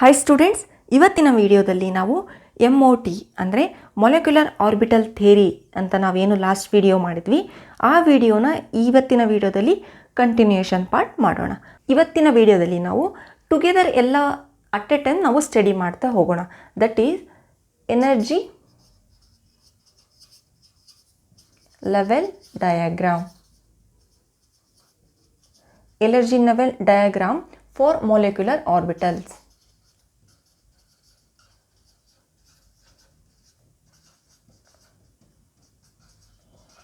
Hi students, ಇವತ್ತಿನ ವಿಡಿಯೋದಲ್ಲಿ ನಾವು MOT ಅಂದರೆ ಮೊಲೆಕ್ಯುಲರ್ ಆರ್ಬಿಟಲ್ ಥಿಯರಿ ಅಂತ ನಾವೇನು ಲಾಸ್ಟ್ ವಿಡಿಯೋ ಮಾಡಿದ್ವಿ ಆ ವಿಡಿಯೋನ ಇವತ್ತಿನ ವಿಡಿಯೋದಲ್ಲಿ ಕಂಟಿನ್ಯೂಯೇಷನ್ ಪಾರ್ಟ್ ಮಾಡೋಣ. ಇವತ್ತಿನ ವಿಡಿಯೋದಲ್ಲಿ ನಾವು ಟುಗೆದರ್ ಎಲ್ಲ ಅಟ್ ಎ ಟೈಮ್ ನಾವು ಸ್ಟಡಿ ಮಾಡ್ತಾ ಹೋಗೋಣ. That is energy level diagram. Energy level diagram for molecular orbitals.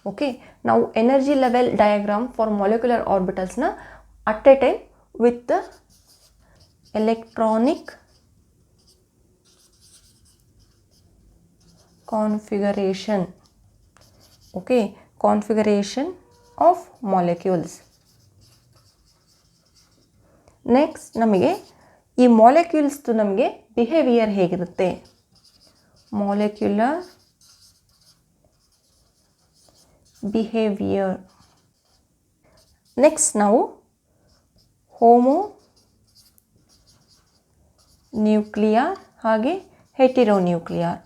Okay, now energy level diagram for molecular orbitals na at a time with the electronic configuration. Okay, configuration of molecules. Next ನಮಗೆ ಈ ಮಾಲಿಕ್ಯೂಲ್ಸ್ದು ನಮಗೆ behaviour ಹೇಗಿರುತ್ತೆ, molecular behaviour. Next ನಾವು homo nuclear ಹಾಗೆ ಹೆಟಿರೋನ್ಯೂಕ್ಲಿಯರ್.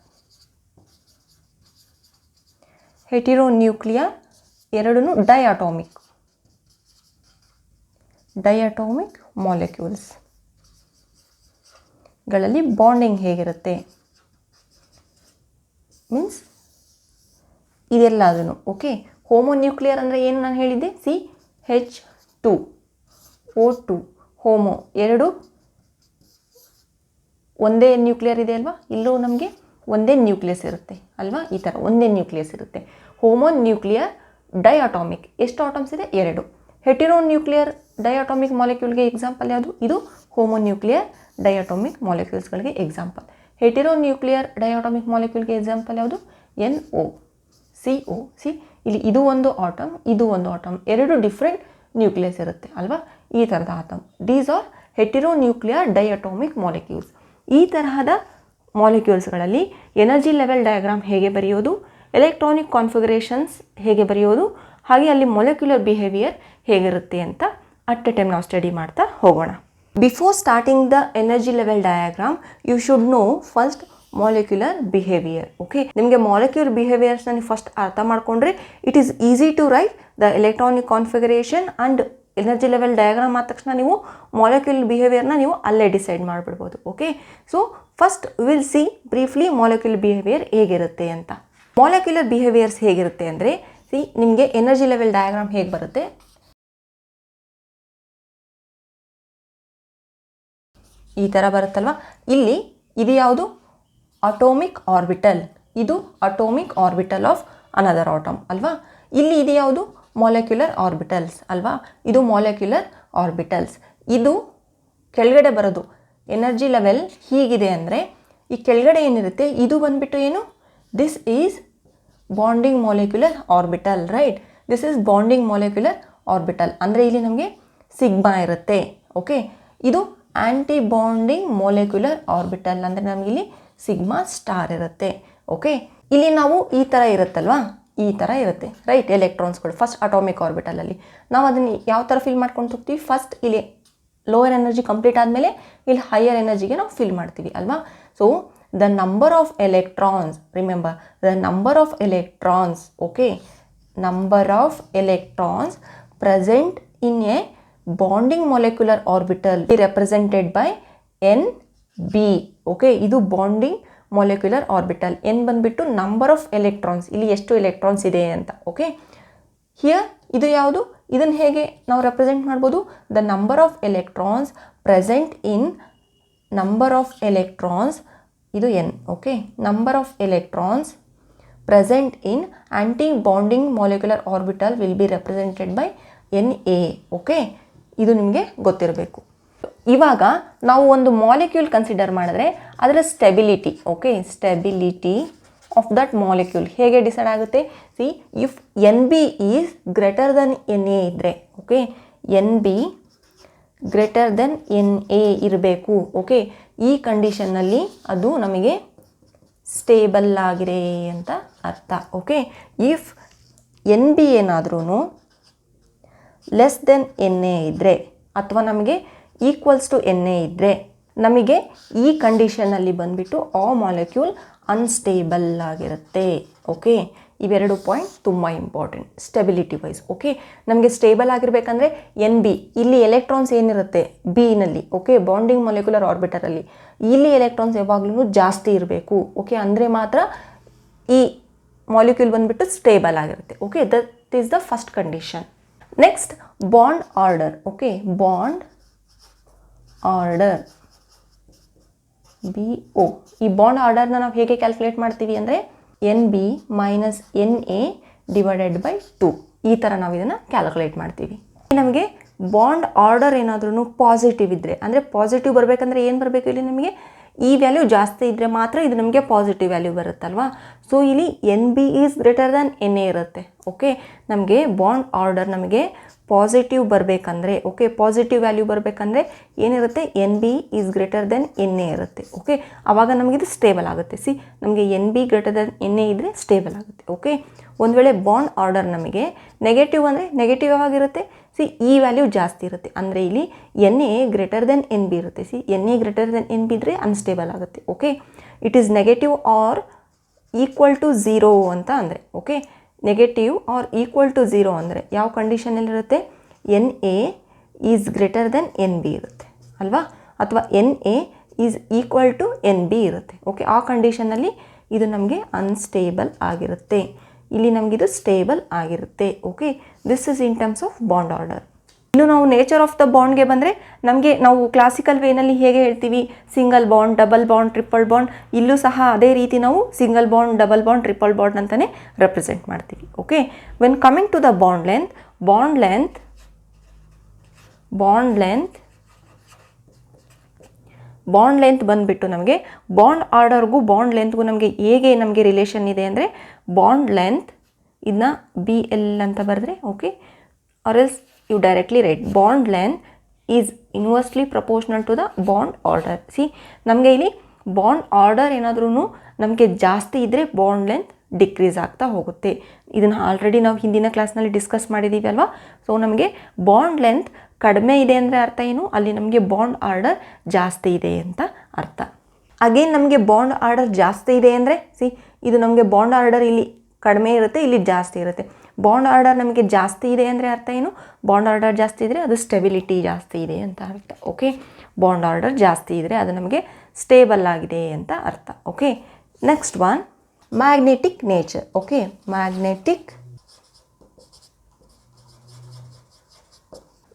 ಹೆಟಿರೋನ್ಯೂಕ್ಲಿಯರ್ ಎರಡೂ ಡೈಅಟಾಮಿಕ್ molecules ಗಳಲ್ಲಿ bonding ಹೇಗಿರುತ್ತೆ means ಇದೆಲ್ಲದೂ. Okay, ಹೋಮೋನ್ಯೂಕ್ಲಿಯರ್ ಅಂದರೆ ಏನು ನಾನು ಹೇಳಿದ್ದೆ, CH2O2 ಹೋಮೋ ಎರಡು ಒಂದೇ ನ್ಯೂಕ್ಲಿಯರ್ ಇದೆ ಅಲ್ವಾ, ಇಲ್ಲೂ ನಮಗೆ ಒಂದೇ ನ್ಯೂಕ್ಲಿಯಸ್ ಇರುತ್ತೆ ಅಲ್ವಾ, ಈ ಥರ ಒಂದೇ ನ್ಯೂಕ್ಲಿಯಸ್ ಇರುತ್ತೆ. ಹೋಮೋನ್ಯೂಕ್ಲಿಯರ್ ಡೈಅಟಾಮಿಕ್ ಎಷ್ಟು ಆಟಮ್ಸ್ ಇದೆ, ಎರಡು. ಹೆಟಿರೋನ್ಯೂಕ್ಲಿಯರ್ ಡೈಅಟಾಮಿಕ್ ಮಾಲಿಕ್ಯೂಲ್ಗೆ ಎಕ್ಸಾಂಪಲ್ ಯಾವುದು, ಇದು ಹೋಮೋನ್ಯೂಕ್ಲಿಯರ್ ಡೈಅಟಾಮಿಕ್ ಮಾಲಿಕ್ಯೂಲ್ಸ್ಗಳಿಗೆ ಎಕ್ಸಾಂಪಲ್. ಹೆಟಿರೋನ್ಯೂಕ್ಲಿಯರ್ ಡೈಅಟಾಮಿಕ್ ಮಾಲಿಕ್ಯೂಲ್ಗೆ ಎಕ್ಸಾಂಪಲ್ ಯಾವುದು, NO, ಇಲ್ಲಿ ಇದು ಒಂದು ಆಟಮ್, ಇದು ಒಂದು ಆಟಮ್, ಎರಡು ಡಿಫ್ರೆಂಟ್ ನ್ಯೂಕ್ಲಿಯಸ್ ಇರುತ್ತೆ ಅಲ್ವಾ, ಈ ಥರದ atom. These are heteronuclear diatomic molecules. ಈ ತರಹದ ಮಾಲಿಕ್ಯೂಲ್ಸ್ಗಳಲ್ಲಿ ಎನರ್ಜಿ ಲೆವೆಲ್ ಡಯಾಗ್ರಾಮ್ ಹೇಗೆ ಬರೆಯೋದು, ಎಲೆಕ್ಟ್ರಾನಿಕ್ ಕಾನ್ಫಿಗರೇಷನ್ಸ್ ಹೇಗೆ ಬರೆಯೋದು, ಹಾಗೆ ಅಲ್ಲಿ ಮೊಲೆಕ್ಯುಲರ್ ಬಿಹೇವಿಯರ್ ಹೇಗಿರುತ್ತೆ ಅಂತ ಅಟ್ ಎ ಟೈಮ್ ನಾವು ಸ್ಟಡಿ ಮಾಡ್ತಾ ಹೋಗೋಣ. Before starting the energy level diagram you should know first molecular behaviour. Okay, ನಿಮಗೆ ಮಾಲಿಕ್ಯುಲರ್ ಬಿಹೇವಿಯರ್ಸ್ನ ನೀವು ಫಸ್ಟ್ ಅರ್ಥ ಮಾಡಿಕೊಂಡ್ರೆ it is easy to write the electronic configuration and energy level diagram ಆದ ತಕ್ಷಣ ನೀವು ಮಾಲಿಕ್ಯುಲರ್ ಬಿಹೇವಿಯರ್ನ ನೀವು ಅಲ್ಲೇ ಡಿಸೈಡ್ ಮಾಡಿಬಿಡ್ಬೋದು. Okay, so first will see briefly molecular behaviour ಹೇಗಿರುತ್ತೆ ಅಂತ. ಮಾಲಿಕ್ಯುಲರ್ ಬಿಹೇವಿಯರ್ಸ್ ಹೇಗಿರುತ್ತೆ ಅಂದರೆ, ನಿಮಗೆ ಎನರ್ಜಿ ಲೆವೆಲ್ ಡಯಾಗ್ರಾಮ್ ಹೇಗೆ ಬರುತ್ತೆ, ಈ ಥರ ಬರುತ್ತಲ್ವ. ಇಲ್ಲಿ ಇದು ಯಾವುದು, ಅಟೋಮಿಕ್ ಆರ್ಬಿಟಲ್, ಇದು atomic orbital of another atom ಅಲ್ವಾ. ಇಲ್ಲಿ ಇದು ಯಾವುದು, ಮಾಲಿಕ್ಯುಲರ್ ಆರ್ಬಿಟಲ್ಸ್ ಅಲ್ವಾ, ಇದು ಮಾಲಿಕ್ಯುಲರ್ ಆರ್ಬಿಟಲ್ಸ್. ಇದು ಕೆಳಗಡೆ ಬರೋದು ಎನರ್ಜಿ ಲೆವೆಲ್ ಹೀಗಿದೆ ಅಂದರೆ ಈ ಕೆಳಗಡೆ ಏನಿರುತ್ತೆ ಇದು ಬಂದುಬಿಟ್ಟು ಏನು, this is bonding molecular orbital, right. This is bonding molecular orbital ಅಂದರೆ ಇಲ್ಲಿ ನಮಗೆ ಸಿಗ್ಮಾ ಇರುತ್ತೆ. ಓಕೆ, ಇದು ಆ್ಯಂಟಿ ಬಾಂಡಿಂಗ್ ಮಾಲಿಕ್ಯುಲರ್ ಆರ್ಬಿಟಲ್ ಅಂದರೆ ನಮಗಿಲ್ಲಿ ಸಿಗ್ಮಾ ಸ್ಟಾರ್ ಇರುತ್ತೆ. ಓಕೆ, ಇಲ್ಲಿ ನಾವು ಈ ಥರ ಇರುತ್ತಲ್ವಾ, ಈ ಥರ ಇರುತ್ತೆ ರೈಟ್, ಎಲೆಕ್ಟ್ರಾನ್ಸ್ಗಳು ಫಸ್ಟ್ ಅಟಾಮಿಕ್ ಆರ್ಬಿಟಲಲ್ಲಿ. ನಾವು ಅದನ್ನು ಯಾವ ಥರ ಫಿಲ್ ಮಾಡ್ಕೊಂಡು ಹೋಗ್ತೀವಿ, ಫಸ್ಟ್ ಇಲ್ಲಿ ಲೋಯರ್ ಎನರ್ಜಿ ಕಂಪ್ಲೀಟ್ ಆದಮೇಲೆ ಇಲ್ಲಿ ಹೈಯರ್ ಎನರ್ಜಿಗೆ ನಾವು ಫಿಲ್ ಮಾಡ್ತೀವಿ ಅಲ್ವಾ. So the number of electrons, remember the number of electrons, okay, number of electrons present in a bonding molecular orbital be represented by NB. okay, ಇದು bonding molecular orbital. n ಬಂದ್ಬಿಟ್ಟು number of electrons, ಇಲ್ಲಿ ಎಷ್ಟು electrons ಇದೆ ಅಂತ. Okay, here ಇದು ಯಾವುದು, ಇದನ್ನು ಹೇಗೆ ನಾವು ರೆಪ್ರೆಸೆಂಟ್ ಮಾಡ್ಬೋದು, the number of electrons present in number of electrons, ಇದು n. Okay, number of electrons present in anti bonding molecular orbital will be represented by NA. Okay, ಇದು ನಿಮಗೆ ಗೊತ್ತಿರಬೇಕು. ಇವಾಗ ನಾವು ಒಂದು ಮಾಲಿಕ್ಯೂಲ್ ಕನ್ಸಿಡರ್ ಮಾಡಿದ್ರೆ ಅದರ stability, okay, stability of that molecule ಹೇಗೆ ಡಿಸೈಡ್ ಆಗುತ್ತೆ, C if NB is greater than NA ಇದ್ದರೆ, okay, NB greater than NA ಇರಬೇಕು. ಓಕೆ, ಈ ಕಂಡೀಷನ್ನಲ್ಲಿ ಅದು ನಮಗೆ ಸ್ಟೇಬಲ್ ಆಗಿದೆ ಅಂತ ಅರ್ಥ. ಓಕೆ, ಇಫ್ NB ಏನಾದ್ರೂ ಲೆಸ್ ದೆನ್ NA ಇದ್ದರೆ ಅಥವಾ ನಮಗೆ ಈಕ್ವಲ್ಸ್ ಟು NA ಇದ್ದರೆ ನಮಗೆ ಈ ಕಂಡೀಷನಲ್ಲಿ ಬಂದುಬಿಟ್ಟು ಆ ಮಾಲಿಕ್ಯೂಲ್ ಅನ್ಸ್ಟೇಬಲ್ ಆಗಿರುತ್ತೆ. ಓಕೆ, ಇವೆರಡು ಪಾಯಿಂಟ್ ತುಂಬ ಇಂಪಾರ್ಟೆಂಟ್ ಸ್ಟೆಬಿಲಿಟಿ ವೈಸ್. ಓಕೆ, ನಮಗೆ ಸ್ಟೇಬಲ್ ಆಗಿರಬೇಕಂದ್ರೆ NB, ಇಲ್ಲಿ ಎಲೆಕ್ಟ್ರಾನ್ಸ್ ಏನಿರುತ್ತೆ ಬಿನಲ್ಲಿ, ಓಕೆ, ಬಾಂಡಿಂಗ್ ಮಾಲಿಕ್ಯುಲರ್ ಆರ್ಬಿಟರಲ್ಲಿ ಇಲ್ಲಿ ಎಲೆಕ್ಟ್ರಾನ್ಸ್ ಯಾವಾಗಲೂ ಜಾಸ್ತಿ ಇರಬೇಕು. ಓಕೆ, ಅಂದರೆ ಮಾತ್ರ ಈ ಮಾಲಿಕ್ಯೂಲ್ ಬಂದುಬಿಟ್ಟು ಸ್ಟೇಬಲ್ ಆಗಿರುತ್ತೆ. Okay, that is the first condition. Next bond order. Okay, bond order BO. ಈ ಬಾಂಡ್ ಆರ್ಡರ್ನ ನಾವು ಹೇಗೆ ಕ್ಯಾಲ್ಕುಲೇಟ್ ಮಾಡ್ತೀವಿ ಅಂದರೆ NB minus NA divided by 2 ಈ ಥರ ನಾವು ಇದನ್ನು ಕ್ಯಾಲ್ಕುಲೇಟ್ ಮಾಡ್ತೀವಿ. ನಮಗೆ ಬಾಂಡ್ ಆರ್ಡರ್ ಏನಾದ್ರೂ ಪಾಸಿಟಿವ್ ಇದ್ದರೆ, ಅಂದರೆ ಪಾಸಿಟಿವ್ ಬರಬೇಕಂದ್ರೆ ಏನು ಬರಬೇಕು, ಇಲ್ಲಿ ನಮಗೆ ಈ ವ್ಯಾಲ್ಯೂ ಜಾಸ್ತಿ ಇದ್ದರೆ ಮಾತ್ರ ಇದು ನಮಗೆ ಪಾಸಿಟಿವ್ ವ್ಯಾಲ್ಯೂ ಬರುತ್ತಲ್ವಾ. ಸೊ ಇಲ್ಲಿ NB is greater than NA ಇರುತ್ತೆ. ಓಕೆ, ನಮಗೆ ಬಾಂಡ್ ಆರ್ಡರ್ ನಮಗೆ ಪಾಸಿಟಿವ್ ಬರಬೇಕಂದ್ರೆ, ಓಕೆ, ಪಾಸಿಟಿವ್ ವ್ಯಾಲ್ಯೂ ಬರಬೇಕಂದ್ರೆ ಏನಿರುತ್ತೆ, NB is greater than NA ಇರುತ್ತೆ. ಓಕೆ, ಆವಾಗ ನಮಗಿದು ಸ್ಟೇಬಲ್ ಆಗುತ್ತೆ. ಸಿ, ನಮಗೆ NB ಗ್ರೇಟರ್ ದೆನ್ NA ಇದ್ದರೆ ಸ್ಟೇಬಲ್ ಆಗುತ್ತೆ. ಓಕೆ, ಒಂದು ವೇಳೆ ಬಾಂಡ್ ಆರ್ಡರ್ ನಮಗೆ ನೆಗೆಟಿವ್ ಅಂದರೆ ನೆಗೆಟಿವ್ ಆಗಿರುತ್ತೆ. ಸಿ, ಈ ವ್ಯಾಲ್ಯೂ ಜಾಸ್ತಿ ಇರುತ್ತೆ, ಅಂದರೆ ಇಲ್ಲಿ NA ಗ್ರೇಟರ್ ದೆನ್ NB ಇರುತ್ತೆ. C, NA greater than NB ಇದ್ದರೆ ಅನ್ಸ್ಟೇಬಲ್ ಆಗುತ್ತೆ. Okay, it is negative or equal to 0 ಅಂತ ಅಂದರೆ, okay, negative or equal to 0 ಅಂದರೆ ಯಾವ ಕಂಡೀಷನಲ್ಲಿರುತ್ತೆ, NA is greater than NB ಇರುತ್ತೆ ಅಲ್ವಾ, ಅಥವಾ NA is equal to NB ಇರುತ್ತೆ. ಓಕೆ, ಆ ಕಂಡೀಷನಲ್ಲಿ ಇದು ನಮಗೆ ಅನ್ಸ್ಟೇಬಲ್ ಆಗಿರುತ್ತೆ. ಇಲ್ಲಿ ನಮಗಿದು ಸ್ಟೇಬಲ್ ಆಗಿರುತ್ತೆ. Okay, this is in terms of bond order. ಇನ್ನು ನಾವು ನೇಚರ್ ಆಫ್ ದ ಬಾಂಡ್ಗೆ ಬಂದರೆ ನಮಗೆ ನಾವು ಕ್ಲಾಸಿಕಲ್ ವೇನಲ್ಲಿ ಹೇಗೆ ಹೇಳ್ತೀವಿ, single bond, double bond, triple bond, ಇಲ್ಲೂ ಸಹ ಅದೇ ರೀತಿ ನಾವು single bond, double bond, triple bond ಅಂತಲೇ ರೆಪ್ರೆಸೆಂಟ್ ಮಾಡ್ತೀವಿ. Okay, when coming to the bond length, bond length ಬಂದುಬಿಟ್ಟು ನಮಗೆ ಬಾಂಡ್ ಆರ್ಡರ್ಗೂ ಬಾಂಡ್ ಲೆಂತ್ಗೂ ನಮಗೆ ಹೇಗೆ ನಮಗೆ ರಿಲೇಷನ್ ಇದೆ ಅಂದರೆ, ಬಾಂಡ್ ಲೆಂತ್ ಇದನ್ನ BL ಅಂತ ಬರೆದ್ರೆ, okay, or else you directly write bond length is inversely proportional to the bond order. See, ನಮಗೆ ಇಲ್ಲಿ ಬಾಂಡ್ ಆರ್ಡರ್ ಏನಾದ್ರೂ ನಮಗೆ ಜಾಸ್ತಿ ಇದ್ದರೆ ಬಾಂಡ್ ಲೆಂತ್ ಡಿಕ್ರೀಸ್ ಆಗ್ತಾ ಹೋಗುತ್ತೆ. ಇದನ್ನು ಆಲ್ರೆಡಿ ನಾವು ಹಿಂದಿನ ಕ್ಲಾಸ್ನಲ್ಲಿ ಡಿಸ್ಕಸ್ ಮಾಡಿದ್ದೀವಿ ಅಲ್ವಾ. ಸೊ ನಮಗೆ ಬಾಂಡ್ ಲೆಂತ್ ಕಡಿಮೆ ಇದೆ ಅಂದರೆ ಅರ್ಥ ಏನು, ಅಲ್ಲಿ ನಮಗೆ ಬಾಂಡ್ ಆರ್ಡರ್ ಜಾಸ್ತಿ ಇದೆ ಅಂತ ಅರ್ಥ. ಅಗೇನ್ ನಮಗೆ ಬಾಂಡ್ ಆರ್ಡರ್ ಜಾಸ್ತಿ ಇದೆ ಅಂದರೆ, ಸಿ, ಇದು ನಮಗೆ ಬಾಂಡ್ ಆರ್ಡರ್ ಇಲ್ಲಿ ಕಡಿಮೆ ಇರುತ್ತೆ, ಇಲ್ಲಿ ಜಾಸ್ತಿ ಇರುತ್ತೆ. ಬಾಂಡ್ ಆರ್ಡರ್ ನಮಗೆ ಜಾಸ್ತಿ ಇದೆ ಅಂದರೆ ಅರ್ಥ ಏನು, ಬಾಂಡ್ ಆರ್ಡರ್ ಜಾಸ್ತಿ ಇದ್ದರೆ ಅದು ಸ್ಟೆಬಿಲಿಟಿ ಜಾಸ್ತಿ ಇದೆ ಅಂತ ಅರ್ಥ. ಓಕೆ, ಬಾಂಡ್ ಆರ್ಡರ್ ಜಾಸ್ತಿ ಇದ್ದರೆ ಅದು ನಮಗೆ ಸ್ಟೇಬಲ್ ಆಗಿದೆ ಅಂತ ಅರ್ಥ. Okay, next one magnetic nature. Okay,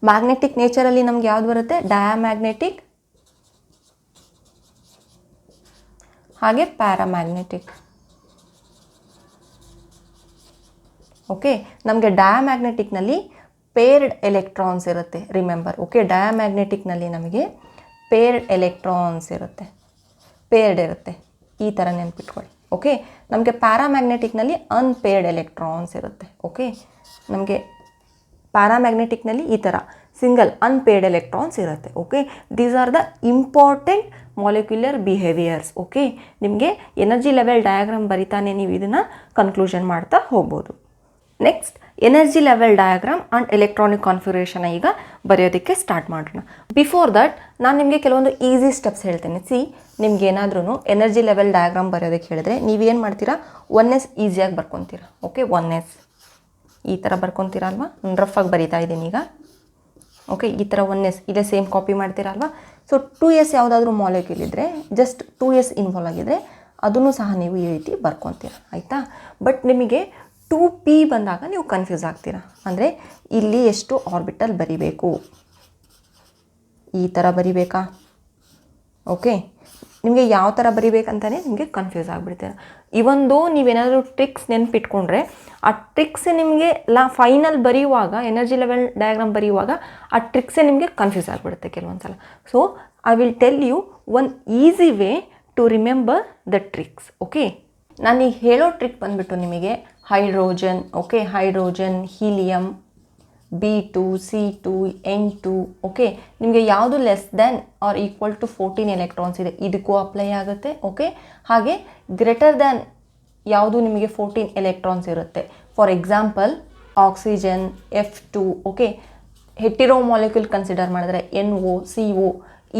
magnetic ನೇಚರಲ್ಲಿ ನಮ್ಗೆ ಯಾವ್ದು ಬರುತ್ತೆ, ಡಯಾಮ್ಯಾಗ್ನೆಟಿಕ್ ಹಾಗೆ ಪ್ಯಾರಾಮ್ಯಾಗ್ನೆಟಿಕ್. ಓಕೆ, ನಮಗೆ ಡಯಾಮ್ಯಾಗ್ನೆಟಿಕ್ನಲ್ಲಿ ಪೇರ್ಡ್ ಎಲೆಕ್ಟ್ರಾನ್ಸ್ ಇರುತ್ತೆ, ರಿಮೆಂಬರ್. ಓಕೆ, ಡಯಾಮ್ಯಾಗ್ನೆಟಿಕ್ನಲ್ಲಿ ನಮಗೆ ಪೇರ್ಡ್ ಎಲೆಕ್ಟ್ರಾನ್ಸ್ ಇರುತ್ತೆ, ಪೇರ್ಡ್ ಇರುತ್ತೆ, ಈ ಥರ ನೆನ್ಪಿಟ್ಕೊಳ್ಳಿ. ಓಕೆ, ನಮಗೆ ಪ್ಯಾರಾಮ್ಯಾಗ್ನೆಟಿಕ್ನಲ್ಲಿ ಅನ್ಪೇರ್ಡ್ ಎಲೆಕ್ಟ್ರಾನ್ಸ್ ಇರುತ್ತೆ. ಓಕೆ, ನಮಗೆ ಪ್ಯಾರಾಮ್ಯಾಗ್ನೆಟಿಕ್ನಲ್ಲಿ ಈ ಥರ ಸಿಂಗಲ್ ಅನ್ಪೇರ್ಡ್ ಎಲೆಕ್ಟ್ರಾನ್ಸ್ ಇರುತ್ತೆ. Okay, these are the important molecular behaviours. Okay, ನಿಮಗೆ ಎನರ್ಜಿ ಲೆವೆಲ್ ಡಯಾಗ್ರಾಮ್ ಬರಿತಾನೆ ನೀವು ಇದನ್ನು ಕನ್ಕ್ಲೂಷನ್ ಮಾಡ್ತಾ ಹೋಗ್ಬೋದು. Next energy level diagram and electronic configuration ಈಗ ಬರೆಯೋದಕ್ಕೆ ಸ್ಟಾರ್ಟ್ ಮಾಡೋಣ. ಬಿಫೋರ್ ದಟ್ ನಾನು ನಿಮಗೆ ಕೆಲವೊಂದು ಈಸಿ ಸ್ಟೆಪ್ಸ್ ಹೇಳ್ತೇನೆ. ಸಿ, ನಿಮ್ಗೆ ಏನಾದ್ರೂ ಎನರ್ಜಿ ಲೆವೆಲ್ ಡಯಾಗ್ರಾಮ್ ಬರೆಯೋದಕ್ಕೆ ಹೇಳಿದ್ರೆ ನೀವೇನು ಮಾಡ್ತೀರಾ, 1s ಈಸಿಯಾಗಿ ಬರ್ಕೊತೀರಾ. ಓಕೆ, 1s ಈ ಥರ ಬರ್ಕೊತೀರಾ ಅಲ್ವಾ, ರಫಾಗಿ ಬರಿತಾ ಇದ್ದೀನಿ ಈಗ. ಓಕೆ, ಈ ಥರ 1s ಇದೇ ಸೇಮ್ ಕಾಪಿ ಮಾಡ್ತೀರಾ ಅಲ್ವಾ. ಸೊ 2s ಯಾವುದಾದ್ರೂ ಮಾಲಿಕ್ಯೂಲ್ ಇದ್ದರೆ, ಜಸ್ಟ್ 2s ಇನ್ವಾಲ್ವ್ ಆಗಿದ್ದರೆ ಅದನ್ನು ಸಹ ನೀವು ಈ ರೀತಿ ಬರ್ಕೊತೀರ, ಆಯಿತಾ. ಬಟ್ ನಿಮಗೆ 2p ಬಂದಾಗ ನೀವು ಕನ್ಫ್ಯೂಸ್ ಆಗ್ತೀರಾ. ಅಂದರೆ ಇಲ್ಲಿ ಎಷ್ಟು ಆರ್ಬಿಟಲ್ ಬರಿಬೇಕು, ಈ ಥರ ಬರಿಬೇಕಾ, ಓಕೆ, ನಿಮಗೆ ಯಾವ ಥರ ಬರಿಬೇಕಂತಲೇ ನಿಮಗೆ ಕನ್ಫ್ಯೂಸ್ ಆಗಿಬಿಡ್ತೀರ. ಇವೊಂದು ನೀವೇನಾದರೂ ಟ್ರಿಕ್ಸ್ ನೆನಪಿಟ್ಕೊಂಡ್ರೆ ಆ ಟ್ರಿಕ್ಸ್ ನಿಮಗೆ ಫೈನಲ್ ಬರೆಯುವಾಗ, ಎನರ್ಜಿ ಲೆವೆಲ್ ಡಯಾಗ್ರಾಮ್ ಬರೆಯುವಾಗ ಆ ಟ್ರಿಕ್ಸೇ ನಿಮಗೆ ಕನ್ಫ್ಯೂಸ್ ಆಗಿಬಿಡುತ್ತೆ ಕೆಲವೊಂದು ಸಲ. So I will tell you one easy way to remember the tricks. Okay, ನಾನು ಈಗ ಹೇಳೋ ಟ್ರಿಕ್ ಬಂದುಬಿಟ್ಟು ನಿಮಗೆ hydrogen, okay, hydrogen, helium, B2, C2, N2. Okay, ನಿಮಗೆ ಯಾವುದು less than or equal to 14 electrons ಇದೆ ಇದಕ್ಕೂ ಅಪ್ಲೈ ಆಗುತ್ತೆ. ಓಕೆ, ಹಾಗೆ ಗ್ರೇಟರ್ ದ್ಯಾನ್ ಯಾವುದು ನಿಮಗೆ 14 ಎಲೆಕ್ಟ್ರಾನ್ಸ್ ಇರುತ್ತೆ. For example oxygen, F2. Okay, ಹೆಟಿರೋ molecule consider ಮಾಡಿದ್ರೆ NO, CO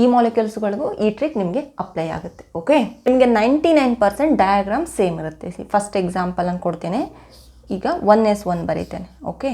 ಈ ಮಾಲಿಕ್ಯೂಲ್ಸ್ಗಳಿಗೂ ಈ ಟ್ರಿಕ್ ನಿಮಗೆ ಅಪ್ಲೈ ಆಗುತ್ತೆ. ಓಕೆ, ನಿಮಗೆ 99% ಡಯಾಗ್ರಾಮ್ ಸೇಮ್ ಇರುತ್ತೆ. ಫಸ್ಟ್ ಎಕ್ಸಾಂಪಲ್ ನಾನು ಕೊಡ್ತೇನೆ. ಈಗ 1s1 ಬರೀತೇನೆ. ಓಕೆ,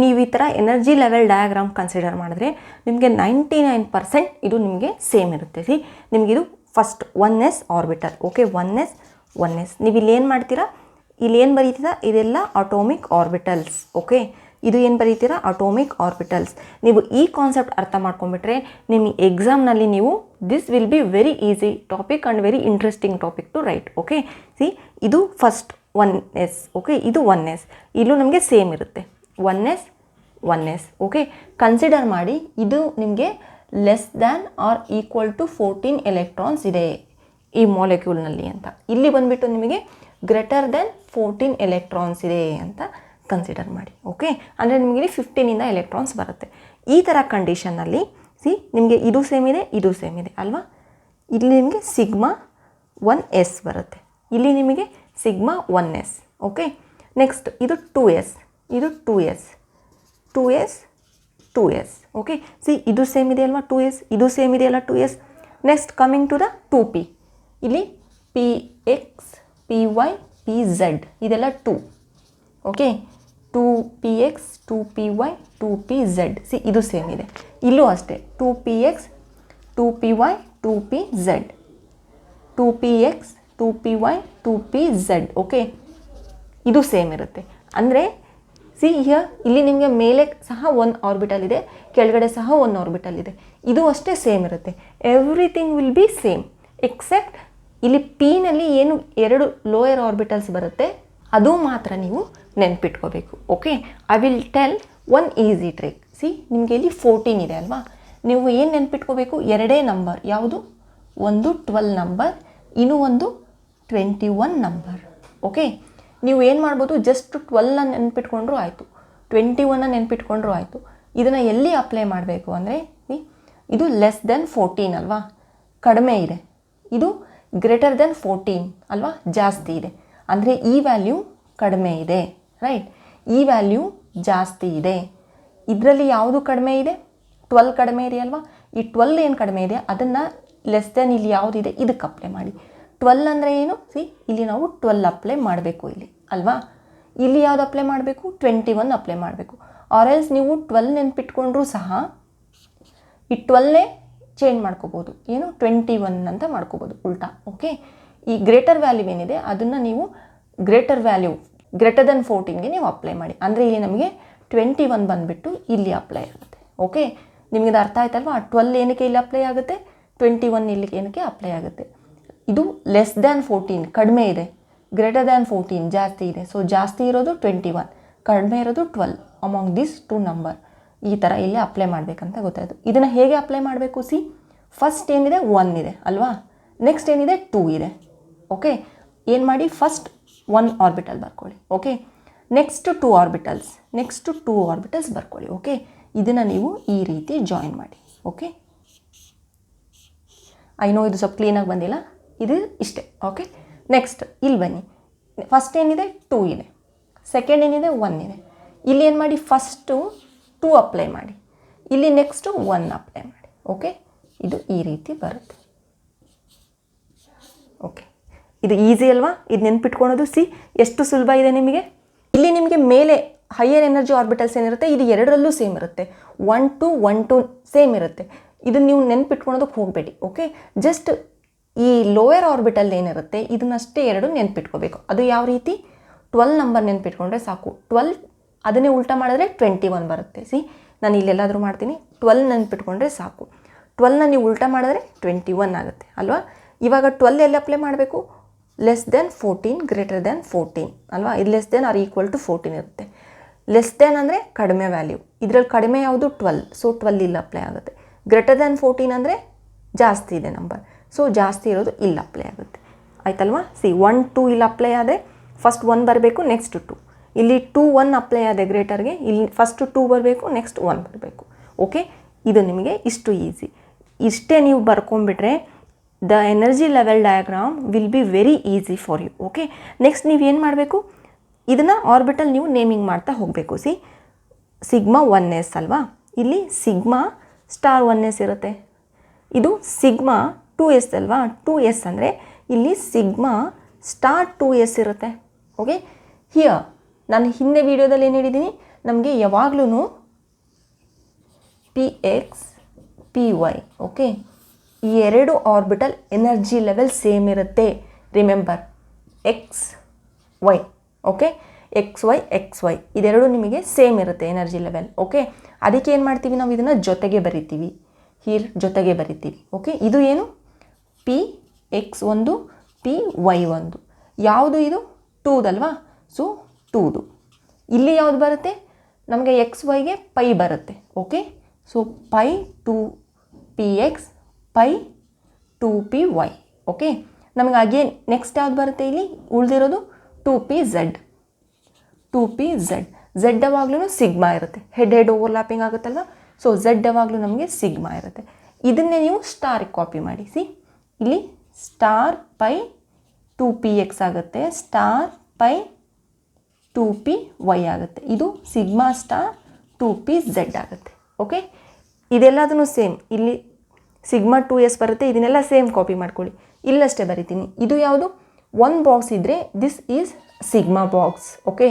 ನೀವು ಈ ಥರ ಎನರ್ಜಿ ಲೆವೆಲ್ ಡಯಾಗ್ರಾಮ್ ಕನ್ಸಿಡರ್ ಮಾಡಿದ್ರೆ ನಿಮಗೆ 99% ಇದು ನಿಮಗೆ ಸೇಮ್ ಇರುತ್ತೆ. ನಿಮಗಿದು first 1s orbital. Okay, 1s. ನೀವು ಇಲ್ಲಿ ಏನು ಮಾಡ್ತೀರಾ, ಇಲ್ಲಿ ಏನು ಬರೀತೀರಾ, ಇದೆಲ್ಲ ಅಟೋಮಿಕ್ ಆರ್ಬಿಟಲ್ಸ್. ಓಕೆ, ಇದು ಏನು ಬರೀತೀರಾ, ಅಟೋಮಿಕ್ ಆರ್ಬಿಟಲ್ಸ್. ನೀವು ಈ ಕಾನ್ಸೆಪ್ಟ್ ಅರ್ಥ ಮಾಡ್ಕೊಂಡ್ಬಿಟ್ರೆ ನಿಮ್ಮ ಎಕ್ಸಾಮ್ನಲ್ಲಿ ನೀವು this will be very easy topic and very interesting topic to write. Okay, ಇದು ಫಸ್ಟ್ 1s. ಓಕೆ, ಇದು 1s. ಇಲ್ಲೂ ನಮಗೆ ಸೇಮ್ ಇರುತ್ತೆ 1s. ಓಕೆ, ಕನ್ಸಿಡರ್ ಮಾಡಿ ಇದು ನಿಮಗೆ less than or equal to 14 electrons ಇದೆ ಈ ಮಾಲಿಕ್ಯೂಲ್ನಲ್ಲಿ ಅಂತ. ಇಲ್ಲಿ ಬಂದುಬಿಟ್ಟು ನಿಮಗೆ ಗ್ರೇಟರ್ ದ್ಯಾನ್ 14 ಎಲೆಕ್ಟ್ರಾನ್ಸ್ ಇದೆ ಅಂತ ಕನ್ಸಿಡರ್ ಮಾಡಿ. ಓಕೆ, ಅಂದರೆ ನಿಮಗೆ 15ಇಂದ ಎಲೆಕ್ಟ್ರಾನ್ಸ್ ಬರುತ್ತೆ. ಈ ಥರ ಕಂಡೀಷನ್ನಲ್ಲಿ ನಿಮಗೆ ಇದು ಸೇಮ್ ಇದೆ, ಇದು ಸೇಮ್ ಇದೆ ಅಲ್ವಾ. ಇಲ್ಲಿ ನಿಮಗೆ ಸಿಗ್ಮಾ 1s ಬರುತ್ತೆ, ಇಲ್ಲಿ ನಿಮಗೆ ಸಿಗ್ಮಾ 1s. ಓಕೆ, ನೆಕ್ಸ್ಟ್ ಇದು 2s, ಇದು 2s. ಓಕೆ, ಇದು ಸೇಮ್ ಇದೆ ಅಲ್ವಾ 2s, ಇದು ಸೇಮ್ ಇದೆ ಅಲ್ಲ 2s. Next coming to the 2p, ಇಲ್ಲಿ px py pz ಇದೆಲ್ಲ 2. Okay, 2px 2py 2pz. ಇದು ಸೇಮ್ ಇದೆ. ಇಲ್ಲೂ ಅಷ್ಟೇ 2px 2py 2pz 2px 2py 2pz. Okay, ಇದು ಸೇಮ್ ಇರುತ್ತೆ. ಅಂದರೆ ಇಲ್ಲಿ ನಿಮಗೆ ಮೇಲೆ ಸಹ 1 ಆರ್ಬಿಟಲ್ ಇದೆ, ಕೆಳಗಡೆ ಸಹ 1 ಆರ್ಬಿಟಲ್ ಇದೆ. ಇದು ಅಷ್ಟೇ ಸೇಮ್ ಇರುತ್ತೆ. Everything will be same except ಇಲ್ಲಿ ಪಿನಲ್ಲಿ ಏನು 2 ಲೋಯರ್ ಆರ್ಬಿಟಲ್ಸ್ ಬರುತ್ತೆ ಅದು ಮಾತ್ರ ನೀವು ನೆನ್ಪಿಟ್ಕೋಬೇಕು. Okay, I will tell one easy trick. ನಿಮಗೆ ಇಲ್ಲಿ 14 ಇದೆ ಅಲ್ವಾ, ನೀವು ಏನು ನೆನ್ಪಿಟ್ಕೋಬೇಕು, ಎರಡೇ ನಂಬರ್. ಯಾವುದು, ಒಂದು 12 ನಂಬರ್, ಇನ್ನೂ ಒಂದು 21 ನಂಬರ್. ಓಕೆ, ನೀವು ಏನು ಮಾಡ್ಬೋದು, ಜಸ್ಟ್ 12 ನೆನ್ಪಿಟ್ಕೊಂಡ್ರೂ ಆಯಿತು, 21 ನೆನ್ಪಿಟ್ಕೊಂಡ್ರೂ ಆಯಿತು. ಇದನ್ನು ಎಲ್ಲಿ ಅಪ್ಲೈ ಮಾಡಬೇಕು ಅಂದರೆ ಇದು ಲೆಸ್ ದೆನ್ 14 ಅಲ್ವಾ, ಕಡಿಮೆ ಇದೆ. ಇದು ಗ್ರೇಟರ್ ದೆನ್ 14 ಅಲ್ವಾ, ಜಾಸ್ತಿ ಇದೆ. ಅಂದರೆ ಈ ವ್ಯಾಲ್ಯೂ ಕಡಿಮೆ ಇದೆ, ರೈಟ್. ಈ ವ್ಯಾಲ್ಯೂ ಜಾಸ್ತಿ ಇದೆ. ಇದರಲ್ಲಿ ಯಾವುದು ಕಡಿಮೆ ಇದೆ, 12 ಕಡಿಮೆ ಇದೆ ಅಲ್ವಾ. ಈ 12 ಏನು ಕಡಿಮೆ ಇದೆ ಅದನ್ನು ಲೆಸ್ ದೆನ್ ಇಲ್ಲಿ ಯಾವುದಿದೆ ಇದಕ್ಕೆ ಅಪ್ಲೈ ಮಾಡಿ. 12 ಅಂದರೆ ಏನು, ಇಲ್ಲಿ ನಾವು 12 ಅಪ್ಲೈ ಮಾಡಬೇಕು ಇಲ್ಲಿ ಅಲ್ವಾ. ಇಲ್ಲಿ ಯಾವುದು ಅಪ್ಲೈ ಮಾಡಬೇಕು, 21 ಅಪ್ಲೈ ಮಾಡಬೇಕು. ಆರ್ ಎಲ್ಸ್ ನೀವು 12 ನೆನ್ಪಿಟ್ಕೊಂಡ್ರೂ ಸಹ ಈ 12ನೇ ಚೇಂಜ್ ಮಾಡ್ಕೋಬೋದು, ಏನು 21 ಅಂತ ಮಾಡ್ಕೋಬೋದು ಉಲ್ಟಾ. ಓಕೆ, ಈ ಗ್ರೇಟರ್ ವ್ಯಾಲ್ಯೂ ಏನಿದೆ ಅದನ್ನು ನೀವು ಗ್ರೇಟರ್ ದೆನ್ 14ಗೆ ನೀವು ಅಪ್ಲೈ ಮಾಡಿ. ಅಂದರೆ ಇಲ್ಲಿ ನಮಗೆ 21 ಬಂದುಬಿಟ್ಟು ಇಲ್ಲಿ ಅಪ್ಲೈ ಆಗುತ್ತೆ. ಓಕೆ, ನಿಮಗೆ ಇದು ಅರ್ಥ ಆಯ್ತಲ್ವಾ. 12 ಏನಕ್ಕೆ ಇಲ್ಲಿ ಅಪ್ಲೈ ಆಗುತ್ತೆ, 21 ಇಲ್ಲಿ ಏನಕ್ಕೆ ಅಪ್ಲೈ ಆಗುತ್ತೆ. ಇದು ಲೆಸ್ ದ್ಯಾನ್ 14 ಕಡಿಮೆ ಇದೆ, ಗ್ರೇಟರ್ ದ್ಯಾನ್ 14 ಜಾಸ್ತಿ ಇದೆ. ಸೊ ಜಾಸ್ತಿ ಇರೋದು 21, ಕಡಿಮೆ ಇರೋದು 12. ಅಮಾಂಗ್ ದಿಸ್ 2 ನಂಬರ್ ಈ ಥರ ಇಲ್ಲಿ ಅಪ್ಲೈ ಮಾಡಬೇಕಂತ ಗೊತ್ತಾಯಿತು. ಇದನ್ನು ಹೇಗೆ ಅಪ್ಲೈ ಮಾಡಬೇಕು, ಫಸ್ಟ್ ಏನಿದೆ 1 ಇದೆ ಅಲ್ವಾ, ನೆಕ್ಸ್ಟ್ ಏನಿದೆ 2 ಇದೆ. ಓಕೆ, ಏನು ಮಾಡಿ, ಫಸ್ಟ್ 1 ಆರ್ಬಿಟಲ್ ಬರ್ಕೊಳ್ಳಿ. ಓಕೆ, ನೆಕ್ಸ್ಟ್ 2 ಆರ್ಬಿಟಲ್ಸ್ ಬರ್ಕೊಳ್ಳಿ. ಓಕೆ, ಇದನ್ನು ನೀವು ಈ ರೀತಿ ಜಾಯಿನ್ ಮಾಡಿ. ಓಕೆ, ಐ ನೋ ಇದು ಸ್ವಲ್ಪ ಕ್ಲೀನಾಗಿ ಬಂದಿಲ್ಲ, ಇದು ಇಷ್ಟೇ. ಓಕೆ, ನೆಕ್ಸ್ಟ್ ಇಲ್ಲಿ ಬನ್ನಿ. ಫಸ್ಟ್ ಏನಿದೆ 2 ಇದೆ, ಸೆಕೆಂಡ್ ಏನಿದೆ 1 ಇದೆ. ಇಲ್ಲಿ ಏನು ಮಾಡಿ, ಫಸ್ಟು 2 ಅಪ್ಲೈ ಮಾಡಿ, ಇಲ್ಲಿ ನೆಕ್ಸ್ಟು 1 ಅಪ್ಲೈ ಮಾಡಿ. ಓಕೆ, ಇದು ಈ ರೀತಿ ಬರುತ್ತೆ. ಓಕೆ, ಇದು ಈಸಿ ಅಲ್ವಾ, ಇದು ನೆನ್ಪಿಟ್ಕೊಳೋದು. ಎಷ್ಟು ಸುಲಭ ಇದೆ ನಿಮಗೆ. ಇಲ್ಲಿ ನಿಮಗೆ ಮೇಲೆ ಹೈಯರ್ ಎನರ್ಜಿ ಆರ್ಬಿಟಲ್ಸ್ ಏನಿರುತ್ತೆ ಇದು ಎರಡರಲ್ಲೂ ಸೇಮ್ ಇರುತ್ತೆ, 1 2 1 2 ಸೇಮ್ ಇರುತ್ತೆ. ಇದನ್ನು ನೀವು ನೆನ್ಪಿಟ್ಕೊಳೋದಕ್ಕೆ ಹೋಗಬೇಡಿ. ಓಕೆ, ಜಸ್ಟ್ ಈ ಲೋಯರ್ ಆರ್ಬಿಟಲ್ ಏನಿರುತ್ತೆ ಇದನ್ನಷ್ಟೇ ಎರಡು ನೆನ್ಪಿಟ್ಕೋಬೇಕು. ಅದು ಯಾವ ರೀತಿ, 12 ನಂಬರ್ ನೆನ್ಪಿಟ್ಕೊಂಡ್ರೆ ಸಾಕು. 12 ಅದನ್ನೇ ಉಲ್ಟಾ ಮಾಡಿದ್ರೆ 21 ಬರುತ್ತೆ. ನಾನು ಇಲ್ಲೆಲ್ಲಾದರೂ ಮಾಡ್ತೀನಿ, 12 ನೆನ್ಪಿಟ್ಕೊಂಡ್ರೆ ಸಾಕು. 12ನ ನೀವು ಉಲ್ಟಾ ಮಾಡಿದ್ರೆ 21 ಆಗುತ್ತೆ ಅಲ್ವಾ. ಇವಾಗ 12 ಎಲ್ಲಿ ಅಪ್ಲೈ ಮಾಡಬೇಕು, ಲೆಸ್ ದೆನ್ 14 ಗ್ರೇಟರ್ ದೆನ್ 14 ಅಲ್ವಾ. ಇದು less than or equal to 14 ಇರುತ್ತೆ. ಲೆಸ್ ದೆನ್ ಅಂದರೆ ಕಡಿಮೆ ವ್ಯಾಲ್ಯೂ, ಇದರಲ್ಲಿ ಕಡಿಮೆ ಯಾವುದು 12, ಸೊ 12 ಇಲ್ಲಿ ಅಪ್ಲೈ ಆಗುತ್ತೆ. ಗ್ರೇಟರ್ ದ್ಯಾನ್ 14 ಅಂದರೆ ಜಾಸ್ತಿ ಇದೆ ನಂಬರ್, ಸೊ ಜಾಸ್ತಿ ಇರೋದು ಇಲ್ಲಿ ಅಪ್ಲೈ ಆಗುತ್ತೆ. ಆಯ್ತಲ್ವಾ? 1 2 ಇಲ್ಲಿ ಅಪ್ಲೈ ಆದರೆ ಫಸ್ಟ್ 1 ಬರಬೇಕು, ನೆಕ್ಸ್ಟ್ 2. ಇಲ್ಲಿ 2 1 ಅಪ್ಲೈ ಆದ ಗ್ರೇಟರ್ಗೆ ಇಲ್ಲಿ ಫಸ್ಟ್ 2 ಬರಬೇಕು, ನೆಕ್ಸ್ಟ್ 1 ಬರಬೇಕು. ಓಕೆ, ಇದು ನಿಮಗೆ ಇಷ್ಟು ಈಸಿ. ಇಷ್ಟೇ ನೀವು ಬರ್ಕೊಂಡ್ಬಿಟ್ರೆ the energy level diagram will be very easy for you. Okay, next ನೀವು ಏನು ಮಾಡಬೇಕು, ಇದನ್ನು ಆರ್ಬಿಟಲ್ ನೀವು ನೇಮಿಂಗ್ ಮಾಡ್ತಾ ಹೋಗಬೇಕು. ಸಿಗ್ಮಾ 1s ಅಲ್ವಾ, ಇಲ್ಲಿ ಸಿಗ್ಮಾ ಸ್ಟಾರ್ 1s ಇರುತ್ತೆ. ಇದು ಸಿಗ್ಮಾ 2s ಅಲ್ವಾ, 2s ಅಂದರೆ ಇಲ್ಲಿ ಸಿಗ್ಮಾ ಸ್ಟಾರ್ 2s ಇರುತ್ತೆ. ಓಕೆ, ಹಿಯರ್ ನಾನು ಹಿಂದೆ ವಿಡಿಯೋದಲ್ಲಿ ಏನು ಹೇಳಿದ್ದೀನಿ, ನಮಗೆ ಯಾವಾಗಲೂ px py ಓಕೆ, ಈ ಎರಡು ಆರ್ಬಿಟಲ್ ಎನರ್ಜಿ ಲೆವೆಲ್ ಸೇಮ್ ಇರುತ್ತೆ. Remember X Y. Okay, X Y ಇದೆರಡು ನಿಮಗೆ ಸೇಮ್ ಇರುತ್ತೆ ಎನರ್ಜಿ ಲೆವೆಲ್. ಓಕೆ, ಅದಕ್ಕೆ ಏನು ಮಾಡ್ತೀವಿ ನಾವು, ಇದನ್ನು ಜೊತೆಗೆ ಬರಿತೀವಿ, ಜೊತೆಗೆ ಬರಿತೀವಿ. ಓಕೆ, ಇದು ಏನು px1 py1. ಯಾವುದು ಇದು 2ದಲ್ವಾ, ಸೊ 2. ಇಲ್ಲಿ ಯಾವುದು ಬರುತ್ತೆ ನಮಗೆ ಎಕ್ಸ್ ವೈಗೆ ಪೈ ಬರುತ್ತೆ. Okay, so pi 2px pi 2py. Okay, ನಮಗೆ ಅಗೇನ್ ನೆಕ್ಸ್ಟ್ ಯಾವ್ದು ಬರುತ್ತೆ, ಇಲ್ಲಿ ಉಳಿದಿರೋದು 2pz. ಝೆಡ್ ಯಾವಾಗಲೂ ಸಿಗ್ಮಾ ಇರುತ್ತೆ, ಹೆಡ್ ಓವರ್ಲ್ಯಾಪಿಂಗ್ ಆಗುತ್ತಲ್ವ, ಸೊ ಝೆಡ್ ಯಾವಾಗಲೂ ನಮಗೆ ಸಿಗ್ಮಾ ಇರುತ್ತೆ. ಇದನ್ನೇ ನೀವು ಸ್ಟಾರಿಗೆ ಕಾಪಿ ಮಾಡಿ. ಇಲ್ಲಿ ಸ್ಟಾರ್ ಪೈ 2px ಆಗುತ್ತೆ, ಸ್ಟಾರ್ ಪೈ 2py ಆಗುತ್ತೆ. ಇದು ಸಿಗ್ಮಾ ಸ್ಟಾರ್ 2pz ಆಗುತ್ತೆ. ಓಕೆ, ಇದೆಲ್ಲದೂ ಸೇಮ್. ಇಲ್ಲಿ ಸಿಗ್ಮಾ 2s ಬರುತ್ತೆ, ಇದನ್ನೆಲ್ಲ ಸೇಮ್ ಕಾಪಿ ಮಾಡ್ಕೊಳ್ಳಿ. ಇಲ್ಲಷ್ಟೇ ಬರಿತೀನಿ. ಇದು ಯಾವುದು, 1 ಬಾಕ್ಸ್ ಇದ್ದರೆ this is sigma box. Okay,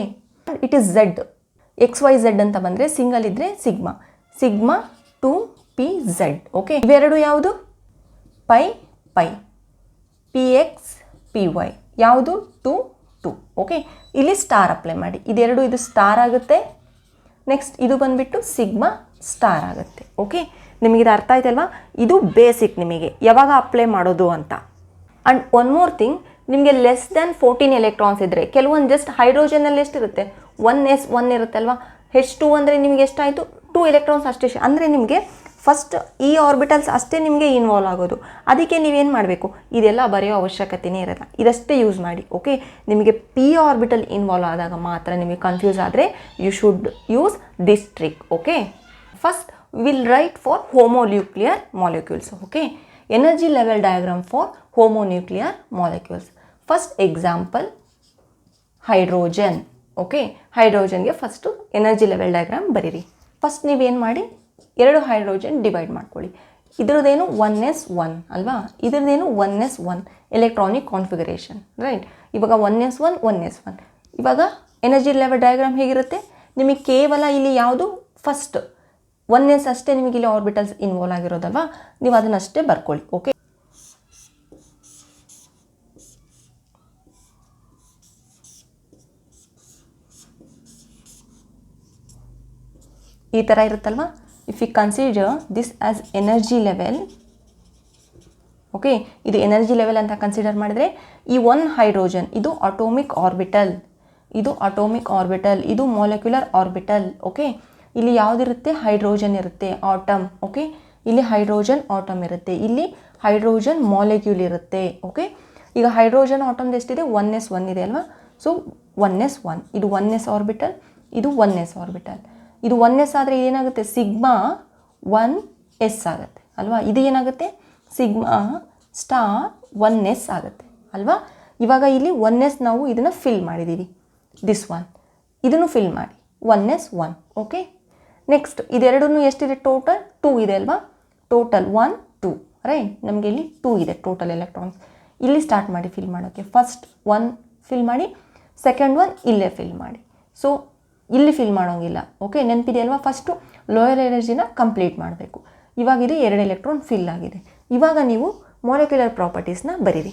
it is Z. XYZ ಅಂತ ಬಂದರೆ ಸಿಂಗಲ್ ಇದ್ದರೆ ಸಿಗ್ಮಾ 2pz. ಓಕೆ, ಇವೆರಡು ಯಾವುದು, ಪೈ px py ಯಾವುದು 2 2. ಓಕೆ, ಇಲ್ಲಿ ಸ್ಟಾರ್ ಅಪ್ಲೈ ಮಾಡಿ. ಇದೆರಡು ಇದು ಸ್ಟಾರ್ ಆಗುತ್ತೆ. ನೆಕ್ಸ್ಟ್ ಇದು ಬಂದುಬಿಟ್ಟು ಸಿಗ್ಮಾ ಸ್ಟಾರ್ ಆಗುತ್ತೆ. ಓಕೆ, ನಿಮಗಿದು ಅರ್ಥ ಆಯ್ತಲ್ವಾ? ಇದು ಬೇಸಿಕ್ ನಿಮಗೆ ಯಾವಾಗ ಅಪ್ಲೈ ಮಾಡೋದು ಅಂತ. ಆ್ಯಂಡ್ ಒನ್ ಮೋರ್ ಥಿಂಗ್, ನಿಮಗೆ ಲೆಸ್ ದ್ಯಾನ್ 14 ಎಲೆಕ್ಟ್ರಾನ್ಸ್ ಇದ್ದರೆ, ಕೆಲವೊಂದು ಜಸ್ಟ್ ಹೈಡ್ರೋಜನಲ್ಲಿ ಎಷ್ಟಿರುತ್ತೆ 1s1 ಇರುತ್ತಲ್ವ, H2 ಅಂದರೆ ನಿಮಗೆ ಎಷ್ಟಾಯಿತು 2 ಎಲೆಕ್ಟ್ರಾನ್ಸ್ ಅಷ್ಟೇ. ಅಂದರೆ ನಿಮಗೆ ಫಸ್ಟ್ ಈ ಆರ್ಬಿಟಲ್ಸ್ ಅಷ್ಟೇ ನಿಮಗೆ ಇನ್ವಾಲ್ವ್ ಆಗೋದು. ಅದಕ್ಕೆ ನೀವೇನು ಮಾಡಬೇಕು, ಇದೆಲ್ಲ ಬರೆಯೋ ಅವಶ್ಯಕತೆಯೇ ಇರಲ್ಲ, ಇದಷ್ಟೇ ಯೂಸ್ ಮಾಡಿ. ಓಕೆ, ನಿಮಗೆ ಪಿ ಆರ್ಬಿಟಲ್ ಇನ್ವಾಲ್ವ್ ಆದಾಗ ಮಾತ್ರ ನಿಮಗೆ ಕನ್ಫ್ಯೂಸ್ ಆದರೆ you should use this trick. Okay, first will write for homonuclear molecules. Okay, energy level diagram for homonuclear molecules. First example hydrogen. Okay, ಹೈಡ್ರೋಜನ್ಗೆ ಫಸ್ಟು ಎನರ್ಜಿ ಲೆವೆಲ್ ಡಯಾಗ್ರಾಮ್ ಬರೀರಿ. First ನೀವೇನು ಮಾಡಿ, 2 hydrogen divide ಮಾಡ್ಕೊಳ್ಳಿ. ಇದ್ರದ್ದೇನು 1s1 ಅಲ್ವಾ, ಇದ್ರದ್ದೇನು 1s1 electronic configuration, right. ಇವಾಗ 1s1 ಇವಾಗ energy level diagram ಹೇಗಿರುತ್ತೆ, ನಿಮಗೆ ಕೇವಲ ಇಲ್ಲಿ ಯಾವುದು ಫಸ್ಟ್ 1s ಅಷ್ಟೇ ನಿಮಗೆ ಇಲ್ಲಿ ಆರ್ಬಿಟಲ್ಸ್ ಇನ್ವಾಲ್ವ್ ಆಗಿರೋದಲ್ವಾ, ನೀವು ಅದನ್ನಷ್ಟೇ ಬರ್ಕೊಳ್ಳಿ. ಓಕೆ, ಈ ಥರ ಇರುತ್ತಲ್ವ. If you consider this as energy level, okay, ಇದು ಎನರ್ಜಿ ಲೆವೆಲ್ ಅಂತ ಕನ್ಸಿಡರ್ ಮಾಡಿದರೆ ಈ 1 ಹೈಡ್ರೋಜನ್ ಇದು ಅಟೋಮಿಕ್ ಆರ್ಬಿಟಲ್, ಇದು ಮಾಲಿಕ್ಯುಲರ್ ಆರ್ಬಿಟಲ್. ಓಕೆ, ಇಲ್ಲಿ ಯಾವುದಿರುತ್ತೆ, ಹೈಡ್ರೋಜನ್ ಇರುತ್ತೆ, ಆಟಮ್. ಓಕೆ, ಇಲ್ಲಿ ಹೈಡ್ರೋಜನ್ ಆಟಮ್ ಇರುತ್ತೆ, ಇಲ್ಲಿ ಹೈಡ್ರೋಜನ್ ಮಾಲಿಕ್ಯೂಲ್ ಇರುತ್ತೆ. ಓಕೆ, ಈಗ ಹೈಡ್ರೋಜನ್ ಆಟಮ್ದು ಎಷ್ಟಿದೆ 1s1 ಇದೆ ಅಲ್ವಾ, ಸೊ 1s1 ಇದು 1s ಆರ್ಬಿಟಲ್, ಇದು 1s ಆರ್ಬಿಟಲ್. ಇದು 1s ಆದರೆ ಏನಾಗುತ್ತೆ, ಸಿಗ್ಮಾ 1s ಆಗುತ್ತೆ ಅಲ್ವಾ. ಇದು ಏನಾಗುತ್ತೆ, ಸಿಗ್ಮಾ ಸ್ಟಾರ್ 1s ಆಗುತ್ತೆ ಅಲ್ವಾ. ಇವಾಗ ಇಲ್ಲಿ 1s ನಾವು ಇದನ್ನು ಫಿಲ್ ಮಾಡಿದ್ದೀವಿ, ದಿಸ್ ಒನ್, ಇದನ್ನು ಫಿಲ್ ಮಾಡಿ 1s1. ಓಕೆ, ನೆಕ್ಸ್ಟ್ ಇದೆರಡೂ ಎಷ್ಟಿದೆ, ಟೋಟಲ್ 2 ಇದೆ ಅಲ್ವಾ, ಟೋಟಲ್ 1 2, ರೈಟ್. ನಮಗೆ ಇಲ್ಲಿ 2 ಇದೆ ಟೋಟಲ್ ಎಲೆಕ್ಟ್ರಾನ್ಸ್. ಇಲ್ಲಿ ಸ್ಟಾರ್ಟ್ ಮಾಡಿ ಫಿಲ್ ಮಾಡೋಕ್ಕೆ. ಫಸ್ಟ್ 1 ಫಿಲ್ ಮಾಡಿ, ಸೆಕೆಂಡ್ 1 ಇಲ್ಲೇ ಫಿಲ್ ಮಾಡಿ. ಸೊ ಇಲ್ಲಿ ಫಿಲ್ ಮಾಡೋಂಗಿಲ್ಲ. ಓಕೆ, ನೆನಪಿದೆ ಅಲ್ವಾ, ಫಸ್ಟು ಲೋಯರ್ ಎನರ್ಜಿನ ಕಂಪ್ಲೀಟ್ ಮಾಡಬೇಕು. ಇವಾಗ ಇದು 2 ಎಲೆಕ್ಟ್ರಾನ್ ಫಿಲ್ ಆಗಿದೆ. ಇವಾಗ ನೀವು ಮಾಲಿಕ್ಯುಲರ್ ಪ್ರಾಪರ್ಟೀಸ್ನ ಬರೀರಿ.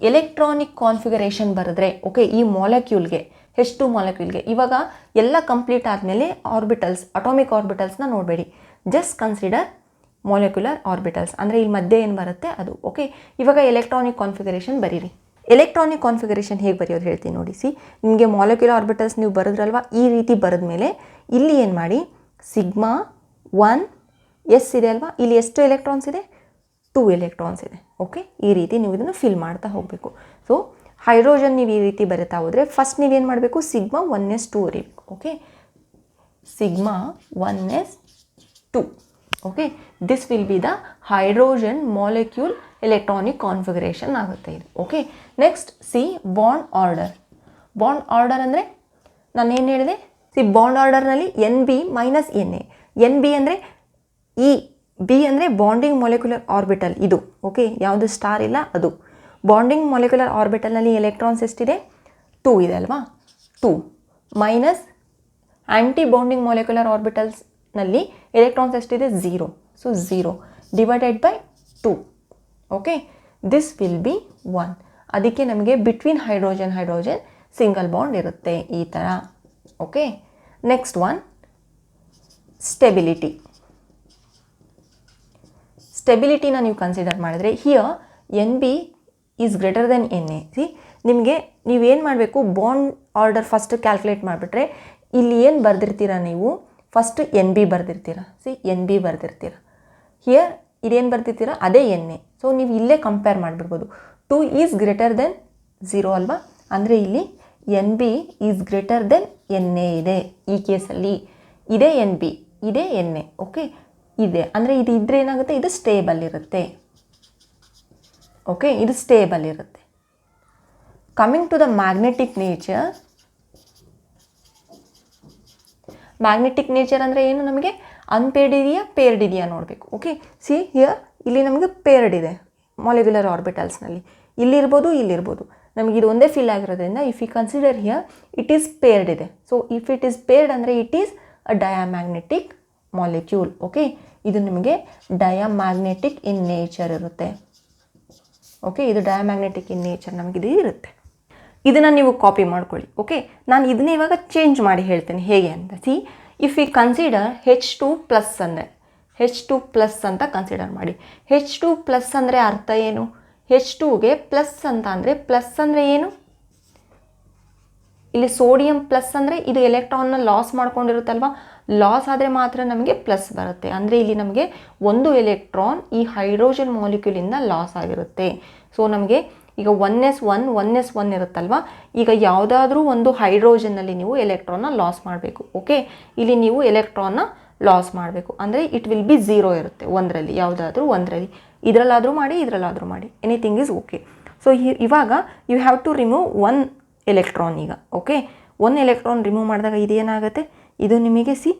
ಎಲೆಕ್ಟ್ರಾನಿಕ್ ಕಾನ್ಫಿಗರೇಷನ್ ಬರೆದ್ರೆ, ಓಕೆ, ಈ ಮಾಲಿಕ್ಯೂಲ್ಗೆ H2 ಮಾಲಿಕ್ಯೂಲ್ಗೆ ಇವಾಗ ಎಲ್ಲ ಕಂಪ್ಲೀಟ್ ಆದಮೇಲೆ ಆರ್ಬಿಟಲ್ಸ್, ಅಟಾಮಿಕ್ ಆರ್ಬಿಟಲ್ಸ್ನ ನೋಡಬೇಡಿ, ಜಸ್ಟ್ ಕನ್ಸಿಡರ್ ಮಾಲಿಕ್ಯುಲರ್ ಆರ್ಬಿಟಲ್ಸ್, ಅಂದರೆ ಇಲ್ಲಿ ಮಧ್ಯೆ ಏನು ಬರುತ್ತೆ ಅದು. ಓಕೆ, ಇವಾಗ ಎಲೆಕ್ಟ್ರಾನಿಕ್ ಕಾನ್ಫಿಗರೇಷನ್ ಬರೀರಿ. ಎಲೆಕ್ಟ್ರಾನಿಕ್ ಕಾನ್ಫಿಗರೇಷನ್ ಹೇಗೆ ಬರೆಯೋದು ಹೇಳ್ತೀನಿ ನೋಡಿ. ನಿಮಗೆ ಮಾಲಿಕ್ಯುಲರ್ ಆರ್ಬಿಟಲ್ಸ್ ನೀವು ಬರೆದ್ರಲ್ವ, ಈ ರೀತಿ ಬರೆದ ಮೇಲೆ ಇಲ್ಲಿ ಏನು ಮಾಡಿ, ಸಿಗ್ಮಾ 1 ಎಸ್ ಇದೆ ಅಲ್ವಾ, ಇಲ್ಲಿ ಎಷ್ಟು ಎಲೆಕ್ಟ್ರಾನ್ಸ್ ಇದೆ, 2 ಎಲೆಕ್ಟ್ರಾನ್ಸ್ ಇದೆ. ಓಕೆ, ಈ ರೀತಿ ನೀವು ಇದನ್ನು ಫಿಲ್ ಮಾಡ್ತಾ ಹೋಗಬೇಕು. ಸೊ ಹೈಡ್ರೋಜನ್ ನೀವು ಈ ರೀತಿ ಬರಿತಾ ಹೋದರೆ ಫಸ್ಟ್ ನೀವೇನು ಮಾಡಬೇಕು, ಸಿಗ್ಮಾ 1s2 ಬರೀಬೇಕು. Okay, sigma 1s2. Okay, this will B the hydrogen molecule electronic configuration ಆಗುತ್ತೆ ಇದು. Okay, next C bond order. Bond order ಅಂದರೆ ನಾನು ಏನು ಹೇಳಿದೆ, ಸಿ ಬಾಂಡ್ ಆರ್ಡರ್ನಲ್ಲಿ N B minus N A. N B ಅಂದರೆ ಇ, ಬಿ ಅಂದರೆ ಬಾಂಡಿಂಗ್ ಮಾಲಿಕ್ಯುಲರ್ ಆರ್ಬಿಟಲ್ ಇದು. ಓಕೆ, ಯಾವುದು ಸ್ಟಾರ್ ಇಲ್ಲ ಅದು. ಬಾಂಡಿಂಗ್ ಮಾಲಿಕ್ಯುಲರ್ ಆರ್ಬಿಟಲ್ನಲ್ಲಿ ಎಲೆಕ್ಟ್ರಾನ್ಸ್ ಎಷ್ಟಿದೆ, 2 ಇದೆ ಅಲ್ವಾ, 2 ಮೈನಸ್ ಆ್ಯಂಟಿ ಬಾಂಡಿಂಗ್ ಮಾಲಿಕ್ಯುಲರ್ ಆರ್ಬಿಟಲ್ಸ್ನಲ್ಲಿ ಎಲೆಕ್ಟ್ರಾನ್ಸ್ ಎಷ್ಟಿದೆ, 0. So 0 divided by 2. Okay, this will be 1. ಅದಕ್ಕೆ ನಮಗೆ ಬಿಟ್ವೀನ್ ಹೈಡ್ರೋಜನ್ ಸಿಂಗಲ್ ಬಾಂಡ್ ಇರುತ್ತೆ ಈ ಥರ. Okay, next one stability. ಸ್ಟೆಬಿಲಿಟಿನ ನೀವು ಕನ್ಸಿಡರ್ ಮಾಡಿದ್ರೆ here N B is greater than N A. See, ನಿಮಗೆ ನೀವೇನು ಮಾಡಬೇಕು, ಬಾಂಡ್ ಆರ್ಡರ್ ಫಸ್ಟ್ ಕ್ಯಾಲ್ಕುಲೇಟ್ ಮಾಡಿಬಿಟ್ರೆ ಇಲ್ಲಿ ಏನು ಬರೆದಿರ್ತೀರ ನೀವು, ಫಸ್ಟ್ ಎನ್ ಬಿ ಬರೆದಿರ್ತೀರ. ಸಿ, ಎನ್ ಬಿ ಬರೆದಿರ್ತೀರ. ಹಿಯರ್ ಇದೇನು ಬರ್ತಿರ್ತೀರ, ಅದೇ ಎನ್ ಎ. ಸೊ ನೀವು ಇಲ್ಲೇ ಕಂಪೇರ್ ಮಾಡಿಬಿಡ್ಬೋದು. 2 ಈಸ್ ಗ್ರೇಟರ್ ದೆನ್ 0 ಅಲ್ವಾ, ಅಂದರೆ ಇಲ್ಲಿ N B is greater than N A ಇದೆ. ಈ ಕೇಸಲ್ಲಿ ಇದೇ ಎನ್ ಬಿ, ಇದೇ ಎನ್ ಎ. ಓಕೆ, ಇದೆ ಅಂದರೆ ಇದು ಇದ್ರೆ ಏನಾಗುತ್ತೆ, ಇದು ಸ್ಟೇಬಲ್ ಇರುತ್ತೆ. ಓಕೆ, ಇದು ಸ್ಟೇಬಲ್ ಇರುತ್ತೆ. Coming to the magnetic nature. Magnetic nature ಅಂದರೆ ಏನು, ನಮಗೆ ಅನ್ಪೇರ್ಡ್ ಇದೆಯಾ ಪೇರ್ಡ್ ಇದೆಯಾ ನೋಡಬೇಕು. ಓಕೆ, ಸಿ ಹಿಯರ್ ಇಲ್ಲಿ ನಮಗೆ ಪೇರ್ಡ್ ಇದೆ ಮಾಲಿಕ್ಯುಲರ್ ಆರ್ಬಿಟಲ್ಸ್ನಲ್ಲಿ. ಇಲ್ಲಿರ್ಬೋದು, ಇಲ್ಲಿರ್ಬೋದು. ನಮಗೆ ಇದು ಒಂದೇ ಫಿಲ್ ಆಗಿರೋದ್ರಿಂದ if you consider here it is paired ಇದೆ. So if it is paired ಅಂದರೆ it is a diamagnetic molecule. Okay, ಇದು ನಿಮಗೆ ಡಯಾಮ್ಯಾಗ್ನೆಟಿಕ್ ಇನ್ ನೇಚರ್ ಇರುತ್ತೆ. ಓಕೆ, ಇದು ಡಯಾಮ್ಯಾಗ್ನೆಟಿಕ್ ಇನ್ ನೇಚರ್ ನಮಗಿದು ಇರುತ್ತೆ. ಇದನ್ನು ನೀವು ಕಾಪಿ ಮಾಡ್ಕೊಳ್ಳಿ. ಓಕೆ, ನಾನು ಇದನ್ನೇ ಇವಾಗ ಚೇಂಜ್ ಮಾಡಿ ಹೇಳ್ತೇನೆ ಹೇಗೆ ಅಂತ. C, if you consider H2+ ಅಂದರೆ H2+ ಅಂತ ಕನ್ಸಿಡರ್ ಮಾಡಿ. H2+ ಅಂದರೆ ಅರ್ಥ ಏನು, H2ಗೆ ಪ್ಲಸ್ ಅಂತ ಅಂದರೆ ಪ್ಲಸ್ ಅಂದರೆ ಏನು, ಇಲ್ಲಿ ಸೋಡಿಯಂ ಪ್ಲಸ್ ಅಂದರೆ ಇದು ಎಲೆಕ್ಟ್ರಾನ್ನ ಲಾಸ್ ಮಾಡ್ಕೊಂಡಿರುತ್ತಲ್ವ, ಲಾಸ್ ಆದರೆ ಮಾತ್ರ ನಮಗೆ ಪ್ಲಸ್ ಬರುತ್ತೆ. ಅಂದರೆ ಇಲ್ಲಿ ನಮಗೆ ಒಂದು ಎಲೆಕ್ಟ್ರಾನ್ ಈ ಹೈಡ್ರೋಜನ್ ಮಾಲಿಕ್ಯೂಲಿಂದ ಲಾಸ್ ಆಗಿರುತ್ತೆ. ಸೊ ನಮಗೆ ಈಗ 1s1 ಇರುತ್ತಲ್ವ, ಈಗ ಯಾವುದಾದ್ರೂ ಒಂದು ಹೈಡ್ರೋಜನ್ನಲ್ಲಿ ನೀವು ಎಲೆಕ್ಟ್ರಾನ್ನ ಲಾಸ್ ಮಾಡಬೇಕು. ಓಕೆ, ಇಲ್ಲಿ ನೀವು ಎಲೆಕ್ಟ್ರಾನ್ನ ಲಾಸ್ ಮಾಡಬೇಕು ಅಂದರೆ ಇಟ್ ವಿಲ್ ಬಿ 0 ಇರುತ್ತೆ ಒಂದರಲ್ಲಿ, ಯಾವುದಾದ್ರೂ ಒಂದರಲ್ಲಿ. ಇದರಲ್ಲಾದರೂ ಮಾಡಿ, ಇದರಲ್ಲಾದರೂ ಮಾಡಿ, ಎನಿಥಿಂಗ್ ಈಸ್ ಓಕೆ. ಸೊ ಇವಾಗ you have to remove 1 electron ಈಗ. ಓಕೆ, 1 ಎಲೆಕ್ಟ್ರಾನ್ ರಿಮೂವ್ ಮಾಡಿದಾಗ ಇದೇನಾಗುತ್ತೆ, ಇದು ನಿಮಗೆ ಸಿ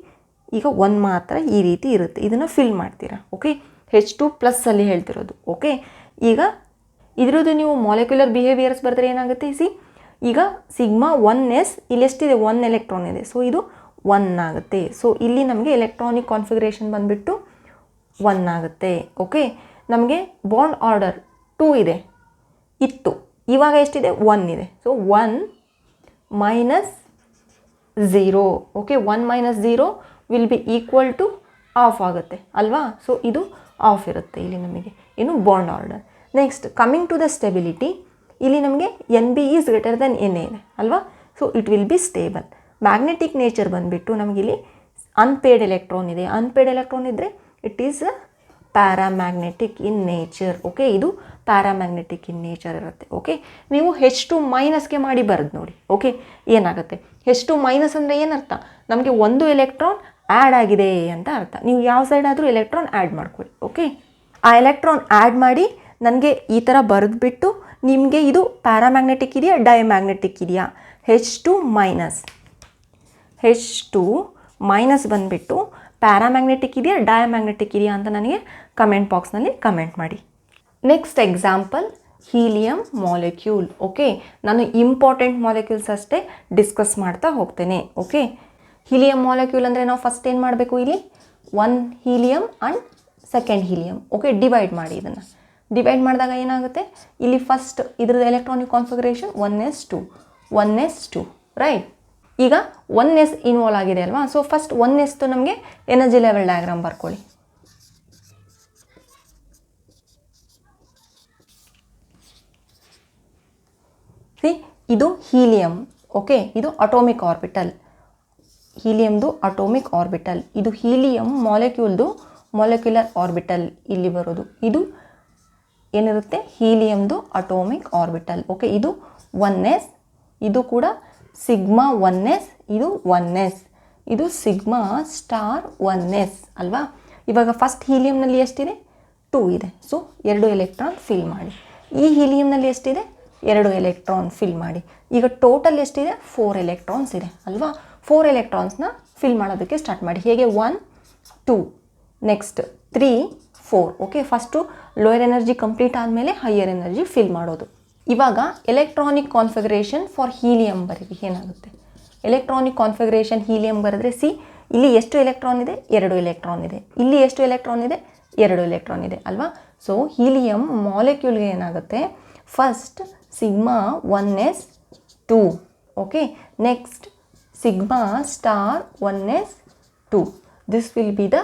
ಈಗ 1 ಮಾತ್ರ ಈ ರೀತಿ ಇರುತ್ತೆ. ಇದನ್ನು ಫಿಲ್ ಮಾಡ್ತೀರಾ. ಓಕೆ, H2+ ಹೇಳ್ತಿರೋದು. ಓಕೆ, ಈಗ ಇದ್ರದ್ದು ನೀವು ಮಾಲಿಕ್ಯುಲರ್ ಬಿಹೇವಿಯರ್ಸ್ ಬರೆದ್ರೆ ಏನಾಗುತ್ತೆ, ಸಿ ಈಗ ಸಿಗ್ಮಾ 1s ಇಲ್ಲಿ ಎಷ್ಟಿದೆ, 1 ಎಲೆಕ್ಟ್ರಾನ್ ಇದೆ. ಸೊ ಇದು 1 ಆಗುತ್ತೆ. ಸೊ ಇಲ್ಲಿ ನಮಗೆ ಎಲೆಕ್ಟ್ರಾನಿಕ್ ಕಾನ್ಫಿಗರೇಷನ್ ಬಂದುಬಿಟ್ಟು 1 ಆಗುತ್ತೆ. ಓಕೆ, ನಮಗೆ ಬಾಂಡ್ ಆರ್ಡರ್ 2 ಇದೆ, ಇತ್ತು, ಇವಾಗ ಎಷ್ಟಿದೆ, 1 ಇದೆ. So 1 - 0. Okay, 1 - 0 will be equal to half ಆಗುತ್ತೆ ಅಲ್ವಾ. ಸೊ ಇದು ಆಫ್ ಇರುತ್ತೆ ಇಲ್ಲಿ ನಮಗೆ ಏನು bond order. Next coming to the stability, ಇಲ್ಲಿ ನಮಗೆ N B is greater than N A ಇದೆ ಅಲ್ವಾ. So it will be stable. Magnetic nature ಬಂದುಬಿಟ್ಟು ನಮಗಿಲ್ಲಿ ಅನ್ಪೇರ್ಡ್ ಎಲೆಕ್ಟ್ರಾನ್ ಇದೆ. ಅನ್ಪೇರ್ಡ್ ಎಲೆಕ್ಟ್ರಾನ್ ಇದ್ದರೆ it is paramagnetic in nature. Okay, ಇದು paramagnetic in nature ಇರುತ್ತೆ. ಓಕೆ, ನೀವು H2- ಮಾಡಿ ಬರೆದು ನೋಡಿ. ಓಕೆ, ಏನಾಗುತ್ತೆ, H2- ಅಂದರೆ ಏನರ್ಥ, ನಮಗೆ ಒಂದು ಎಲೆಕ್ಟ್ರಾನ್ ಆ್ಯಡ್ ಆಗಿದೆ ಅಂತ ಅರ್ಥ. ನೀವು ಯಾವ ಸೈಡ್ ಆದರೂ ಎಲೆಕ್ಟ್ರಾನ್ ಆ್ಯಡ್ ಮಾಡ್ಕೊಳ್ಳಿ. ಓಕೆ, ಆ ಎಲೆಕ್ಟ್ರಾನ್ ಆ್ಯಡ್ ಮಾಡಿ ನನಗೆ ಈ ಥರ ಬರೆದ್ಬಿಟ್ಟು ನಿಮಗೆ ಇದು ಪ್ಯಾರಾಮ್ಯಾಗ್ನೆಟಿಕ್ ಇದೆಯಾ ಡೈಮ್ಯಾಗ್ನೆಟಿಕ್ ಇದೆಯಾ, H2- ಬಂದುಬಿಟ್ಟು ಪ್ಯಾರಾಮ್ಯಾಗ್ನೆಟಿಕ್ ಇದೆಯಾ ಡಯಾಮ್ಯಾಗ್ನೆಟಿಕ್ ಇದೆಯಾ ಅಂತ ನನಗೆ ಕಮೆಂಟ್ ಬಾಕ್ಸ್ನಲ್ಲಿ ಕಮೆಂಟ್ ಮಾಡಿ. Next example helium molecule. Okay, ನಾನು ಇಂಪಾರ್ಟೆಂಟ್ ಮಾಲಿಕ್ಯೂಲ್ಸ್ ಅಷ್ಟೇ ಡಿಸ್ಕಸ್ ಮಾಡ್ತಾ ಹೋಗ್ತೇನೆ. ಓಕೆ, ಹೀಲಿಯಂ ಮಾಲಿಕ್ಯೂಲ್ ಅಂದರೆ ನಾವು ಫಸ್ಟ್ ಏನು ಮಾಡಬೇಕು, ಇಲ್ಲಿ 1 helium and 2 helium. Okay, divide ಮಾಡಿ. ಇದನ್ನು ಡಿವೈಡ್ ಮಾಡಿದಾಗ ಏನಾಗುತ್ತೆ, ಇಲ್ಲಿ ಫಸ್ಟ್ ಇದ್ರದ್ದು ಎಲೆಕ್ಟ್ರಾನಿಕ್ ಕಾನ್ಫಿಗರೇಷನ್ 1s2 ರೈಟ್. ಈಗ 1s ಇನ್ವಾಲ್ವ್ ಆಗಿದೆ ಅಲ್ವಾ. ಸೊ ಫಸ್ಟ್ 1s ನಮಗೆ ಎನರ್ಜಿ ಲೆವೆಲ್ ಡಯಾಗ್ರಾಮ್ ಬರ್ಕೊಳ್ಳಿ. ಸಿ, ಇದು ಹೀಲಿಯಂ. ಓಕೆ, ಇದು ಅಟೋಮಿಕ್ ಆರ್ಬಿಟಲ್. ಹೀಲಿಯಮ್ದು ಅಟೋಮಿಕ್ ಆರ್ಬಿಟಲ್, ಇದು ಹೀಲಿಯಮ್ ಮಾಲಿಕ್ಯೂಲ್ದು ಮಾಲಿಕ್ಯುಲರ್ ಆರ್ಬಿಟಲ್ ಇಲ್ಲಿ ಬರೋದು. ಇದು ಏನಿರುತ್ತೆ ಹೀಲಿಯಮ್ದು ಅಟೋಮಿಕ್ ಆರ್ಬಿಟಲ್. ಓಕೆ, ಇದು 1s, ಇದು ಕೂಡ ಸಿಗ್ಮಾ 1s, ಇದು 1s, ಇದು ಸಿಗ್ಮಾ ಸ್ಟಾರ್ 1s ಅಲ್ವಾ. ಇವಾಗ ಫಸ್ಟ್ ಹೀಲಿಯಮ್ನಲ್ಲಿ ಎಷ್ಟಿದೆ 2 ಇದೆ, ಸೊ 2 ಎಲೆಕ್ಟ್ರಾನ್ ಫಿಲ್ ಮಾಡಿ. ಈ ಹೀಲಿಯಮ್ನಲ್ಲಿ ಎಷ್ಟಿದೆ 2 ಎಲೆಕ್ಟ್ರಾನ್ ಫಿಲ್ ಮಾಡಿ. ಈಗ ಟೋಟಲ್ ಎಷ್ಟಿದೆ 4 ಎಲೆಕ್ಟ್ರಾನ್ಸ್ ಇದೆ ಅಲ್ವಾ. 4 ಎಲೆಕ್ಟ್ರಾನ್ಸ್ನ ಫಿಲ್ ಮಾಡೋದಕ್ಕೆ ಸ್ಟಾರ್ಟ್ ಮಾಡಿ. ಹೇಗೆ 1 2 next 3 4. Okay, first lower energy complete ಆದಮೇಲೆ ಹೈಯರ್ ಎನರ್ಜಿ ಫಿಲ್ ಮಾಡೋದು. ಇವಾಗ ಎಲೆಕ್ಟ್ರಾನಿಕ್ ಕಾನ್ಫಿಗರೇಷನ್ ಫಾರ್ ಹೀಲಿಯಮ್ ಬರೀರಿ. ಏನಾಗುತ್ತೆ ಎಲೆಕ್ಟ್ರಾನಿಕ್ ಕಾನ್ಫಿಗರೇಷನ್ ಹೀಲಿಯಮ್ ಬರೆದ್ರೆ, ಸಿ ಇಲ್ಲಿ ಎಷ್ಟು ಎಲೆಕ್ಟ್ರಾನ್ ಇದೆ 2 ಎಲೆಕ್ಟ್ರಾನ್ ಇದೆ, ಇಲ್ಲಿ ಎಷ್ಟು ಎಲೆಕ್ಟ್ರಾನ್ ಇದೆ 2 ಎಲೆಕ್ಟ್ರಾನ್ ಇದೆ ಅಲ್ವಾ. ಸೊ ಹೀಲಿಯಮ್ ಮಾಲಿಕ್ಯೂಲ್ಗೆ ಏನಾಗುತ್ತೆ first sigma 1s 2. Okay, next sigma star 1s 2. This will B the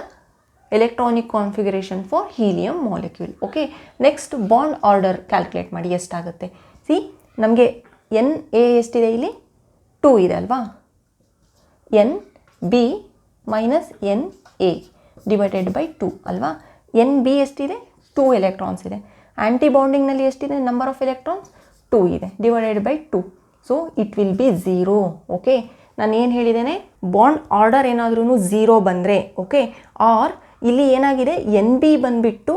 electronic configuration for helium molecule. Okay, next bond order calculate ಮಾಡಿ ಎಷ್ಟಾಗುತ್ತೆ. ಸಿ ನಮಗೆ ಎನ್ ಎ ಎಷ್ಟಿದೆ ಇಲ್ಲಿ 2 ಇದೆ ಅಲ್ವಾ. N B minus N A divided by 2 ಅಲ್ವಾ. N B ಎಷ್ಟಿದೆ 2 electrons ಇದೆ. ಆ್ಯಂಟಿ ಬಾಂಡಿಂಗ್ನಲ್ಲಿ ಎಷ್ಟಿದೆ ನಂಬರ್ ಆಫ್ ಎಲೆಕ್ಟ್ರಾನ್ಸ್ 2 ಇದೆ divided by 2. So it will B 0. Okay, ನಾನು ಏನು ಹೇಳಿದ್ದೇನೆ, ಬಾಂಡ್ ಆರ್ಡರ್ ಏನಾದ್ರೂ 0 ಬಂದರೆ, ಓಕೆ, ಆರ್ ಇಲ್ಲಿ ಏನಾಗಿದೆ ಎನ್ ಬಿ ಬಂದುಬಿಟ್ಟು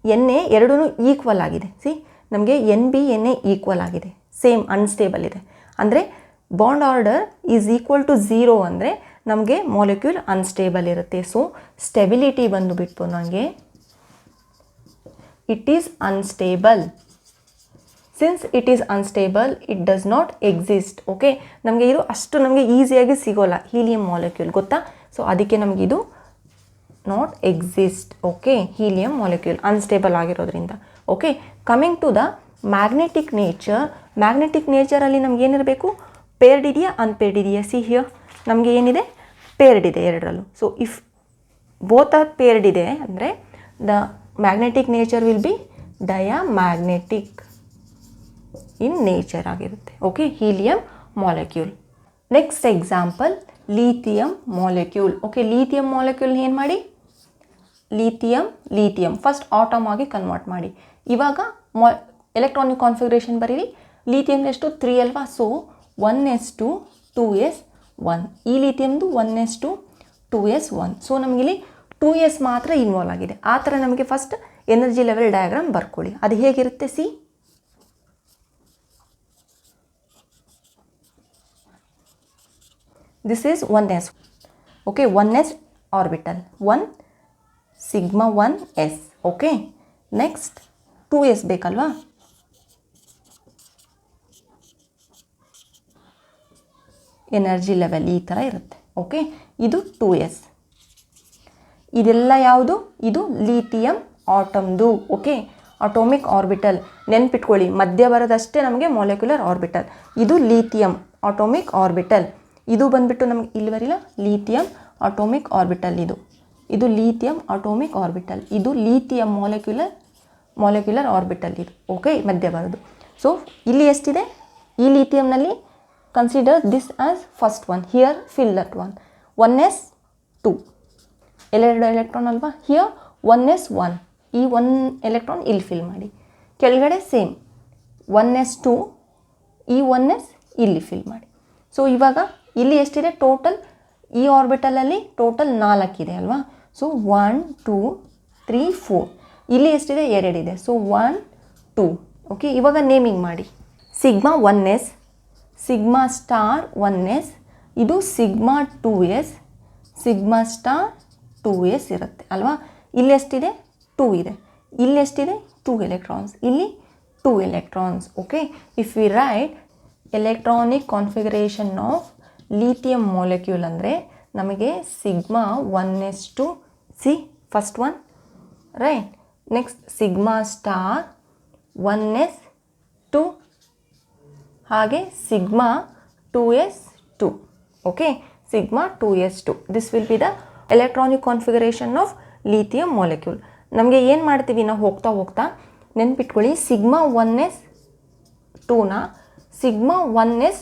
ಎನ್ ಎ ಎರಡೂ ಈಕ್ವಲ್ ಆಗಿದೆ. ಸಿ ನಮಗೆ N B N A equal ಆಗಿದೆ, ಸೇಮ್ ಅನ್ಸ್ಟೇಬಲ್ ಇದೆ. ಅಂದರೆ bond order is equal to 0 ಅಂದರೆ ನಮಗೆ ಮಾಲಿಕ್ಯೂಲ್ ಅನ್ಸ್ಟೇಬಲ್ ಇರುತ್ತೆ. ಸೊ ಸ್ಟೆಬಿಲಿಟಿ ಬಂದುಬಿಟ್ಟು ನನಗೆ it is unstable. Since it is unstable it does not exist. Okay, ನಮಗೆ ಇದು ಅಷ್ಟು ನಮಗೆ ಈಸಿಯಾಗಿ ಸಿಗೋಲ್ಲ ಹೀಲಿಯಮ್ ಮಾಲಿಕ್ಯೂಲ್, ಗೊತ್ತಾ. ಸೊ ಅದಕ್ಕೆ ನಮಗಿದು not exist. Okay, helium molecule unstable ಆಗಿರೋದ್ರಿಂದ. Okay, coming to the magnetic nature. Magnetic ನೇಚರಲ್ಲಿ ನಮ್ಗೆ ಏನಿರಬೇಕು, ಪೇರ್ಡ್ ಇದೆಯಾ ಅನ್ಪೇರ್ಡ್ ಇದೆಯಾ. ಸಿ ಹಿಯರ್ ನಮಗೆ ಏನಿದೆ ಪೇರ್ಡ್ ಇದೆ ಎರಡರಲ್ಲೂ. So if both are paired ಇದೆ ಅಂದರೆ the magnetic nature will be diamagnetic in nature ಆಗಿರುತ್ತೆ. Okay, helium molecule. Next example lithium molecule. Okay, lithium molecule ಏನು ಮಾಡಿ, ಲಿಥಿಯಮ್ ಫಸ್ಟ್ ಆಟಮ್ ಆಗಿ ಕನ್ವರ್ಟ್ ಮಾಡಿ. ಇವಾಗ ಎಲೆಕ್ಟ್ರಾನಿಕ್ ಕಾನ್ಫಿಗರೇಷನ್ ಬರೀರಿ. ಲಿಥಿಯಮ್ ಎಷ್ಟು 3 ಅಲ್ವಾ. So 1s2 2s1. ಈ ಲಿಥಿಯಮ್ದು 1s2 2s1. ಸೊ ನಮಗಿಲ್ಲಿ 2s ಮಾತ್ರ ಇನ್ವಾಲ್ವ್ ಆಗಿದೆ. ಆ ಥರ ನಮಗೆ ಫಸ್ಟ್ ಎನರ್ಜಿ ಲೆವೆಲ್ ಡಯಾಗ್ರಾಮ್ ಬರ್ಕೊಳ್ಳಿ. ಅದು ಹೇಗಿರುತ್ತೆ, see this is 1s. Okay, 1s orbital 1 sigma 1s. Okay, next 2s ಬೇಕಲ್ವಾ. ಎನರ್ಜಿ ಲೆವೆಲ್ ಈ ಥರ ಇರುತ್ತೆ. ಓಕೆ, ಇದು 2s. ಇದೆಲ್ಲ ಯಾವುದು, ಇದು ಲಿಥಿಯಮ್ ಆಟಮ್ದು. ಓಕೆ, ಅಟೋಮಿಕ್ ಆರ್ಬಿಟಲ್ ನೆನ್ಪಿಟ್ಕೊಳ್ಳಿ, ಮಧ್ಯ ಬರೋದಷ್ಟೇ ನಮಗೆ ಮಾಲಿಕ್ಯುಲರ್ ಆರ್ಬಿಟಲ್. ಇದು ಲಿಥಿಯಮ್ ಅಟೋಮಿಕ್ ಆರ್ಬಿಟಲ್. ಇದು ಬಂದುಬಿಟ್ಟು ನಮಗೆ ಇಲ್ಲಿ ಬರಿಲ್ಲ, ಲಿಥಿಯಮ್ ಅಟೋಮಿಕ್ ಆರ್ಬಿಟಲ್. ಇದು ಲಿಥಿಯಮ್ ಅಟೋಮಿಕ್ ಆರ್ಬಿಟಲ್. ಇದು ಲಿಥಿಯಮ್ ಮಾಲಿಕ್ಯುಲರ್ ಆರ್ಬಿಟಲ್ ಇದು. ಓಕೆ, ಮಧ್ಯ ಬರೋದು. ಸೊ ಇಲ್ಲಿ ಎಷ್ಟಿದೆ ಈ ಲಿಥಿಯಮ್ನಲ್ಲಿ, consider this as first one. Here fill that one. 1s 2 2 electron ಅಲ್ವಾ. Here 1s 1. ಈ 1 ಎಲೆಕ್ಟ್ರಾನ್ ಇಲ್ಲಿ ಫಿಲ್ ಮಾಡಿ. ಕೆಳಗಡೆ ಸೇಮ್ 1s 2, ಈ 1s ಇಲ್ಲಿ ಫಿಲ್ ಮಾಡಿ. ಸೊ ಇವಾಗ ಇಲ್ಲಿ ಎಷ್ಟಿದೆ ಟೋಟಲ್, ಈ ಆರ್ಬಿಟಲಲ್ಲಿ ಟೋಟಲ್ 4 ಇದೆ ಅಲ್ವಾ. ಸೊ 1 2 3 4. ಇಲ್ಲಿ ಎಷ್ಟಿದೆ 2 ಇದೆ. ಸೊ 1 2. ಓಕೆ, ಇವಾಗ ನೇಮಿಂಗ್ ಮಾಡಿ. Sigma 1s, sigma star 1s, ಇದು sigma 2s, sigma star 2s ಇರುತ್ತೆ ಅಲ್ವಾ. ಇಲ್ಲಿ ಎಷ್ಟಿದೆ 2 ಇದೆ. ಇಲ್ಲಿ ಎಷ್ಟಿದೆ 2 ಎಲೆಕ್ಟ್ರಾನ್ಸ್, ಇಲ್ಲಿ 2 electrons. Okay, if we right electronic configuration of lithium molecule ಅಂದರೆ ನಮಗೆ sigma 1s2 C first one right. Next sigma star 1s2 ಹಾಗೆ sigma 2s2. Okay, sigma 2s2. This will B the electronic configuration of lithium molecule. ನಮಗೆ ಏನು ಮಾಡ್ತೀವಿ ನಾವು ಹೋಗ್ತಾ ಹೋಗ್ತಾ ನೆನ್ಪಿಟ್ಕೊಳ್ಳಿ, ಸಿಗ್ಮಾ 1s2ನ ಸಿಗ್ಮಾ 1s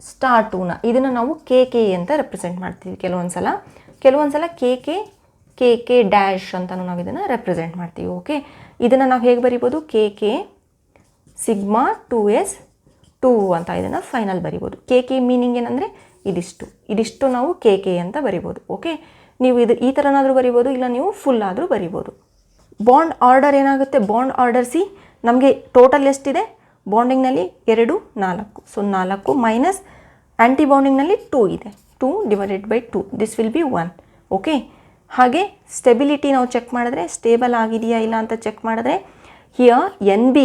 ಸ್ಟಾರ್ 2ನ ಇದನ್ನು ನಾವು ಕೆ ಅಂತ ರೆಪ್ರೆಸೆಂಟ್ ಮಾಡ್ತೀವಿ ಕೆಲವೊಂದು ಸಲ ಕೆ ಡ್ಯಾಶ್ ಅಂತಲೂ ನಾವು ಇದನ್ನು ರೆಪ್ರೆಸೆಂಟ್ ಮಾಡ್ತೀವಿ. ಓಕೆ, ಇದನ್ನು ನಾವು ಹೇಗೆ ಬರಿಬೋದು, ಕೆ ಸಿಗ್ಮಾ 2s 2 ಅಂತ ಇದನ್ನು ಫೈನಲ್ ಬರಿಬೋದು. ಕೆ ಮೀನಿಂಗ್ ಏನಂದರೆ ಇದಿಷ್ಟು ನಾವು ಕೆ ಅಂತ ಬರಿಬೋದು. ಓಕೆ, ನೀವು ಇದು ಈ ಥರನಾದರೂ ಬರಿಬೋದು, ಇಲ್ಲ ನೀವು ಫುಲ್ ಆದರೂ ಬರಿಬೋದು. ಬಾಂಡ್ ಆರ್ಡರ್ ಏನಾಗುತ್ತೆ, ಬಾಂಡ್ ಆರ್ಡರ್ ಸಿ ನಮಗೆ ಟೋಟಲ್ ಎಷ್ಟಿದೆ ಬಾಂಡಿಂಗ್ನಲ್ಲಿ 2 4. ಸೊ 4 ಮೈನಸ್ ಆ್ಯಂಟಿ ಬಾಂಡಿಂಗ್ನಲ್ಲಿ 2 ಇದೆ, 2 divided by 2 this will be 1. Okay, ಹಾಗೆ ಸ್ಟೆಬಿಲಿಟಿ ನಾವು ಚೆಕ್ ಮಾಡಿದ್ರೆ ಸ್ಟೇಬಲ್ ಆಗಿದೆಯಾ ಇಲ್ಲ ಅಂತ ಚೆಕ್ ಮಾಡಿದ್ರೆ here NB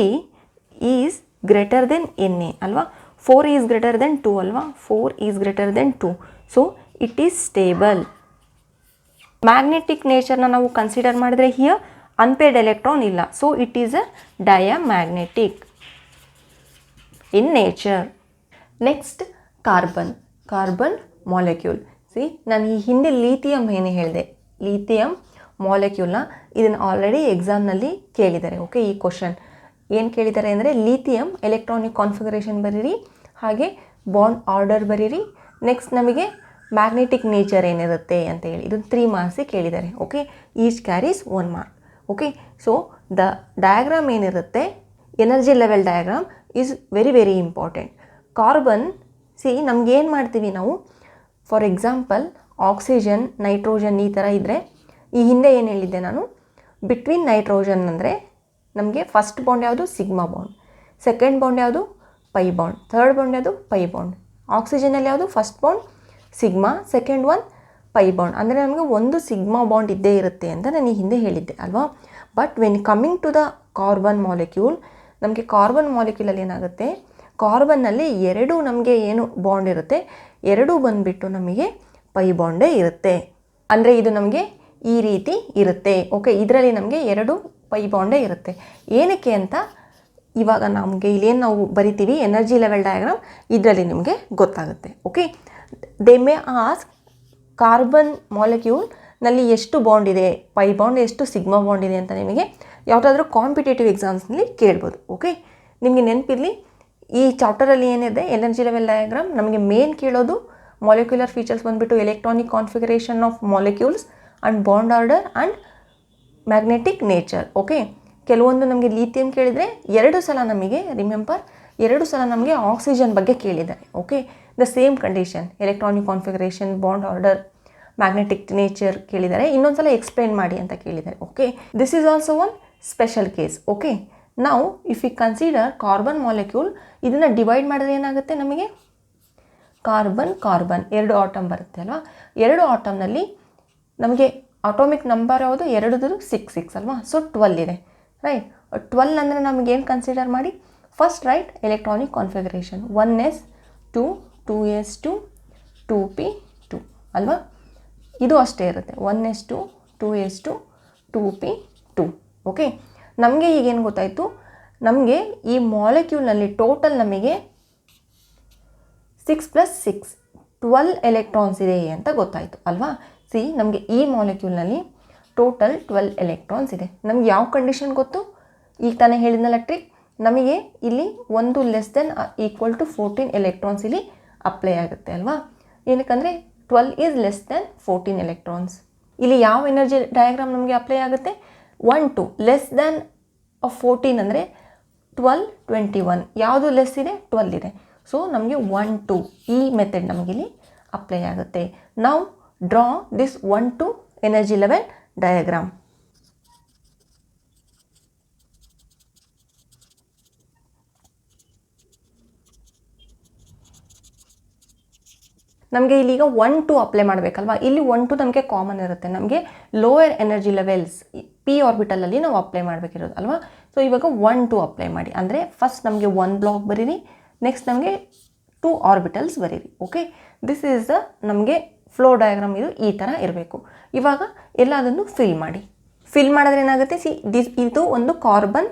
is greater than NA ಅಲ್ವಾ, 4 ಈಸ್ ಗ್ರೇಟರ್ ದೆನ್ 2 ಅಲ್ವಾ, 4 is greater than 2. So it is stable. Magnetic ನೇಚರ್ನ ನಾವು ಕನ್ಸಿಡರ್ ಮಾಡಿದ್ರೆ ಹಿಯರ್ ಅನ್ಪೇಡ್ ಎಲೆಕ್ಟ್ರಾನ್ ಇಲ್ಲ, so it is a diamagnetic in nature. Next carbon molecule. See ನಾನು ಈ ಹಿಂದೆ lithium ಏನು ಹೇಳಿದೆ, ಲೀಥಿಯಂ ಮಾಲಿಕ್ಯೂಲ್ನ ಇದನ್ನು ಆಲ್ರೆಡಿ ಎಕ್ಸಾಮ್ನಲ್ಲಿ ಕೇಳಿದ್ದಾರೆ. ಓಕೆ, ಈ ಕ್ವಶನ್ ಏನು ಕೇಳಿದ್ದಾರೆ ಅಂದರೆ ಲೀಥಿಯಂ ಎಲೆಕ್ಟ್ರಾನಿಕ್ ಕಾನ್ಫಿಗರೇಷನ್ ಬರೀರಿ, ಹಾಗೆ ಬಾಂಡ್ ಆರ್ಡರ್ ಬರೀರಿ, ನೆಕ್ಸ್ಟ್ ನಮಗೆ ಮ್ಯಾಗ್ನೆಟಿಕ್ ನೇಚರ್ ಏನಿರುತ್ತೆ ಅಂತ ಹೇಳಿ ಇದನ್ನು 3 ಮಾರ್ಕ್ಸಿಗೆ ಕೇಳಿದ್ದಾರೆ. Okay, each carries 1 mark. Okay, so the diagram ಏನಿರುತ್ತೆ energy level diagram is very important. Carbon C ನಮ್ಗೆ ಏನು ಮಾಡ್ತೀವಿ ನಾವು, ಫಾರ್ ಎಕ್ಸಾಂಪಲ್ ಆಕ್ಸಿಜನ್ ನೈಟ್ರೋಜನ್ ಈ ಥರ ಇದ್ದರೆ, ಈ ಹಿಂದೆ ಏನು ಹೇಳಿದ್ದೆ ನಾನು, ಬಿಟ್ವೀನ್ ನೈಟ್ರೋಜನ್ ಅಂದರೆ ನಮಗೆ ಫಸ್ಟ್ ಬಾಂಡ್ ಯಾವುದು ಸಿಗ್ಮಾ ಬಾಂಡ್, ಸೆಕೆಂಡ್ ಬಾಂಡ್ ಯಾವುದು ಪೈ ಬಾಂಡ್, ಥರ್ಡ್ ಬಾಂಡ್ ಯಾವುದು ಪೈ ಬಾಂಡ್. ಆಕ್ಸಿಜನಲ್ಲಿ ಯಾವುದು first bond sigma, second one pi bond, ಅಂದರೆ ನಮಗೆ ಒಂದು ಸಿಗ್ಮಾ ಬಾಂಡ್ ಇದ್ದೇ ಇರುತ್ತೆ ಅಂತ ನಾನು ಈ ಹಿಂದೆ ಹೇಳಿದ್ದೆ ಅಲ್ವಾ. But when coming to the carbon molecule, ನಮಗೆ ಕಾರ್ಬನ್ ಮಾಲಿಕ್ಯೂಲಲ್ಲಿ ಏನಾಗುತ್ತೆ, ಕಾರ್ಬನ್ನಲ್ಲಿ 2 ನಮಗೆ ಏನು ಬಾಂಡ್ ಇರುತ್ತೆ, 2 ಬಂದುಬಿಟ್ಟು ನಮಗೆ ಪೈ ಬಾಂಡೇ ಇರುತ್ತೆ. ಅಂದರೆ ಇದು ನಮಗೆ ಈ ರೀತಿ ಇರುತ್ತೆ. ಓಕೆ, ಇದರಲ್ಲಿ ನಮಗೆ 2 ಪೈ ಬಾಂಡೇ ಇರುತ್ತೆ. ಏನಕ್ಕೆ ಅಂತ ಇವಾಗ ನಮಗೆ ಇಲ್ಲೇನು ನಾವು ಬರಿತೀವಿ ಎನರ್ಜಿ ಲೆವೆಲ್ ಡಯಾಗ್ರಾಮ್, ಇದರಲ್ಲಿ ನಿಮಗೆ ಗೊತ್ತಾಗುತ್ತೆ. Okay, they may ask carbon ಮಾಲಿಕ್ಯೂಲ್ನಲ್ಲಿ ಎಷ್ಟು ಬಾಂಡ್ ಇದೆ, ಪೈ ಬಾಂಡ್ ಎಷ್ಟು ಸಿಗ್ಮಾ ಬಾಂಡ್ ಇದೆ ಅಂತ ನಿಮಗೆ ಯಾವುದಾದ್ರೂ ಕಾಂಪಿಟೇಟಿವ್ ಎಕ್ಸಾಮ್ಸ್ನಲ್ಲಿ ಕೇಳ್ಬೋದು. ಓಕೆ, ನಿಮಗೆ ನೆನಪಿರಲಿ ಈ ಚಾಪ್ಟರಲ್ಲಿ ಏನಿದೆ ಎನರ್ಜಿ ಲೆವೆಲ್ ಡಯಾಗ್ರಾಮ್, ನಮಗೆ ಮೇನ್ ಕೇಳೋದು ಮಾಲಿಕ್ಯುಲರ್ ಫೀಚರ್ಸ್ ಬಂದುಬಿಟ್ಟು electronic configuration of molecules and bond order and magnetic nature. Okay, ಕೆಲವೊಂದು ನಮಗೆ ಲೀಥಿಯಂ ಕೇಳಿದರೆ 2 ಸಲ ನಮಗೆ ರಿಮೆಂಬರ್ 2 ಸಲ ನಮಗೆ ಆಕ್ಸಿಜನ್ ಬಗ್ಗೆ ಕೇಳಿದ್ದಾರೆ. Okay, the same condition electronic configuration, bond order, magnetic nature ಕೇಳಿದ್ದಾರೆ, ಇನ್ನೊಂದು ಸಲ ಎಕ್ಸ್ಪ್ಲೈನ್ ಮಾಡಿ ಅಂತ ಕೇಳಿದ್ದಾರೆ. Okay, this is also one special case. Okay, ನಾವು if you consider carbon molecule, ಇದನ್ನು ಡಿವೈಡ್ ಮಾಡಿದ್ರೆ ಏನಾಗುತ್ತೆ, ನಮಗೆ ಕಾರ್ಬನ್ 2 ಆಟಮ್ ಬರುತ್ತೆ ಅಲ್ವಾ. 2 ಆಟಮ್ನಲ್ಲಿ ನಮಗೆ ಅಟೋಮಿಕ್ ನಂಬರ್ ಯಾವುದು 2 6 ಅಲ್ವಾ. ಸೊ 12 ಇದೆ, ರೈಟ್. 12 ಅಂದರೆ ನಮಗೇನು ಕನ್ಸಿಡರ್ ಮಾಡಿ, first right electronic configuration 1s2 2s2 2p2 ಅಲ್ವಾ. ಇದು ಅಷ್ಟೇ ಇರುತ್ತೆ, 1s2 2s2 2p2. ಓಕೆ, ನಮಗೆ ಈಗೇನು ಗೊತ್ತಾಯಿತು, ನಮಗೆ ಈ ಮಾಲಿಕ್ಯೂಲ್ನಲ್ಲಿ ಟೋಟಲ್ ನಮಗೆ 6 + 6 12 ಎಲೆಕ್ಟ್ರಾನ್ಸ್ ಇದೆ ಅಂತ ಗೊತ್ತಾಯಿತು ಅಲ್ವಾ. ಸಿ ನಮಗೆ ಈ ಮಾಲಿಕ್ಯೂಲ್ನಲ್ಲಿ ಟೋಟಲ್ 12 ಎಲೆಕ್ಟ್ರಾನ್ಸ್ ಇದೆ. ನಮ್ಗೆ ಯಾವ ಕಂಡೀಷನ್ ಗೊತ್ತು, ಈಗ ತಾನೇ ಹೇಳಿದ್ನಲ್ಲ ಟ್ರಿಕ್, ನಮಗೆ ಇಲ್ಲಿ 1 <= 14 ಎಲೆಕ್ಟ್ರಾನ್ಸ್ ಇಲ್ಲಿ ಅಪ್ಲೈ ಆಗುತ್ತೆ ಅಲ್ವಾ. ಏನಕ್ಕಂದರೆ 12 ಈಸ್ <14 ಎಲೆಕ್ಟ್ರಾನ್ಸ್. ಇಲ್ಲಿ ಯಾವ ಎನರ್ಜಿ ಡಯಾಗ್ರಾಮ್ ನಮಗೆ ಅಪ್ಲೈ ಆಗುತ್ತೆ, 1 2 <14 ಅಂದರೆ 12 21, ಯಾವುದು ಲೆಸ್ ಇದೆ 12 ಇದೆ. ಸೊ ನಮಗೆ 1 2 ಈ ಮೆಥಡ್ ನಮಗಿಲ್ಲಿ ಅಪ್ಲೈ ಆಗುತ್ತೆ. ನಾವು draw this 1 2 energy level diagram. ನಮಗೆ ಇಲ್ಲಿಗ 1 2 ಅಪ್ಲೈ ಮಾಡಬೇಕಲ್ವಾ. ಇಲ್ಲಿ 1 2 ನಮಗೆ ಕಾಮನ್ ಇರುತ್ತೆ, ನಮಗೆ ಲೋಯರ್ ಎನರ್ಜಿ ಲೆವೆಲ್ಸ್ ಪಿ ಆರ್ಬಿಟಲಲ್ಲಿ ನಾವು ಅಪ್ಲೈ ಮಾಡಬೇಕಿರೋದು ಅಲ್ವಾ. ಸೊ ಇವಾಗ 1 2 ಅಪ್ಲೈ ಮಾಡಿ, ಅಂದರೆ ಫಸ್ಟ್ ನಮಗೆ 1 ಬ್ಲಾಕ್ ಬರೀರಿ, ನೆಕ್ಸ್ಟ್ ನಮಗೆ 2 ಆರ್ಬಿಟಲ್ಸ್ ಬರೀರಿ. ಓಕೆ, ದಿಸ್ ಈಸ್ ದ ನಮಗೆ ಫ್ಲೋ ಡಯಾಗ್ರಾಮ್, ಇದು ಈ ಥರ ಇರಬೇಕು. ಇವಾಗ ಎಲ್ಲದನ್ನು ಫಿಲ್ ಮಾಡಿದ್ರೆ ಏನಾಗುತ್ತೆ, ಇದು ಒಂದು ಕಾರ್ಬನ್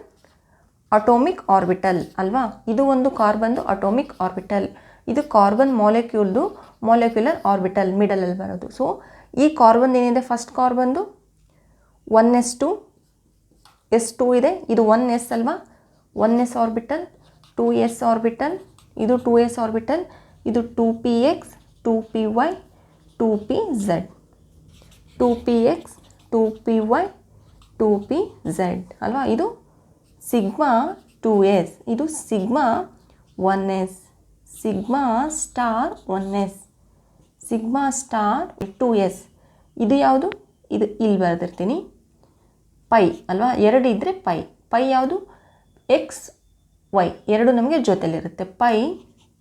ಅಟೋಮಿಕ್ ಆರ್ಬಿಟಲ್ ಅಲ್ವಾ. ಇದು ಒಂದು ಕಾರ್ಬನ್ದು ಅಟೋಮಿಕ್ ಆರ್ಬಿಟಲ್, ಇದು ಕಾರ್ಬನ್ ಮಾಲಿಕ್ಯೂಲ್ದು ಮಾಲಿಕ್ಯುಲರ್ ಆರ್ಬಿಟಲ್ ಮಿಡಲಲ್ಲಿ ಬರೋದು. ಸೊ ಈ ಕಾರ್ಬನ್ ಏನಿದೆ, ಫಸ್ಟ್ ಕಾರ್ಬನ್ದು 1s2 s2 ಇದೆ, ಇದು 1s ಅಲ್ವಾ, 1s ಆರ್ಬಿಟಲ್, 2s ಆರ್ಬಿಟಲ್, ಇದು 2s ಆರ್ಬಿಟಲ್, ಇದು 2px 2py 2pz 2px 2py 2pz ಅಲ್ವಾ. ಇದು ಸಿಗ್ಮಾ 2s, ಇದು sigma 1s, sigma star 1s, sigma star 2s. ಇದು ಯಾವುದು? ಇದು ಇಲ್ಲಿ ಬರೆದಿರ್ತೀನಿ ಪೈ ಅಲ್ವಾ, ಎರಡು ಇದ್ದರೆ ಪೈ. ಪೈ ಯಾವುದು? ಎಕ್ಸ್ ವೈ ಎರಡು ನಮಗೆ ಜೊತೆಲಿರುತ್ತೆ. ಪೈ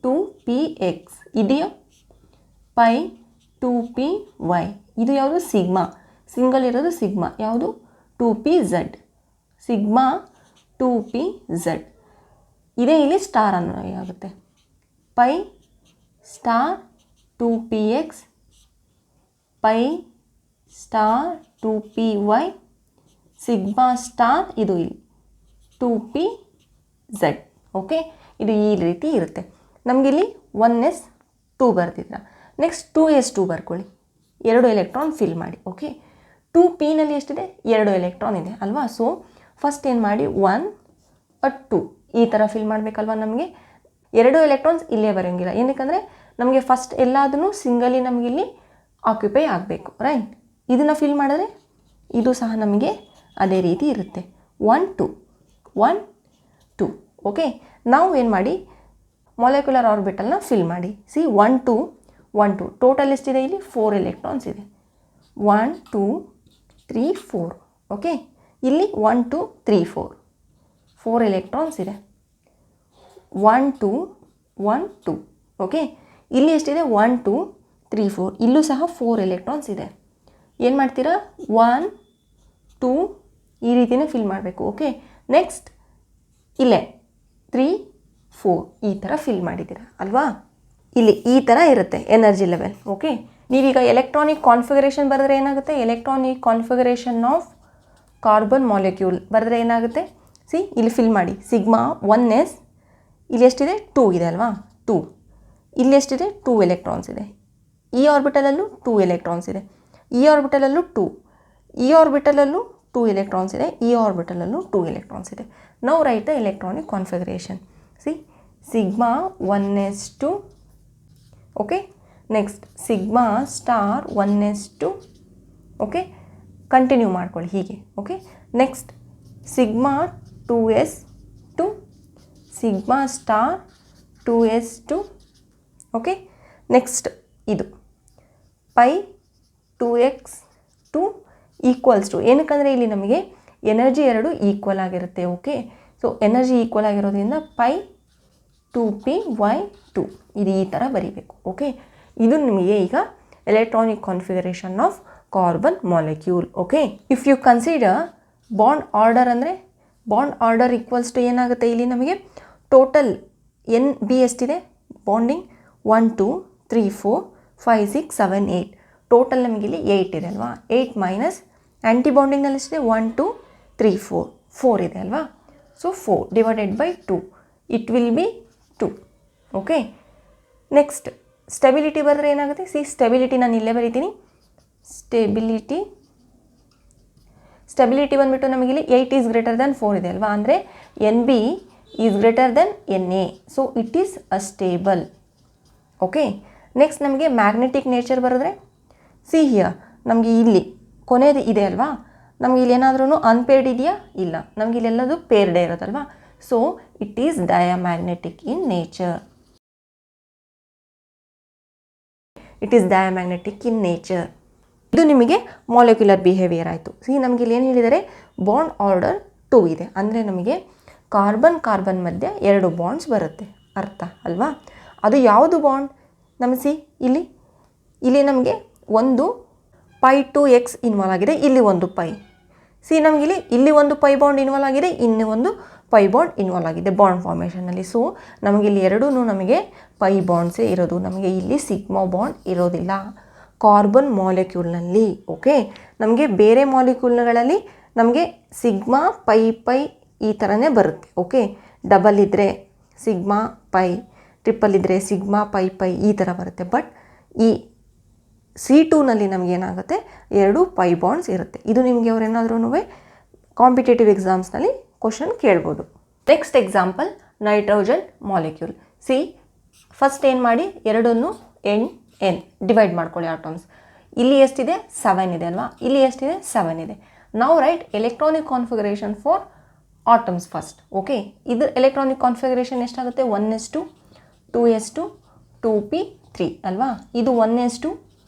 2px ಇದೆಯೋ? ಪೈ 2py ಇದು ಯಾವುದು? ಸಿಗ್ಮಾ. ಸಿಂಗಲ್ ಇರೋದು ಸಿಗ್ಮಾ ಯಾವುದು? 2pz, sigma 2pz. ಇದೇ ಇಲ್ಲಿ ಸ್ಟಾರ್ ಅನ್ನೋ ಆಗುತ್ತೆ. Pi star 2px, pi star 2py, sigma star ಇದು ಇಲ್ಲಿ 2pz. ಓಕೆ, ಇದು ಈ ರೀತಿ ಇರುತ್ತೆ. ನಮಗಿಲ್ಲಿ 1s 2 ಬರ್ತಿದ್ರ. ನೆಕ್ಸ್ಟ್ 2s2 ಬರ್ಕೊಳ್ಳಿ, 2 ಎಲೆಕ್ಟ್ರಾನ್ ಫಿಲ್ ಮಾಡಿ. ಓಕೆ, 2pನಲ್ಲಿ ಎಷ್ಟಿದೆ? 2 ಎಲೆಕ್ಟ್ರಾನ್ ಇದೆ ಅಲ್ವಾ. ಸೊ ಫಸ್ಟ್ ಏನು ಮಾಡಿ 1 2 ಈ ಥರ ಫಿಲ್ ಮಾಡಬೇಕಲ್ವಾ. ನಮಗೆ 2 ಎಲೆಕ್ಟ್ರಾನ್ಸ್ ಇಲ್ಲೇ ಬರೋಂಗಿಲ್ಲ, ಏನಕ್ಕಂದರೆ ನಮಗೆ ಫಸ್ಟ್ ಎಲ್ಲದೂ ಸಿಂಗಲಿ ನಮಗಿಲ್ಲಿ ಆಕ್ಯುಪೈ ಆಗಬೇಕು, ರೈಟ್. ಇದನ್ನು ಫಿಲ್ ಮಾಡಿದ್ರೆ ಇದು ಸಹ ನಮಗೆ ಅದೇ ರೀತಿ ಇರುತ್ತೆ. 1 2 1 2. ಓಕೆ, ನಾವು ಏನು ಮಾಡಿ ಮಾಲಿಕ್ಯುಲರ್ ಆರ್ಬಿಟಲ್ನ ಫಿಲ್ ಮಾಡಿ. ಸಿ 1 2 1 2 ಟೋಟಲ್ ಎಷ್ಟಿದೆ? ಇಲ್ಲಿ 4 ಎಲೆಕ್ಟ್ರಾನ್ಸ್ ಇದೆ. 1 2 3 4. ಓಕೆ, ಇಲ್ಲಿ 1 2 3 4 4 ಎಲೆಕ್ಟ್ರಾನ್ಸ್ ಇದೆ. 1 2 1 2. ಓಕೆ, ಇಲ್ಲಿ ಎಷ್ಟಿದೆ? 1 2 3 4. ಇಲ್ಲೂ ಸಹ 4 ಎಲೆಕ್ಟ್ರಾನ್ಸ್ ಇದೆ. ಏನು ಮಾಡ್ತೀರಾ? 1 2 ಈ ರೀತಿಯೇ ಫಿಲ್ ಮಾಡಬೇಕು. ಓಕೆ, ನೆಕ್ಸ್ಟ್ ಇಲ್ಲೇ 3 4 ಈ ಥರ ಫಿಲ್ ಮಾಡಿದ್ದೀರಾ ಅಲ್ವಾ. ಇಲ್ಲಿ ಈ ಥರ ಇರುತ್ತೆ ಎನರ್ಜಿ ಲೆವೆಲ್. ಓಕೆ, ನೀವೀಗ ಎಲೆಕ್ಟ್ರಾನಿಕ್ ಕಾನ್ಫಿಗರೇಷನ್ ಬರೆದ್ರೆ ಏನಾಗುತ್ತೆ? Electronic configuration of carbon molecule ಬರೆದ್ರೆ ಏನಾಗುತ್ತೆ? ಸಿ ಇಲ್ಲಿ ಫಿಲ್ ಮಾಡಿ. ಸಿಗ್ಮಾ 1s ಇಲ್ಲಿ ಎಷ್ಟಿದೆ? 2 ಇದೆ ಅಲ್ವಾ, 2. ಇಲ್ಲಿ ಎಷ್ಟಿದೆ? 2 ಎಲೆಕ್ಟ್ರಾನ್ಸ್ ಇದೆ. ಈ ಆರ್ಬಿಟಲಲ್ಲೂ 2 ಎಲೆಕ್ಟ್ರಾನ್ಸ್ ಇದೆ. ಈ ಆರ್ಬಿಟಲಲ್ಲೂ 2, ಈ ಆರ್ಬಿಟಲಲ್ಲೂ 2 ಎಲೆಕ್ಟ್ರಾನ್ಸ್ ಇದೆ. ಈ ಆರ್ಬಿಟಲಲ್ಲೂ 2 ಎಲೆಕ್ಟ್ರಾನ್ಸ್ ಇದೆ. ನಾವು write the electronic configuration. See sigma 1s2. Okay, next sigma star 1s2. Okay, continue ಮಾಡ್ಕೊಳ್ಳಿ ಹೀಗೆ. Okay, next sigma 2s2, sigma star 2s2. Okay, next ಇದು ಪೈ 2x2 ಈಕ್ವಲ್ಸ್ ಟು, ಏನಕ್ಕಂದರೆ ಇಲ್ಲಿ ನಮಗೆ ಎನರ್ಜಿ ಎರಡು ಈಕ್ವಲ್ ಆಗಿರುತ್ತೆ. ಓಕೆ, ಸೊ ಎನರ್ಜಿ ಈಕ್ವಲ್ ಆಗಿರೋದ್ರಿಂದ pi 2py2 ಇದು ಈ ಥರ ಬರೀಬೇಕು. ಓಕೆ, ಇದು ನಿಮಗೆ ಈಗ electronic configuration of carbon molecule. Okay, if you consider bond order ಅಂದರೆ ಬಾಂಡ್ ಆರ್ಡರ್ ಈಕ್ವಲ್ಸ್ ಟು ಏನಾಗುತ್ತೆ? ಇಲ್ಲಿ ನಮಗೆ ಟೋಟಲ್ ಎನ್ ಬಿ ಎಷ್ಟಿದೆ? ಬಾಂಡಿಂಗ್ 1 2 3 4 5 6 7 8. ಟೋಟಲ್ ನಮಗಿಲ್ಲಿ 8 ಇದೆ ಅಲ್ವಾ. 8 ಮೈನಸ್ ಆ್ಯಂಟಿ ಬಾಂಡಿಂಗ್ನಲ್ಲಿ ಎಷ್ಟಿದೆ? 1 2 3 4 4 ಇದೆ ಅಲ್ವಾ. So 4 divided by 2 it will B 2. Okay, next stability ಬರೆದ್ರೆ ಏನಾಗುತ್ತೆ? ಸಿ ಸ್ಟೆಬಿಲಿಟಿ ನಾನು ಇಲ್ಲೇ ಬರೀತೀನಿ. ಸ್ಟೆಬಿಲಿಟಿ ಬಂದುಬಿಟ್ಟು ನಮಗಿಲ್ಲಿ 8 ಈಸ್ ಗ್ರೇಟರ್ ದೆನ್ 4 ಇದೆ ಅಲ್ವಾ. ಅಂದರೆ N B is greater than N A, so it is a stable. Okay, next ನಮಗೆ ಮ್ಯಾಗ್ನೆಟಿಕ್ ನೇಚರ್ ಬರೆದ್ರೆ ಸಿ ಹಿಯರ್ ನಮಗೆ ಇಲ್ಲಿ ಕೊನೆಯದು ಇದೆ ಅಲ್ವಾ. ನಮಗೆ ಇಲ್ಲಿ ಏನಾದ್ರೂ ಅನ್ಪೇರ್ಡ್ ಇದೆಯಾ? ಇಲ್ಲ, ನಮಗೆ ಇಲ್ಲೆಲ್ಲದು ಪೇರ್ಡೇ ಇರೋದಲ್ವಾ. So it is diamagnetic in nature. It is diamagnetic in nature. ಇದು ನಿಮಗೆ ಮಾಲಿಕ್ಯುಲರ್ ಬಿಹೇವಿಯರ್ ಆಯಿತು. ಸಿ ನಮಗೆ ಇಲ್ಲಿ ಏನು ಹೇಳಿದರೆ? ಬಾಂಡ್ ಆರ್ಡರ್ 2 ಇದೆ, ಅಂದರೆ ನಮಗೆ ಕಾರ್ಬನ್ ಕಾರ್ಬನ್ ಮಧ್ಯೆ 2 ಬಾಂಡ್ಸ್ ಬರುತ್ತೆ ಅರ್ಥ ಅಲ್ವಾ. ಅದು ಯಾವುದು ಬಾಂಡ್? ನಮಸಿ ಇಲ್ಲಿ ನಮಗೆ ಒಂದು ಪೈ 2x ಇನ್ವಾಲ್ವ್ ಆಗಿದೆ, ಇಲ್ಲಿ ಒಂದು ಪೈ. ಸಿ ನಮಗಿಲ್ಲಿ ಇಲ್ಲಿ ಒಂದು ಪೈ ಬಾಂಡ್ ಇನ್ವಾಲ್ವ್ ಆಗಿದೆ, ಇನ್ನೂ ಒಂದು ಪೈ ಬಾಂಡ್ ಇನ್ವಾಲ್ವ್ ಆಗಿದೆ ಬಾಂಡ್ ಫಾರ್ಮೇಷನಲ್ಲಿ. ಸೊ ನಮಗಿಲ್ಲಿ ಎರಡೂ ನಮಗೆ ಪೈ ಬಾಂಡ್ಸೇ ಇರೋದು, ನಮಗೆ ಇಲ್ಲಿ ಸಿಗ್ಮಾ ಬಾಂಡ್ ಇರೋದಿಲ್ಲ ಕಾರ್ಬನ್ ಮಾಲಿಕ್ಯೂಲ್ನಲ್ಲಿ. ಓಕೆ, ನಮಗೆ ಬೇರೆ ಮಾಲಿಕ್ಯೂಲ್ಗಳಲ್ಲಿ ನಮಗೆ ಸಿಗ್ಮಾ ಪೈ ಪೈ ಈ ಥರನೇ ಬರುತ್ತೆ. ಓಕೆ, ಡಬಲ್ ಇದ್ದರೆ ಸಿಗ್ಮಾ ಪೈ, ಟ್ರಿಪಲ್ ಇದ್ದರೆ ಸಿಗ್ಮಾ ಪೈ ಪೈ ಈ ಥರ ಬರುತ್ತೆ. ಬಟ್ ಈ C2ನಲ್ಲಿ ನಮಗೇನಾಗುತ್ತೆ? 2 ಪೈ ಬಾಂಡ್ಸ್ ಇರುತ್ತೆ. ಇದು ನಿಮಗೆ ಅವರೇನಾದ್ರೂ ಕಾಂಪಿಟೇಟಿವ್ ಎಕ್ಸಾಮ್ಸ್ನಲ್ಲಿ ಕ್ವಶನ್ ಕೇಳ್ಬೋದು. Next example nitrogen molecule. C first ಏನು ಮಾಡಿ ಎರಡನ್ನು ಎನ್ ಡಿವೈಡ್ ಮಾಡ್ಕೊಳ್ಳಿ ಆಟಮ್ಸ್. ಇಲ್ಲಿ ಎಷ್ಟಿದೆ 7 ಇದೆ ಅಲ್ವಾ, ಇಲ್ಲಿ ಎಷ್ಟಿದೆ 7 ಇದೆ. ನಾವು right electronic configuration for atoms first. Okay, ಇದು ಎಲೆಕ್ಟ್ರಾನಿಕ್ ಕಾನ್ಫಿಗರೇಷನ್ ಎಷ್ಟಾಗುತ್ತೆ 1s2 2s2 2p3 ಅಲ್ವಾ. ಇದು 1s2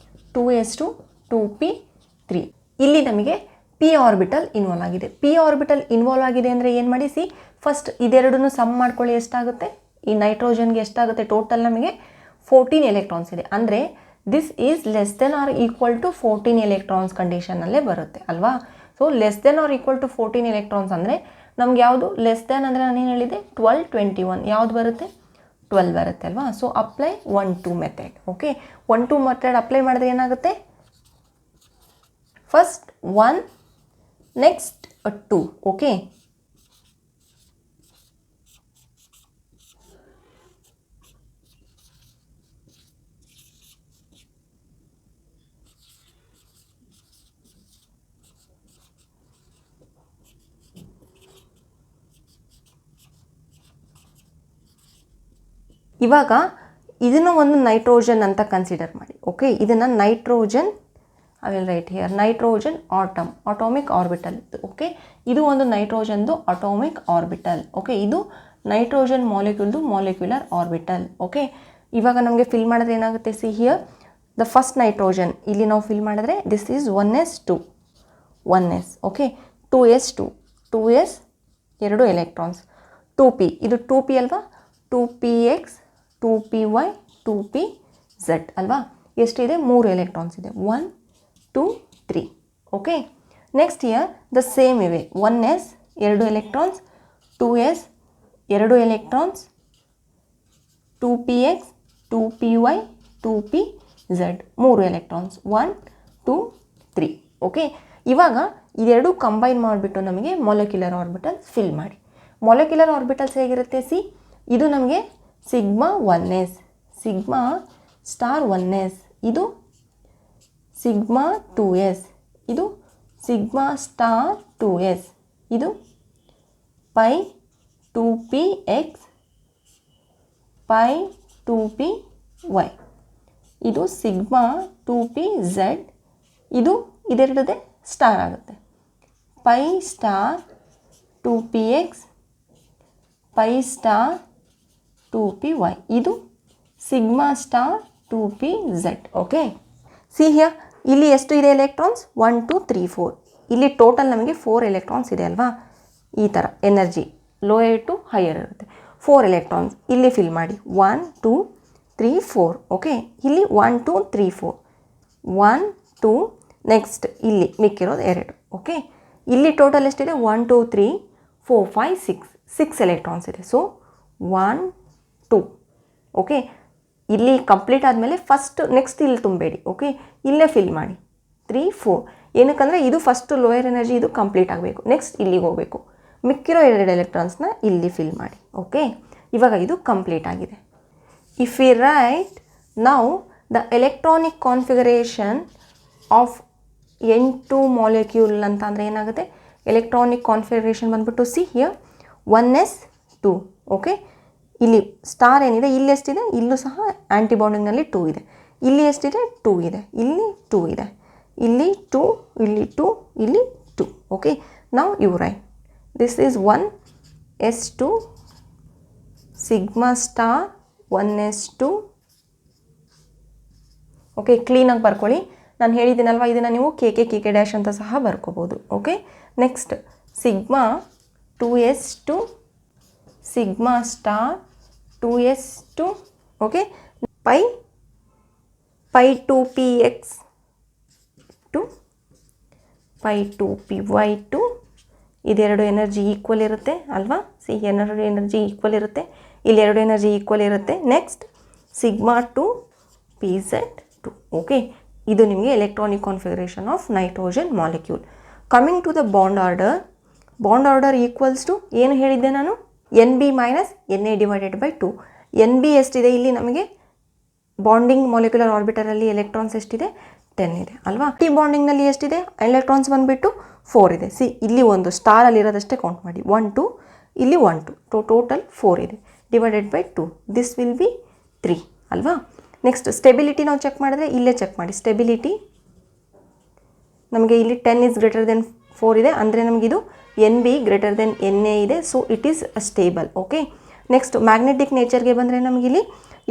2s2 2p3. ಇಲ್ಲಿ ನಮಗೆ ಪಿ ಆರ್ಬಿಟಲ್ ಇನ್ವಾಲ್ವ್ ಆಗಿದೆ. ಪಿ ಆರ್ಬಿಟಲ್ ಇನ್ವಾಲ್ವ್ ಆಗಿದೆ ಅಂದರೆ ಏನು ಮಾಡಿ, ಸಿ ಫಸ್ಟ್ ಇದೆರಡನ್ನು ಸಮ್ ಮಾಡ್ಕೊಳ್ಳಿ. ಎಷ್ಟಾಗುತ್ತೆ, ಈ ನೈಟ್ರೋಜನ್ಗೆ ಎಷ್ಟಾಗುತ್ತೆ ಟೋಟಲ್ ನಮಗೆ 14 ಎಲೆಕ್ಟ್ರಾನ್ಸ್ ಇದೆ. ಅಂದರೆ this is less than or equal to 14 electrons ಕಂಡೀಷನಲ್ಲೇ ಬರುತ್ತೆ ಅಲ್ವಾ. So less than or equal to 14 electrons ಅಂದರೆ ನಮ್ಗೆ ಯಾವುದು ಲೆಸ್ ದೆನ್ ಅಂದರೆ ನಾನೇನು ಹೇಳಿದೆ 12 21 ಯಾವುದು ಬರುತ್ತೆ 12 ಬರುತ್ತೆ ಅಲ್ವಾ. So apply 1-2 method. Okay, 1-2 method apply ಮಾಡಿದ್ರೆ ಏನಾಗುತ್ತೆ, ಫಸ್ಟ್ 1 ನೆಕ್ಸ್ಟ್ 2. ಓಕೆ, ಇವಾಗ ಇದನ್ನು ಒಂದು ನೈಟ್ರೋಜನ್ ಅಂತ ಕನ್ಸಿಡರ್ ಮಾಡಿ. ಓಕೆ, ಇದನ್ನು nitrogen, I will write here nitrogen atomic orbital. Okay, ಇದು ಒಂದು ನೈಟ್ರೋಜನ್ದು ಅಟಾಮಿಕ್ ಆರ್ಬಿಟಲ್. ಓಕೆ, ಇದು ನೈಟ್ರೋಜನ್ ಮಾಲಿಕ್ಯೂಲ್ದು ಮಾಲಿಕ್ಯುಲರ್ ಆರ್ಬಿಟಲ್. ಓಕೆ, ಇವಾಗ ನಮಗೆ ಫಿಲ್ ಮಾಡಿದ್ರೆ ಏನಾಗುತ್ತೆ, see here the first nitrogen ಇಲ್ಲಿ ನಾವು ಫಿಲ್ ಮಾಡಿದ್ರೆ this is 1s2 1s. Okay, 2s 2 electrons, 2p ಇದು 2p ಅಲ್ವಾ, 2px 2py 2pz ಅಲ್ವಾ. ಎಷ್ಟಿದೆ 3 ಎಲೆಕ್ಟ್ರಾನ್ಸ್ ಇದೆ, 1 2 3. Okay, next here the same ಇವೆ 1s 2 electrons, 2s 2 electrons, 2px 2py 2pz 3 electrons, 1 2 3. Okay, ಇವಾಗ ಇದೆರಡು ಕಂಬೈನ್ ಮಾಡಿಬಿಟ್ಟು ನಮಗೆ ಮಾಲಿಕ್ಯುಲರ್ ಆರ್ಬಿಟಲ್ ಫಿಲ್ ಮಾಡಿ. ಮಾಲಿಕ್ಯುಲರ್ ಆರ್ಬಿಟಲ್ಸ್ ಹೇಗಿರುತ್ತೆ, ಸಿ ಇದು ನಮಗೆ sigma 1s sigma star 1s, ಇದು ಸಿಗ್ಮಾ 2s, ಇದು ಸಿಗ್ಮಾ ಸ್ಟಾರ್ 2s, ಇದು ಪೈ 2px ಪೈ 2py, ಇದು ಸಿಗ್ಮಾ 2pz, ಇದು ಇದೆರಡದೇ ಸ್ಟಾರ್ ಆಗುತ್ತೆ, pi star 2px pi star 2py, ಇದು sigma star 2pz. See, C ಹಿಯರ್ ಇಲ್ಲಿ ಎಷ್ಟು ಇದೆ ಎಲೆಕ್ಟ್ರಾನ್ಸ್ 1 2 3 4. ಇಲ್ಲಿ ಟೋಟಲ್ ನಮಗೆ 4 ಎಲೆಕ್ಟ್ರಾನ್ಸ್ ಇದೆ ಅಲ್ವಾ. ಈ ಥರ ಎನರ್ಜಿ ಲೋಯರ್ ಟು ಹೈಯರ್ ಇರುತ್ತೆ. 4 ಎಲೆಕ್ಟ್ರಾನ್ಸ್ ಇಲ್ಲಿ ಫಿಲ್ ಮಾಡಿ 1 2 3 4. ಓಕೆ, ಇಲ್ಲಿ 1 2 3 4 1 2. ನೆಕ್ಸ್ಟ್ ಇಲ್ಲಿ ಮಿಕ್ಕಿರೋದು 2. ಓಕೆ, ಇಲ್ಲಿ ಟೋಟಲ್ ಎಷ್ಟಿದೆ 1 2 3 4 5 6 ಎಲೆಕ್ಟ್ರಾನ್ಸ್ ಇದೆ. ಸೊ 1 2. ಓಕೆ, ಇಲ್ಲಿ ಕಂಪ್ಲೀಟ್ ಆದಮೇಲೆ ಫಸ್ಟ್ ನೆಕ್ಸ್ಟ್ ಇಲ್ಲಿ ತುಂಬಬೇಡಿ. ಓಕೆ, ಇಲ್ಲೇ ಫಿಲ್ ಮಾಡಿ 3 4. ಏನಕ್ಕಂದರೆ ಇದು ಫಸ್ಟ್ ಲೋಯರ್ ಎನರ್ಜಿ ಇದು ಕಂಪ್ಲೀಟ್ ಆಗಬೇಕು, ನೆಕ್ಸ್ಟ್ ಇಲ್ಲಿಗೆ ಹೋಗಬೇಕು. ಮಿಕ್ಕಿರೋ 2 ಎಲೆಕ್ಟ್ರಾನ್ಸ್ನ ಇಲ್ಲಿ ಫಿಲ್ ಮಾಡಿ. ಓಕೆ, ಇವಾಗ ಇದು ಕಂಪ್ಲೀಟ್ ಆಗಿದೆ. If we right now the electronic configuration of N2 molecule ಅಂತ ಅಂದರೆ ಏನಾಗುತ್ತೆ, ಎಲೆಕ್ಟ್ರಾನಿಕ್ ಕಾನ್ಫಿಗರೇಷನ್ ಬಂದ್ಬಿಟ್ಟು ಸಿ ಹಿಯರ್ 1s2. ಓಕೆ, ಇಲ್ಲಿ ಸ್ಟಾರ್ ಏನಿದೆ ಇಲ್ಲಿ ಎಷ್ಟಿದೆ, ಇಲ್ಲೂ ಸಹ ಆ್ಯಂಟಿಬಾಂಡಿಂಗ್ನಲ್ಲಿ 2 ಇದೆ. ಇಲ್ಲಿ ಎಷ್ಟಿದೆ 2 ಇದೆ, ಇಲ್ಲಿ 2 ಇದೆ, ಇಲ್ಲಿ 2 ಇಲ್ಲಿ 2 ಇಲ್ಲಿ 2. ಓಕೆ, ನಾವು you write this is 1s2 sigma star 1s2. Okay, ಕ್ಲೀನಾಗಿ ಬರ್ಕೊಳ್ಳಿ. ನಾನು ಹೇಳಿದ್ದೀನಲ್ವ, ಇದನ್ನು ನೀವು ಕೆ ಡ್ಯಾಶ್ ಅಂತ ಸಹ ಬರ್ಕೋಬೋದು. Okay, next sigma 2s2 sigma star 2s2. Okay, pi 2px 2 pi 2py 2. ಇದೆರಡು ಎನರ್ಜಿ ಈಕ್ವಲ್ ಇರುತ್ತೆ ಅಲ್ವಾ. ಸಿ ಎರಡು ಎನರ್ಜಿ ಈಕ್ವಲ್ ಇರುತ್ತೆ, ಇಲ್ಲಿ 2 ಎನರ್ಜಿ ಈಕ್ವಲ್ ಇರುತ್ತೆ. Next sigma 2pz2. ಓಕೆ, ಇದು ನಿಮಗೆ electronic configuration of nitrogen molecule. Coming to the bond order equals to ಏನು ಹೇಳಿದ್ದೆ ನಾನು, NB minus NA divided by 2. NB ಎಷ್ಟಿದೆ ಇಲ್ಲಿ ನಮಗೆ ಬಾಂಡಿಂಗ್ ಮಾಲಿಕ್ಯುಲರ್ ಆರ್ಬಿಟರಲ್ಲಿ ಎಲೆಕ್ಟ್ರಾನ್ಸ್ ಎಷ್ಟಿದೆ 10 ಇದೆ ಅಲ್ವಾ. ಟಿ ಬಾಂಡಿಂಗ್ನಲ್ಲಿ ಎಷ್ಟಿದೆ ಎಲೆಕ್ಟ್ರಾನ್ಸ್ ಬಂದುಬಿಟ್ಟು 4 ಇದೆ. ಸಿ ಇಲ್ಲಿ ಒಂದು ಸ್ಟಾರಲ್ಲಿ ಇರೋದಷ್ಟೇ ಕೌಂಟ್ ಮಾಡಿ 1 2 ಇಲ್ಲಿ 1 2 ಟೋಟಲ್ 4 ಇದೆ divided by 2. This will be 3 ಅಲ್ವಾ. ನೆಕ್ಸ್ಟ್ ಸ್ಟೆಬಿಲಿಟಿ ನಾವು ಚೆಕ್ ಮಾಡಿದ್ರೆ ಇಲ್ಲೇ ಚೆಕ್ ಮಾಡಿ. ಸ್ಟೆಬಿಲಿಟಿ ನಮಗೆ ಇಲ್ಲಿ 10 is greater than 4 ಇದೆ, ಅಂದರೆ ನಮಗಿದು NB greater than NA ಇದೆ. So it is stable. Okay. Next magnetic ನೇಚರ್ಗೆ ಬಂದರೆ ನಮಗಿಲ್ಲಿ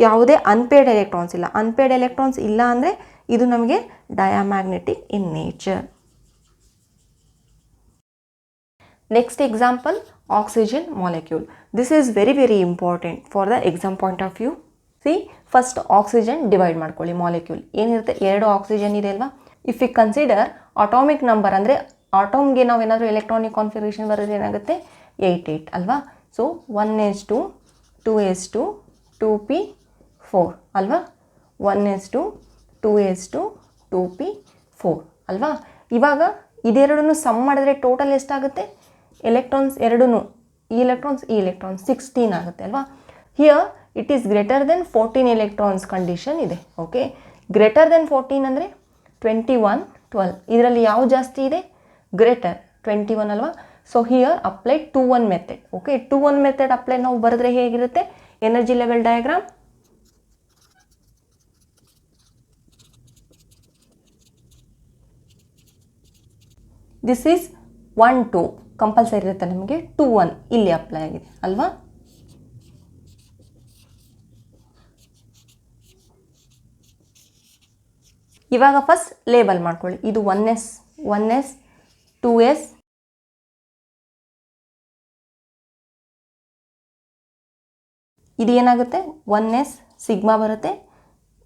ಯಾವುದೇ ಅನ್ಪೇಯ್ಡ್ ಎಲೆಕ್ಟ್ರಾನ್ಸ್ ಇಲ್ಲ. ಅನ್ಪೇಯ್ಡ್ ಎಲೆಕ್ಟ್ರಾನ್ಸ್ ಇಲ್ಲ ಅಂದರೆ ಇದು ನಮಗೆ diamagnetic in nature. Next example oxygen molecule. This is very very important for the exam point of view. See first oxygen divide ಮಾಡ್ಕೊಳ್ಳಿ. ಮಾಲಿಕ್ಯೂಲ್ ಏನಿರುತ್ತೆ, 2 ಆಕ್ಸಿಜನ್ ಇದೆ ಅಲ್ವಾ. If you consider atomic number ಅಂದರೆ ಆಟೋಮ್ಗೆ ನಾವು ಏನಾದರೂ ಎಲೆಕ್ಟ್ರಾನಿಕ್ ಕಾನ್ಫಿಗರೇಷನ್ ಬರೋದು ಏನಾಗುತ್ತೆ 8 ಅಲ್ವಾ. ಸೊ 1s2 2s2 2p4 ಅಲ್ವಾ. 1s2 2s2 2p4 ಅಲ್ವಾ. ಇವಾಗ ಇದೆರಡನ್ನು ಸಮ್ ಮಾಡಿದ್ರೆ ಟೋಟಲ್ ಎಷ್ಟಾಗುತ್ತೆ, ಎಲೆಕ್ಟ್ರಾನ್ಸ್ ಎರಡೂ ಈ ಎಲೆಕ್ಟ್ರಾನ್ಸ್ 16 ಆಗುತ್ತೆ ಅಲ್ವಾ. Here it is greater then 14 electrons condition ಇದೆ. ಓಕೆ. ಗ್ರೇಟರ್ ದೆನ್ 14 ಅಂದರೆ 21 12. ಇದರಲ್ಲಿ ಯಾವ ಜಾಸ್ತಿ ಇದೆ, ಗ್ರೇಟರ್ 21 ಅಲ್ವಾ. So here apply 2-1 method. Okay. 2-1 method apply ನಾವು ಬರೆದ್ರೆ ಹೇಗಿರುತ್ತೆ, energy level diagram. This is 1 2 compulsory ಇರುತ್ತೆ ನಮಗೆ. 2-1 ಇಲ್ಲಿ ಅಪ್ಲೈ ಆಗಿದೆ ಅಲ್ವಾ. ಇವಾಗ ಫಸ್ಟ್ ಲೇಬಲ್ ಮಾಡ್ಕೊಳ್ಳಿ. ಇದು 1s 2s ಇದು ಏನಾಗುತ್ತೆ 1s ಸಿಗ್ಮಾ ಬರುತ್ತೆ.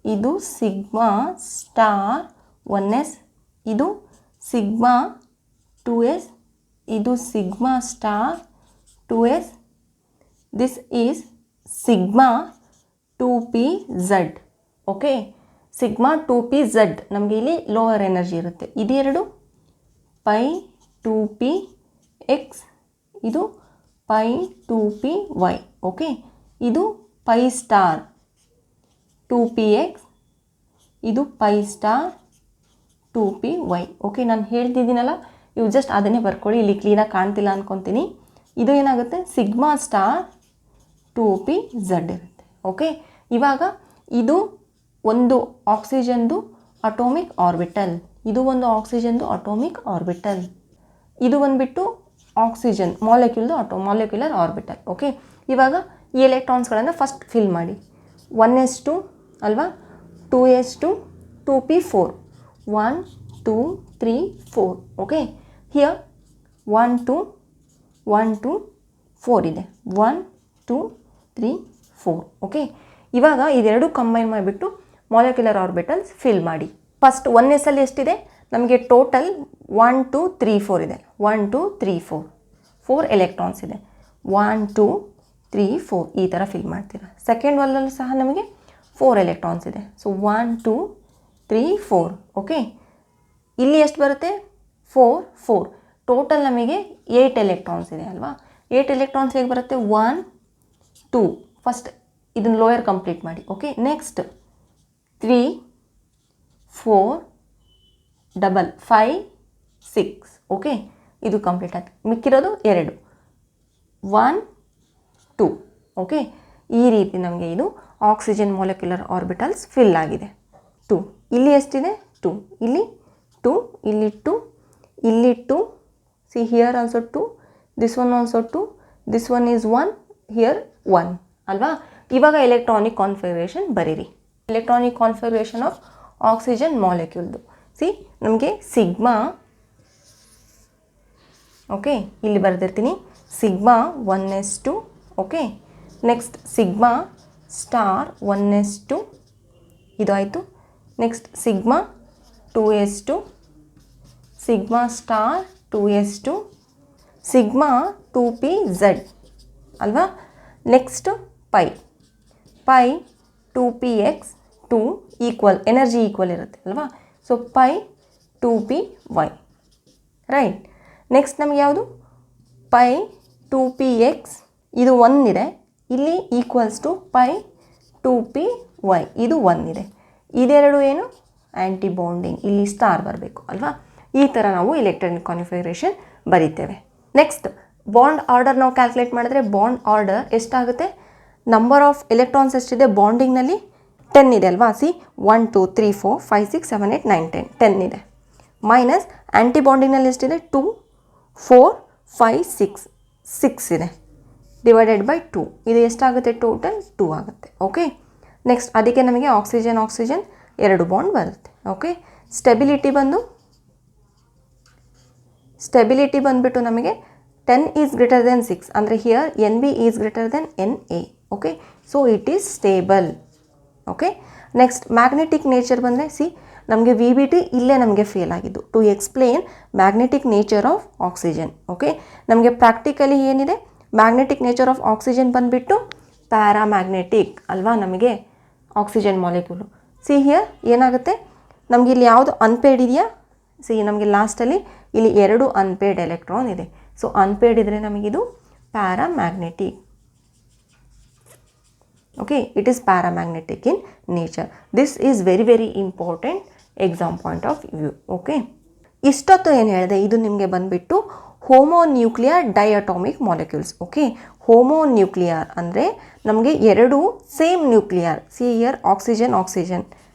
ಇದು ಸಿಗ್ಮಾ ಸ್ಟಾರ್ 1s, ಇದು ಸಿಗ್ಮಾ 2s, ಇದು sigma star 2s. This is sigma 2pz. Okay. Sigma 2pz ನಮಗೆ ಇಲ್ಲಿ ಲೋವರ್ ಎನರ್ಜಿ ಇರುತ್ತೆ. ಇದೆರಡು ಪೈ 2px, ಇದು ಪೈ 2py. ಓಕೆ. ಇದು ಪೈ ಸ್ಟಾರ್ 2px, ಇದು ಪೈ ಸ್ಟಾರ್ 2py. ಓಕೆ. ನಾನು ಹೇಳ್ತಿದ್ದೀನಲ್ಲ, ಇವು ಜಸ್ಟ್ ಅದನ್ನೇ ಬರ್ಕೊಳ್ಳಿ. ಇಲ್ಲಿ ಕ್ಲೀನಾಗಿ ಕಾಣ್ತಿಲ್ಲ ಅಂದ್ಕೊತೀನಿ. ಇದು ಏನಾಗುತ್ತೆ ಸಿಗ್ಮಾ ಸ್ಟಾರ್ 2pz ಇರುತ್ತೆ. ಓಕೆ. ಇವಾಗ ಇದು ಒಂದು ಆಕ್ಸಿಜನ್ದು ಅಟೋಮಿಕ್ ಆರ್ಬಿಟಲ್, ಇದು ಒಂದು ಆಕ್ಸಿಜನ್ದು ಅಟೋಮಿಕ್ ಆರ್ಬಿಟಲ್, ಇದು ಬಂದುಬಿಟ್ಟು ಆಕ್ಸಿಜನ್ ಮಾಲಿಕ್ಯುಲರ್ ಆರ್ಬಿಟಲ್. ಓಕೆ. ಇವಾಗ ಈ ಎಲೆಕ್ಟ್ರಾನ್ಸ್ಗಳನ್ನು ಫಸ್ಟ್ ಫಿಲ್ ಮಾಡಿ. 1s2 ಅಲ್ವಾ, 2s2 2p4 1 2 3 4. ಓಕೆ. ಹಿಯರ್ 1 2 1 2 4 ಇದೆ. 1 2 3 4. ಓಕೆ. ಇವಾಗ ಇದೆರಡು ಕಂಬೈನ್ ಮಾಡಿಬಿಟ್ಟು ಮಾಲಿಕ್ಯುಲರ್ ಆರ್ಬಿಟಲ್ಸ್ ಫಿಲ್ ಮಾಡಿ. ಫಸ್ಟ್ 1s ಅಲ್ಲಿ ಎಷ್ಟಿದೆ ನಮಗೆ ಟೋಟಲ್ 1 2 3 4 ಇದೆ. 1 2 3 4 4 ಎಲೆಕ್ಟ್ರಾನ್ಸ್ ಇದೆ. 1 2 3 4 ಈ ಥರ ಫಿಲ್ ಮಾಡ್ತೀರಾ. ಸೆಕೆಂಡ್ ಒನ್ನಲ್ಲೂ ಸಹ ನಮಗೆ 4 ಎಲೆಕ್ಟ್ರಾನ್ಸ್ ಇದೆ. ಸೊ 1 2 3 4. ಓಕೆ. ಇಲ್ಲಿ ಎಷ್ಟು ಬರುತ್ತೆ 4 4. ಟೋಟಲ್ ನಮಗೆ 8 ಎಲೆಕ್ಟ್ರಾನ್ಸ್ ಇದೆ ಅಲ್ವಾ. 8 ಎಲೆಕ್ಟ್ರಾನ್ಸ್ ಹೇಗೆ ಬರುತ್ತೆ 1 2. ಫಸ್ಟ್ ಇದನ್ನು ಲೋಯರ್ ಕಂಪ್ಲೀಟ್ ಮಾಡಿ. ಓಕೆ. Next 3 4 double 5 6. ಓಕೆ. ಇದು ಕಂಪ್ಲೀಟ್ ಆಯ್ತು. ಮಿಕ್ಕಿರೋದು 2 1 2. ಓಕೆ. ಈ ರೀತಿ ನಮಗೆ ಇದು ಆಕ್ಸಿಜನ್ ಮಾಲಿಕ್ಯುಲರ್ ಆರ್ಬಿಟಲ್ಸ್ ಫಿಲ್ ಆಗಿದೆ. 2 ಇಲ್ಲಿ ಎಷ್ಟಿದೆ 2, ಇಲ್ಲಿ 2, ಇಲ್ಲಿ 2, ಇಲ್ಲಿ 2. See here also 2, this one also 2, this one is 1, here 1 ಅಲ್ವಾ. ಇವಾಗ ಎಲೆಕ್ಟ್ರಾನಿಕ್ ಕಾನ್ಫಿಗರೇಷನ್ ಬರೀರಿ. ಎಲೆಕ್ಟ್ರಾನಿಕ್ ಕಾನ್ಫಿಗರೇಷನ್ ಆಫ್ ಆಕ್ಸಿಜನ್ ಮಾಲಿಕ್ಯೂಲ್ದು ಸಿ ನಮಗೆ ಸಿಗ್ಮಾ. ಓಕೆ. ಇಲ್ಲಿ ಬರೆದಿರ್ತೀನಿ sigma 1s2. Okay. Next sigma star 1s2 ಇದು ಆಯಿತು. Next sigma 2s2, sigma star 2s2, sigma 2pz ಅಲ್ವಾ. Next pi 2px 2 equal energy equal ಇರುತ್ತೆ ಅಲ್ವಾ. So pi 2py right. Next ನಮಗೆ ಯಾವುದು ಪೈ 2px ಇದು 1 ಇದೆ. ಇಲ್ಲಿ ಈಕ್ವಲ್ಸ್ ಟು ಪೈ 2py ಇದು 1 ಇದೆ. ಇದೆರಡು ಏನು ಆ್ಯಂಟಿ ಬಾಂಡಿಂಗ್, ಇಲ್ಲಿ ಸ್ಟಾರ್ ಬರಬೇಕು ಅಲ್ವಾ. ಈ ಥರ ನಾವು ಎಲೆಕ್ಟ್ರಾನಿಕ್ ಕಾನ್ಫಿಗರೇಷನ್ ಬರೀತೇವೆ. ನೆಕ್ಸ್ಟ್ ಬಾಂಡ್ ಆರ್ಡರ್ ನಾವು ಕ್ಯಾಲ್ಕುಲೇಟ್ ಮಾಡಿದ್ರೆ ಬಾಂಡ್ ಆರ್ಡರ್ ಎಷ್ಟಾಗುತ್ತೆ ನಂಬರ್ ಆಫ್ ಎಲೆಕ್ಟ್ರಾನ್ಸ್ ಎಷ್ಟಿದೆ ಬಾಂಡಿಂಗ್ನಲ್ಲಿ 10 ಇದೆ ಅಲ್ವಾ. ಸಿ 1 2 3 4 5 6 7 8 9 10 10 ಇದೆ. ಮೈನಸ್ ಆ್ಯಂಟಿ ಬಾಂಡಿಂಗ್ನಲ್ಲಿ ಎಷ್ಟಿದೆ 2 4 5 6 6 ಇದೆ ಡಿವೈಡೆಡ್ ಬೈ 2. ಇದು ಎಷ್ಟಾಗುತ್ತೆ ಟೋಟಲ್ 2 ಆಗುತ್ತೆ. ಓಕೆ, ನೆಕ್ಸ್ಟ್ ಅದಕ್ಕೆ ನಮಗೆ ಆಕ್ಸಿಜನ್ ಆಕ್ಸಿಜನ್ 2 ಬಾಂಡ್ ಬರುತ್ತೆ. ಓಕೆ, ಸ್ಟೆಬಿಲಿಟಿ ಬಂದುಬಿಟ್ಟು ನಮಗೆ 10 ಈಸ್ ಗ್ರೇಟರ್ ದೆನ್ 6 ಅಂದರೆ here NB is greater than NA. Okay, so it is stable. Okay, next magnetic nature ಬಂದರೆ ಸಿ ನಮಗೆ VBT ಇಲ್ಲೇ ನಮಗೆ ಫೇಲ್ ಆಗಿದ್ದು to explain magnetic nature of oxygen. Okay, ನಮಗೆ ಪ್ರಾಕ್ಟಿಕಲಿ ಏನಿದೆ ಮ್ಯಾಗ್ನೆಟಿಕ್ ನೇಚರ್ ಆಫ್ ಆಕ್ಸಿಜನ್ ಬಂದುಬಿಟ್ಟು paramagnetic ಅಲ್ವಾ ನಮಗೆ ಆಕ್ಸಿಜನ್ ಮಾಲಿಕ್ಯೂಲು. ಸಿ ಹಿಯರ್ ಏನಾಗುತ್ತೆ ನಮಗೆ ಇಲ್ಲಿ ಯಾವುದು ಅನ್ಪೇಡ್ ಇದೆಯಾ. ಸಿ ನಮಗೆ ಲಾಸ್ಟಲ್ಲಿ ಇಲ್ಲಿ 2 ಅನ್ಪೇಡ್ ಎಲೆಕ್ಟ್ರಾನ್ ಇದೆ. ಸೊ ಅನ್ಪೇಡ್ ಇದ್ದರೆ ನಮಗಿದು paramagnetic. Okay, it is paramagnetic in nature. This is very very important exam point of view. Okay, ಇಷ್ಟೊತ್ತು ಏನು ಹೇಳಿದೆ ಇದು ನಿಮಗೆ ಬಂದುಬಿಟ್ಟು ಹೋಮೋನ್ಯೂಕ್ಲಿಯರ್ ಡೈಅಟಾಮಿಕ್ ಮಾಲಿಕ್ಯೂಲ್ಸ್. ಓಕೆ, ಹೋಮೋನ್ಯೂಕ್ಲಿಯರ್ ಅಂದರೆ ನಮಗೆ 2 same nuclear. See here oxygen oxygen,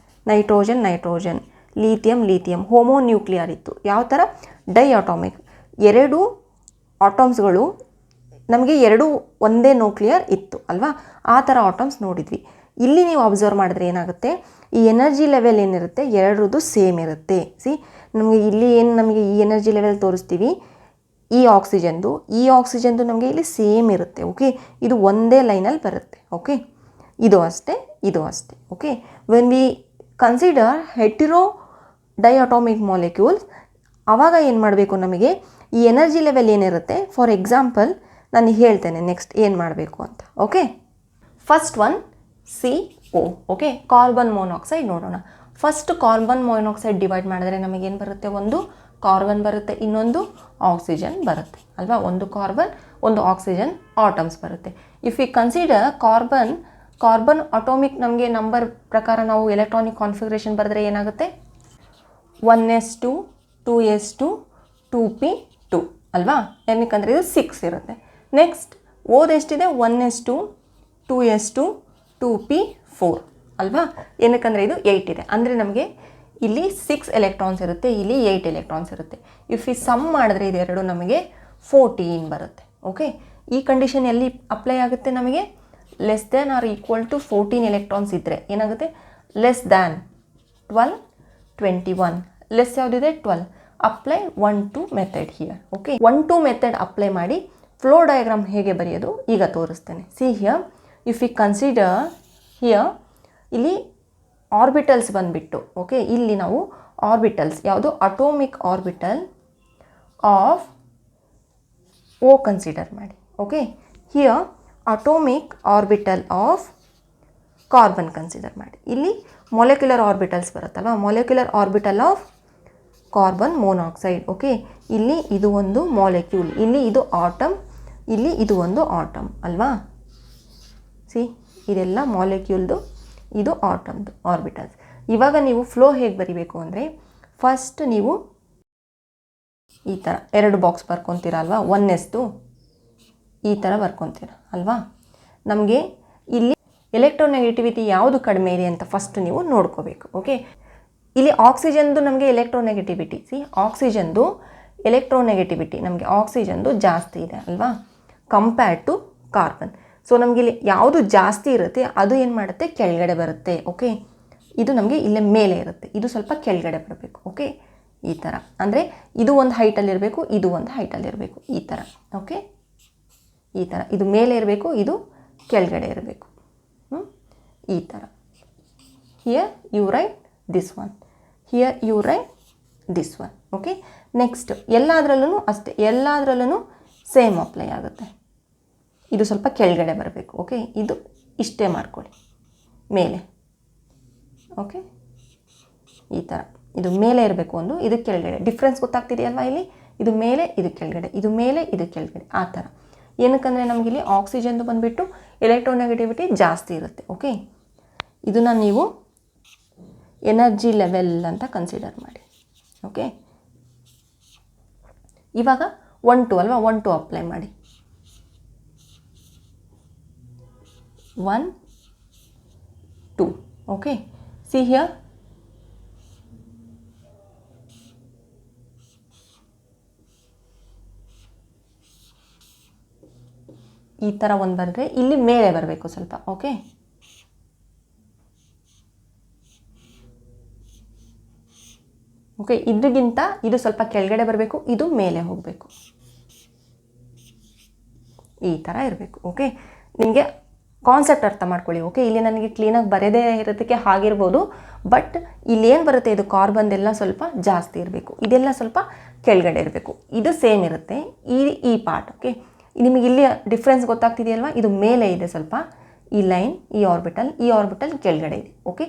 nitrogen nitrogen, lithium lithium, homonuclear ಇತ್ತು. ಯಾವ ಥರ ಡೈಅಟಾಮಿಕ್ 2 ಆಟಮ್ಸ್ಗಳು ನಮಗೆ 2 ಒಂದೇ ನ್ಯೂಕ್ಲಿಯರ್ ಇತ್ತು ಅಲ್ವಾ, ಆ ಥರ ಆಟಮ್ಸ್ ನೋಡಿದ್ವಿ. ಇಲ್ಲಿ ನೀವು ಅಬ್ಸರ್ವ್ ಮಾಡಿದ್ರೆ ಏನಾಗುತ್ತೆ ಈ ಎನರ್ಜಿ ಲೆವೆಲ್ ಏನಿರುತ್ತೆ 2ರದ್ದು ಸೇಮ್ ಇರುತ್ತೆ. ಸಿ ನಮಗೆ ಇಲ್ಲಿ ಏನು ನಮಗೆ ಈ ಎನರ್ಜಿ ಲೆವೆಲ್ ತೋರಿಸ್ತೀವಿ ಈ ಆಕ್ಸಿಜನ್ದು ನಮಗೆ ಇಲ್ಲಿ ಸೇಮ್ ಇರುತ್ತೆ. ಓಕೆ, ಇದು ಒಂದೇ ಲೈನಲ್ಲಿ ಬರುತ್ತೆ. ಓಕೆ, ಇದು ಅಷ್ಟೇ ಇದು ಅಷ್ಟೇ. Okay, when we consider hetero diatomic molecules ಆವಾಗ ಏನು ಮಾಡಬೇಕು ನಮಗೆ ಈ ಎನರ್ಜಿ ಲೆವೆಲ್ ಏನಿರುತ್ತೆ. ಫಾರ್ ಎಕ್ಸಾಂಪಲ್ ನಾನು ಹೇಳ್ತೇನೆ ನೆಕ್ಸ್ಟ್ ಏನು ಮಾಡಬೇಕು ಅಂತ. Okay, first one CO. Okay, carbon monoxide ನೋಡೋಣ. ಫಸ್ಟ್ ಕಾರ್ಬನ್ ಮೊನಾಕ್ಸೈಡ್ ಡಿವೈಡ್ ಮಾಡಿದ್ರೆ ನಮಗೇನು ಬರುತ್ತೆ, ಒಂದು ಕಾರ್ಬನ್ ಬರುತ್ತೆ, ಇನ್ನೊಂದು ಆಕ್ಸಿಜನ್ ಬರುತ್ತೆ ಅಲ್ವಾ. ಒಂದು ಕಾರ್ಬನ್ ಒಂದು ಆಕ್ಸಿಜನ್ ಆಟಮ್ಸ್ ಬರುತ್ತೆ. If you consider carbon atomic ನಮಗೆ ನಂಬರ್ ಪ್ರಕಾರ ನಾವು ಎಲೆಕ್ಟ್ರಾನಿಕ್ ಕಾನ್ಫಿಗರೇಷನ್ ಬರೆದ್ರೆ ಏನಾಗುತ್ತೆ 1s2 2s2 2p2 ಅಲ್ವಾ. ಏನಕ್ಕಂದರೆ ಇದು 6 ಇರುತ್ತೆ. ನೆಕ್ಸ್ಟ್ ಓದೆಷ್ಟಿದೆ 1s2 2s2 2p4 ಅಲ್ವಾ. ಏನಕ್ಕಂದರೆ ಇದು 8 ಇದೆ. ಅಂದರೆ ನಮಗೆ ಇಲ್ಲಿ 6 ಎಲೆಕ್ಟ್ರಾನ್ಸ್ ಇರುತ್ತೆ, ಇಲ್ಲಿ 8 ಎಲೆಕ್ಟ್ರಾನ್ಸ್ ಇರುತ್ತೆ. ಇಫ್ ಈ ಸಮ್ ಮಾಡಿದ್ರೆ ಇದೆರಡು ನಮಗೆ 14 ಬರುತ್ತೆ. ಓಕೆ, ಈ ಕಂಡೀಷನ್ ಎಲ್ಲಿ ಅಪ್ಲೈ ಆಗುತ್ತೆ ನಮಗೆ less than or equal to 14 electrons ಇದ್ದರೆ ಏನಾಗುತ್ತೆ ಲೆಸ್ ದ್ಯಾನ್ 12 21 ಲೆಸ್ ಯಾವುದಿದೆ 12 apply 1-2 method here. Okay, 1-2 method apply ಮಾಡಿ ಫ್ಲೋ ಡಯಾಗ್ರಾಮ್ ಹೇಗೆ ಬರೆಯೋದು ಈಗ ತೋರಿಸ್ತೇನೆ. See here if you consider here ಇಲ್ಲಿ ಆರ್ಬಿಟಲ್ಸ್ ಬಂದುಬಿಟ್ಟು ಓಕೆ, ಇಲ್ಲಿ ನಾವು ಆರ್ಬಿಟಲ್ಸ್ ಯಾವುದು atomic orbital of O consider ಮಾಡಿ. Okay, here atomic orbital of carbon consider ಮಾಡಿ. ಇಲ್ಲಿ ಮೊಲೆಕ್ಯುಲರ್ ಆರ್ಬಿಟಲ್ಸ್ ಬರುತ್ತಲ್ವ, molecular orbital of carbon monoxide. Okay, ಇಲ್ಲಿ ಇದು ಒಂದು ಮಾಲಿಕ್ಯೂಲ್, ಇಲ್ಲಿ ಇದು ಆಟಮ್, ಇಲ್ಲಿ ಇದು ಒಂದು ಆಟಮ್ ಅಲ್ವಾ. ಸಿ ಇದೆಲ್ಲ ಮಾಲಿಕ್ಯೂಲ್ದು, ಇದು ಆಟಮ್ದು ಆರ್ಬಿಟಲ್ಸ್. ಇವಾಗ ನೀವು ಫ್ಲೋ ಹೇಗೆ ಬರಿಬೇಕು ಅಂದರೆ ಫಸ್ಟ್ ನೀವು ಈ ಥರ 2 ಬಾಕ್ಸ್ ಬರ್ಕೊತೀರ ಅಲ್ವಾ. 1s2 ಈ ಥರ ಬರ್ಕೊತೀರ ಅಲ್ವಾ. ನಮಗೆ ಇಲ್ಲಿ ಎಲೆಕ್ಟ್ರೋನೆಗೆಟಿವಿಟಿ ಯಾವುದು ಕಡಿಮೆ ಇದೆ ಅಂತ ಫಸ್ಟ್ ನೀವು ನೋಡ್ಕೋಬೇಕು. ಓಕೆ, ಇಲ್ಲಿ ಆಕ್ಸಿಜನ್ದು ನಮಗೆ ಎಲೆಕ್ಟ್ರೋನೆಗೆಟಿವಿಟಿ, ಸಿ ಆಕ್ಸಿಜನ್ದು ಎಲೆಕ್ಟ್ರೋನೆಗೆಟಿವಿಟಿ ನಮಗೆ ಆಕ್ಸಿಜನ್ದು ಜಾಸ್ತಿ ಇದೆ ಅಲ್ವಾ ಕಂಪೇರ್ಡ್ ಟು ಕಾರ್ಬನ್. ಸೊ ನಮಗೆ ಇಲ್ಲಿ ಯಾವುದು ಜಾಸ್ತಿ ಇರುತ್ತೆ ಅದು ಏನು ಮಾಡುತ್ತೆ ಕೆಳಗಡೆ ಬರುತ್ತೆ. ಓಕೆ, ಇದು ನಮಗೆ ಇಲ್ಲೇ ಮೇಲೆ ಇರುತ್ತೆ, ಇದು ಸ್ವಲ್ಪ ಕೆಳಗಡೆ ಬರಬೇಕು. ಓಕೆ, ಈ ಥರ ಅಂದರೆ ಇದು ಒಂದು ಹೈಟಲ್ಲಿರಬೇಕು, ಇದು ಒಂದು ಹೈಟಲ್ಲಿರಬೇಕು, ಈ ಥರ. ಓಕೆ, ಈ ಥರ ಇದು ಮೇಲೆ ಇರಬೇಕು, ಇದು ಕೆಳಗಡೆ ಇರಬೇಕು, ಈ ಥರ. Here you write this one, here you write this one. Okay, next ಎಲ್ಲದರಲ್ಲೂ ಅಷ್ಟೇ, ಎಲ್ಲದರಲ್ಲೂ ಸೇಮ್ ಅಪ್ಲೈ ಆಗುತ್ತೆ. ಇದು ಸ್ವಲ್ಪ ಕೆಳಗಡೆ ಬರಬೇಕು. ಓಕೆ, ಇದು ಇಷ್ಟೇ ಮಾಡ್ಕೊಳ್ಳಿ ಮೇಲೆ. ಓಕೆ, ಈ ಥರ ಇದು ಮೇಲೆ ಇರಬೇಕು ಒಂದು, ಇದು ಕೆಳಗಡೆ. ಡಿಫ್ರೆನ್ಸ್ ಗೊತ್ತಾಗ್ತಿದೆಯಲ್ವಾ ಇಲ್ಲಿ, ಇದು ಮೇಲೆ ಇದು ಕೆಳಗಡೆ, ಇದು ಮೇಲೆ ಇದು ಕೆಳಗಡೆ, ಆ ಥರ. ಏನಕ್ಕಂದರೆ ನಮಗಿಲ್ಲಿ ಆಕ್ಸಿಜನ್ದು ಬಂದುಬಿಟ್ಟು ಎಲೆಕ್ಟ್ರೋನೆಗೆಟಿವಿಟಿ ಜಾಸ್ತಿ ಇರುತ್ತೆ. ಓಕೆ, ಇದನ್ನು ನೀವು ಎನರ್ಜಿ ಲೆವೆಲ್ ಅಂತ ಕನ್ಸಿಡರ್ ಮಾಡಿ. ಓಕೆ, ಇವಾಗ 1-2 ಅಲ್ವಾ, 1-2 ಅಪ್ಲೈ ಮಾಡಿ. 1 2. Okay, see here, ಈ ಥರ ಒಂದು ಬರೆದ್ರೆ ಇಲ್ಲಿ ಮೇಲೆ ಬರಬೇಕು ಸ್ವಲ್ಪ. ಓಕೆ, ಓಕೆ, ಇದ್ರಿಗಿಂತ ಇದು ಸ್ವಲ್ಪ ಕೆಳಗಡೆ ಬರಬೇಕು, ಇದು ಮೇಲೆ ಹೋಗಬೇಕು, ಈ ಥರ ಇರಬೇಕು. ಓಕೆ, ನಿಮಗೆ ಕಾನ್ಸೆಪ್ಟ್ ಅರ್ಥ ಮಾಡ್ಕೊಳ್ಳಿ. ಓಕೆ, ಇಲ್ಲಿ ನನಗೆ ಕ್ಲೀನಾಗಿ ಬರೆದೇ ಇರೋದಕ್ಕೆ ಆಗಿರ್ಬೋದು, ಬಟ್ ಇಲ್ಲೇನು ಬರುತ್ತೆ ಇದು ಕಾರ್ಬನ್ದೆಲ್ಲ ಸ್ವಲ್ಪ ಜಾಸ್ತಿ ಇರಬೇಕು, ಇದೆಲ್ಲ ಸ್ವಲ್ಪ ಕೆಳಗಡೆ ಇರಬೇಕು. ಇದು ಸೇಮ್ ಇರುತ್ತೆ ಈ ಪಾರ್ಟ್. ಓಕೆ, ನಿಮಗೆ ಇಲ್ಲಿ ಡಿಫ್ರೆನ್ಸ್ ಗೊತ್ತಾಗ್ತಿದೆಯಲ್ವಾ, ಇದು ಮೇಲೆ ಇದೆ ಸ್ವಲ್ಪ, ಈ ಲೈನ್ ಈ ಆರ್ಬಿಟಲ್ ಕೆಳಗಡೆ ಇದೆ. ಓಕೆ,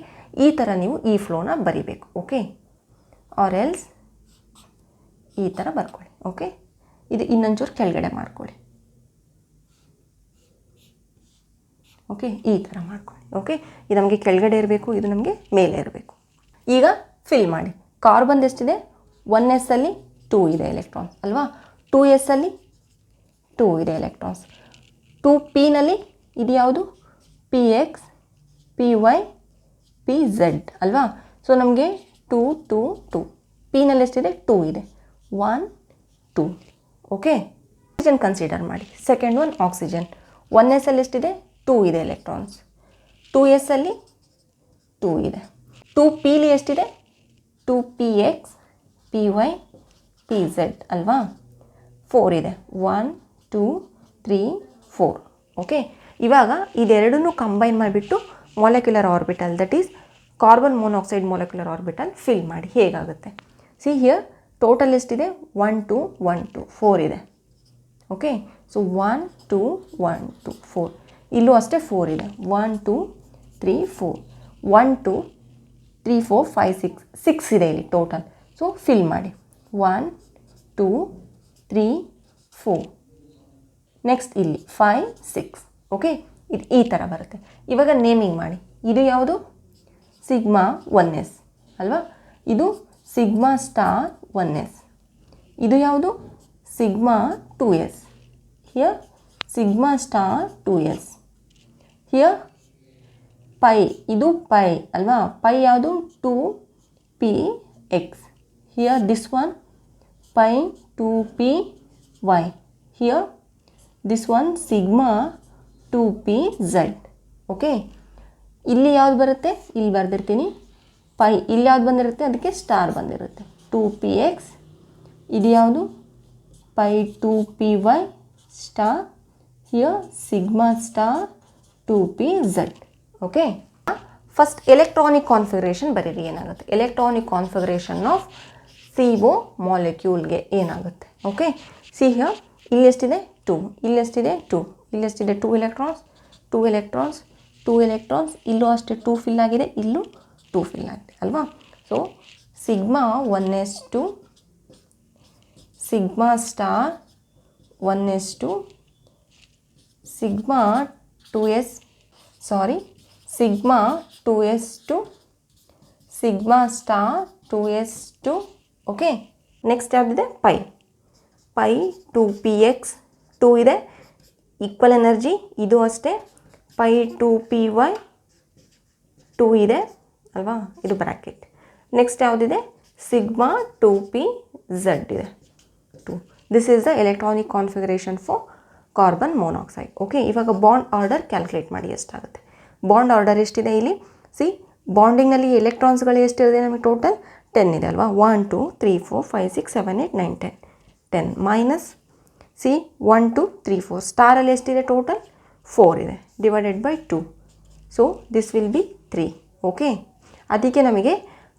ಈ ಥರ ನೀವು ಈ ಫ್ಲೋನ ಬರಿಬೇಕು. ಓಕೆ, ಆರ್ ಎಲ್ಸ್ ಈ ಥರ ಬರ್ಕೊಳ್ಳಿ. ಓಕೆ, ಇದು ಇನ್ನೊಂಚೂರು ಕೆಳಗಡೆ ಮಾಡ್ಕೊಳ್ಳಿ. ಓಕೆ, ಈ ಥರ ಮಾಡ್ಕೊಳ್ಳಿ. ಓಕೆ, ಇದು ನಮಗೆ ಕೆಳಗಡೆ ಇರಬೇಕು, ಇದು ನಮಗೆ ಮೇಲೆ ಇರಬೇಕು. ಈಗ ಫಿಲ್ ಮಾಡಿ. ಕಾರ್ಬನ್ ಎಷ್ಟಿದೆ, 1s ಅಲ್ಲಿ 2 ಇದೆ ಎಲೆಕ್ಟ್ರಾನ್ಸ್ ಅಲ್ವಾ, 2s ಅಲ್ಲಿ 2 ಇದೆ ಎಲೆಕ್ಟ್ರಾನ್ಸ್, 2p ಇದು ಯಾವುದು, px py pz ಅಲ್ವಾ. ಸೊ ನಮಗೆ 2 2 2, p ಎಷ್ಟಿದೆ, 2 ಇದೆ, 1 2. ಓಕೆ, ಆಕ್ಸಿಜನ್ ಕನ್ಸಿಡರ್ ಮಾಡಿ. ಸೆಕೆಂಡ್ ಒನ್ ಆಕ್ಸಿಜನ್, 1s ಅಲ್ಲಿ ಎಷ್ಟಿದೆ, 2 ಇದೆ ಎಲೆಕ್ಟ್ರಾನ್ಸ್, 2s ಅಲ್ಲಿ 2 ಇದೆ, 2p ಎಷ್ಟಿದೆ, 2px py pz ಅಲ್ವಾ, 4 ಇದೆ, 1 2 3 4. ಓಕೆ, ಇವಾಗ ಇದೆರಡನ್ನೂ ಕಂಬೈನ್ ಮಾಡಿಬಿಟ್ಟು molecular orbital, that is carbon monoxide molecular orbital fill ಮಾಡಿ. ಹೇಗಾಗುತ್ತೆ, ಸಿ ಹಿಯರ್ ಟೋಟಲ್ ಎಷ್ಟಿದೆ, 1 2 1 2 4 ಇದೆ. ಓಕೆ, ಸೊ 1 2 1 2 4, ಇಲ್ಲೂ ಅಷ್ಟೇ 4 ಇದೆ, 1 2 3 4, 1 2 3 4 5 6 6 ಇದೆ ಇಲ್ಲಿ ಟೋಟಲ್. ಸೊ ಫಿಲ್ ಮಾಡಿ, 1 2 3 4, ನೆಕ್ಸ್ಟ್ ಇಲ್ಲಿ 5 6. ಓಕೆ, ಇದು ಈ ಥರ ಬರುತ್ತೆ. ಇವಾಗ ನೇಮಿಂಗ್ ಮಾಡಿ. ಇದು ಯಾವುದು, ಸಿಗ್ಮಾ 1s ಅಲ್ವಾ, ಇದು ಸಿಗ್ಮಾ ಸ್ಟಾರ್ 1s, ಇದು ಯಾವುದು, sigma 2s, here sigma star 2s, here pi, ಇದು ಪೈ ಅಲ್ವಾ, ಪೈ ಯಾವುದು, 2px, here this one pi 2py, here this one sigma 2pz. Okay, ಇಲ್ಲಿ ಯಾವ್ದು ಬರುತ್ತೆ, ಇಲ್ಲಿ ಬರೆದಿರ್ತೀನಿ ಪೈ, ಇಲ್ಲಿ ಯಾವ್ದು ಬಂದಿರುತ್ತೆ ಅದಕ್ಕೆ ಸ್ಟಾರ್ ಬಂದಿರುತ್ತೆ, 2px, ಇದು ಯಾವುದು pi 2py star, here sigma star 2pz. Okay, first electronic configuration ಬರೀರಿ. ಏನಾಗುತ್ತೆ ಎಲೆಕ್ಟ್ರಾನಿಕ್ ಕಾನ್ಫಿಗರೇಷನ್ ಆಫ್ CO ಮಾಲಿಕ್ಯೂಲ್ಗೆ ಏನಾಗುತ್ತೆ. ಓಕೆ, ಸಿ ಹಿಯರ್ ಇಲ್ಲಿ ಎಷ್ಟಿದೆ 2, ಇಲ್ಲಿ ಎಷ್ಟಿದೆ 2, ಇಲ್ಲಿ ಎಷ್ಟಿದೆ 2 ಎಲೆಕ್ಟ್ರಾನ್ಸ್ 2 ಎಲೆಕ್ಟ್ರಾನ್ಸ್ 2 ಎಲೆಕ್ಟ್ರಾನ್ಸ್, ಇಲ್ಲೂ ಅಷ್ಟೇ 2 ಫಿಲ್ ಆಗಿದೆ, ಇಲ್ಲೂ 2 ಫಿಲ್ ಆಗಿದೆ ಅಲ್ವಾ. So sigma 1s2 sigma star 1s2 sigma 2s sigma 2s2 sigma star 2s2. Okay, next ಯಾವುದಿದೆ, ಪೈ 2px 2 ಇದೆ, ಈಕ್ವಲ್ ಎನರ್ಜಿ, ಇದು ಅಷ್ಟೇ, ಪೈ 2py 2 ಇದೆ ಅಲ್ವಾ, ಇದು ಬ್ರ್ಯಾಕೆಟ್. ನೆಕ್ಸ್ಟ್ ಯಾವುದಿದೆ, ಸಿಗ್ಮಾ 2pz ಇದೆ 2. This is the electronic configuration for carbon monoxide. Okay, ಇವಾಗ ಬಾಂಡ್ ಆರ್ಡರ್ ಕ್ಯಾಲ್ಕುಲೇಟ್ ಮಾಡಿ ಎಷ್ಟಾಗುತ್ತೆ. ಬಾಂಡ್ ಆರ್ಡರ್ ಎಷ್ಟಿದೆ ಇಲ್ಲಿ, ಸಿ ಬಾಂಡಿಂಗ್ನಲ್ಲಿ ಎಲೆಕ್ಟ್ರಾನ್ಸ್ಗಳು ಎಷ್ಟಿದೆ ನಮಗೆ, ಟೋಟಲ್ 10 ಇದೆ ಅಲ್ವಾ, 1 2 3 4 5 6 7 8 9 10 10 ಮೈನಸ್ ಸಿ 1 2 3 4, ಸ್ಟಾರಲ್ಲಿ ಎಷ್ಟಿದೆ ಟೋಟಲ್ 4 ಇದೆ, divided by 2, so this will be 3. Okay, ಅದಕ್ಕೆ ನಮಗೆ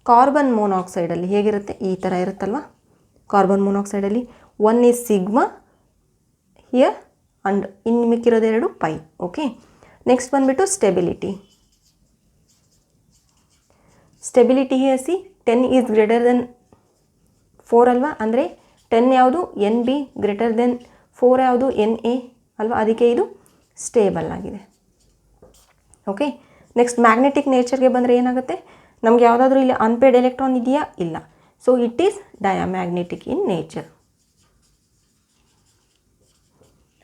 ಕಾರ್ಬನ್ ಮೊನಾಕ್ಸೈಡಲ್ಲಿ ಹೇಗಿರುತ್ತೆ, ಈ ಥರ ಇರುತ್ತಲ್ವ. ಕಾರ್ಬನ್ ಮೊನಾಕ್ಸೈಡಲ್ಲಿ 1 is ಸಿಗ್ಮಾ ಹಿಯರ್ ಅಂಡ್ ಇನ್ನು ಮಿಕ್ಕಿರೋದು 2 ಪೈ. ಓಕೆ, ನೆಕ್ಸ್ಟ್ ಬಂದುಬಿಟ್ಟು stability here see 10 is greater than 4 ಅಲ್ವಾ, ಅಂದರೆ 10 ಯಾವುದು, NB ಗ್ರೇಟರ್ ದೆನ್ 4 ಯಾವುದು, NA ಅಲ್ವಾ, ಅದಕ್ಕೆ ಇದು ಸ್ಟೇಬಲ್ ಆಗಿದೆ. ಓಕೆ, ನೆಕ್ಸ್ಟ್ ಮ್ಯಾಗ್ನೆಟಿಕ್ ನೇಚರ್ಗೆ ಬಂದರೆ ಏನಾಗುತ್ತೆ, ನಮಗೆ ಯಾವುದಾದ್ರೂ ಇಲ್ಲಿ ಅನ್ಪೇಡ್ ಎಲೆಕ್ಟ್ರಾನ್ ಇದೆಯಾ, ಇಲ್ಲ, so it is diamagnetic in nature.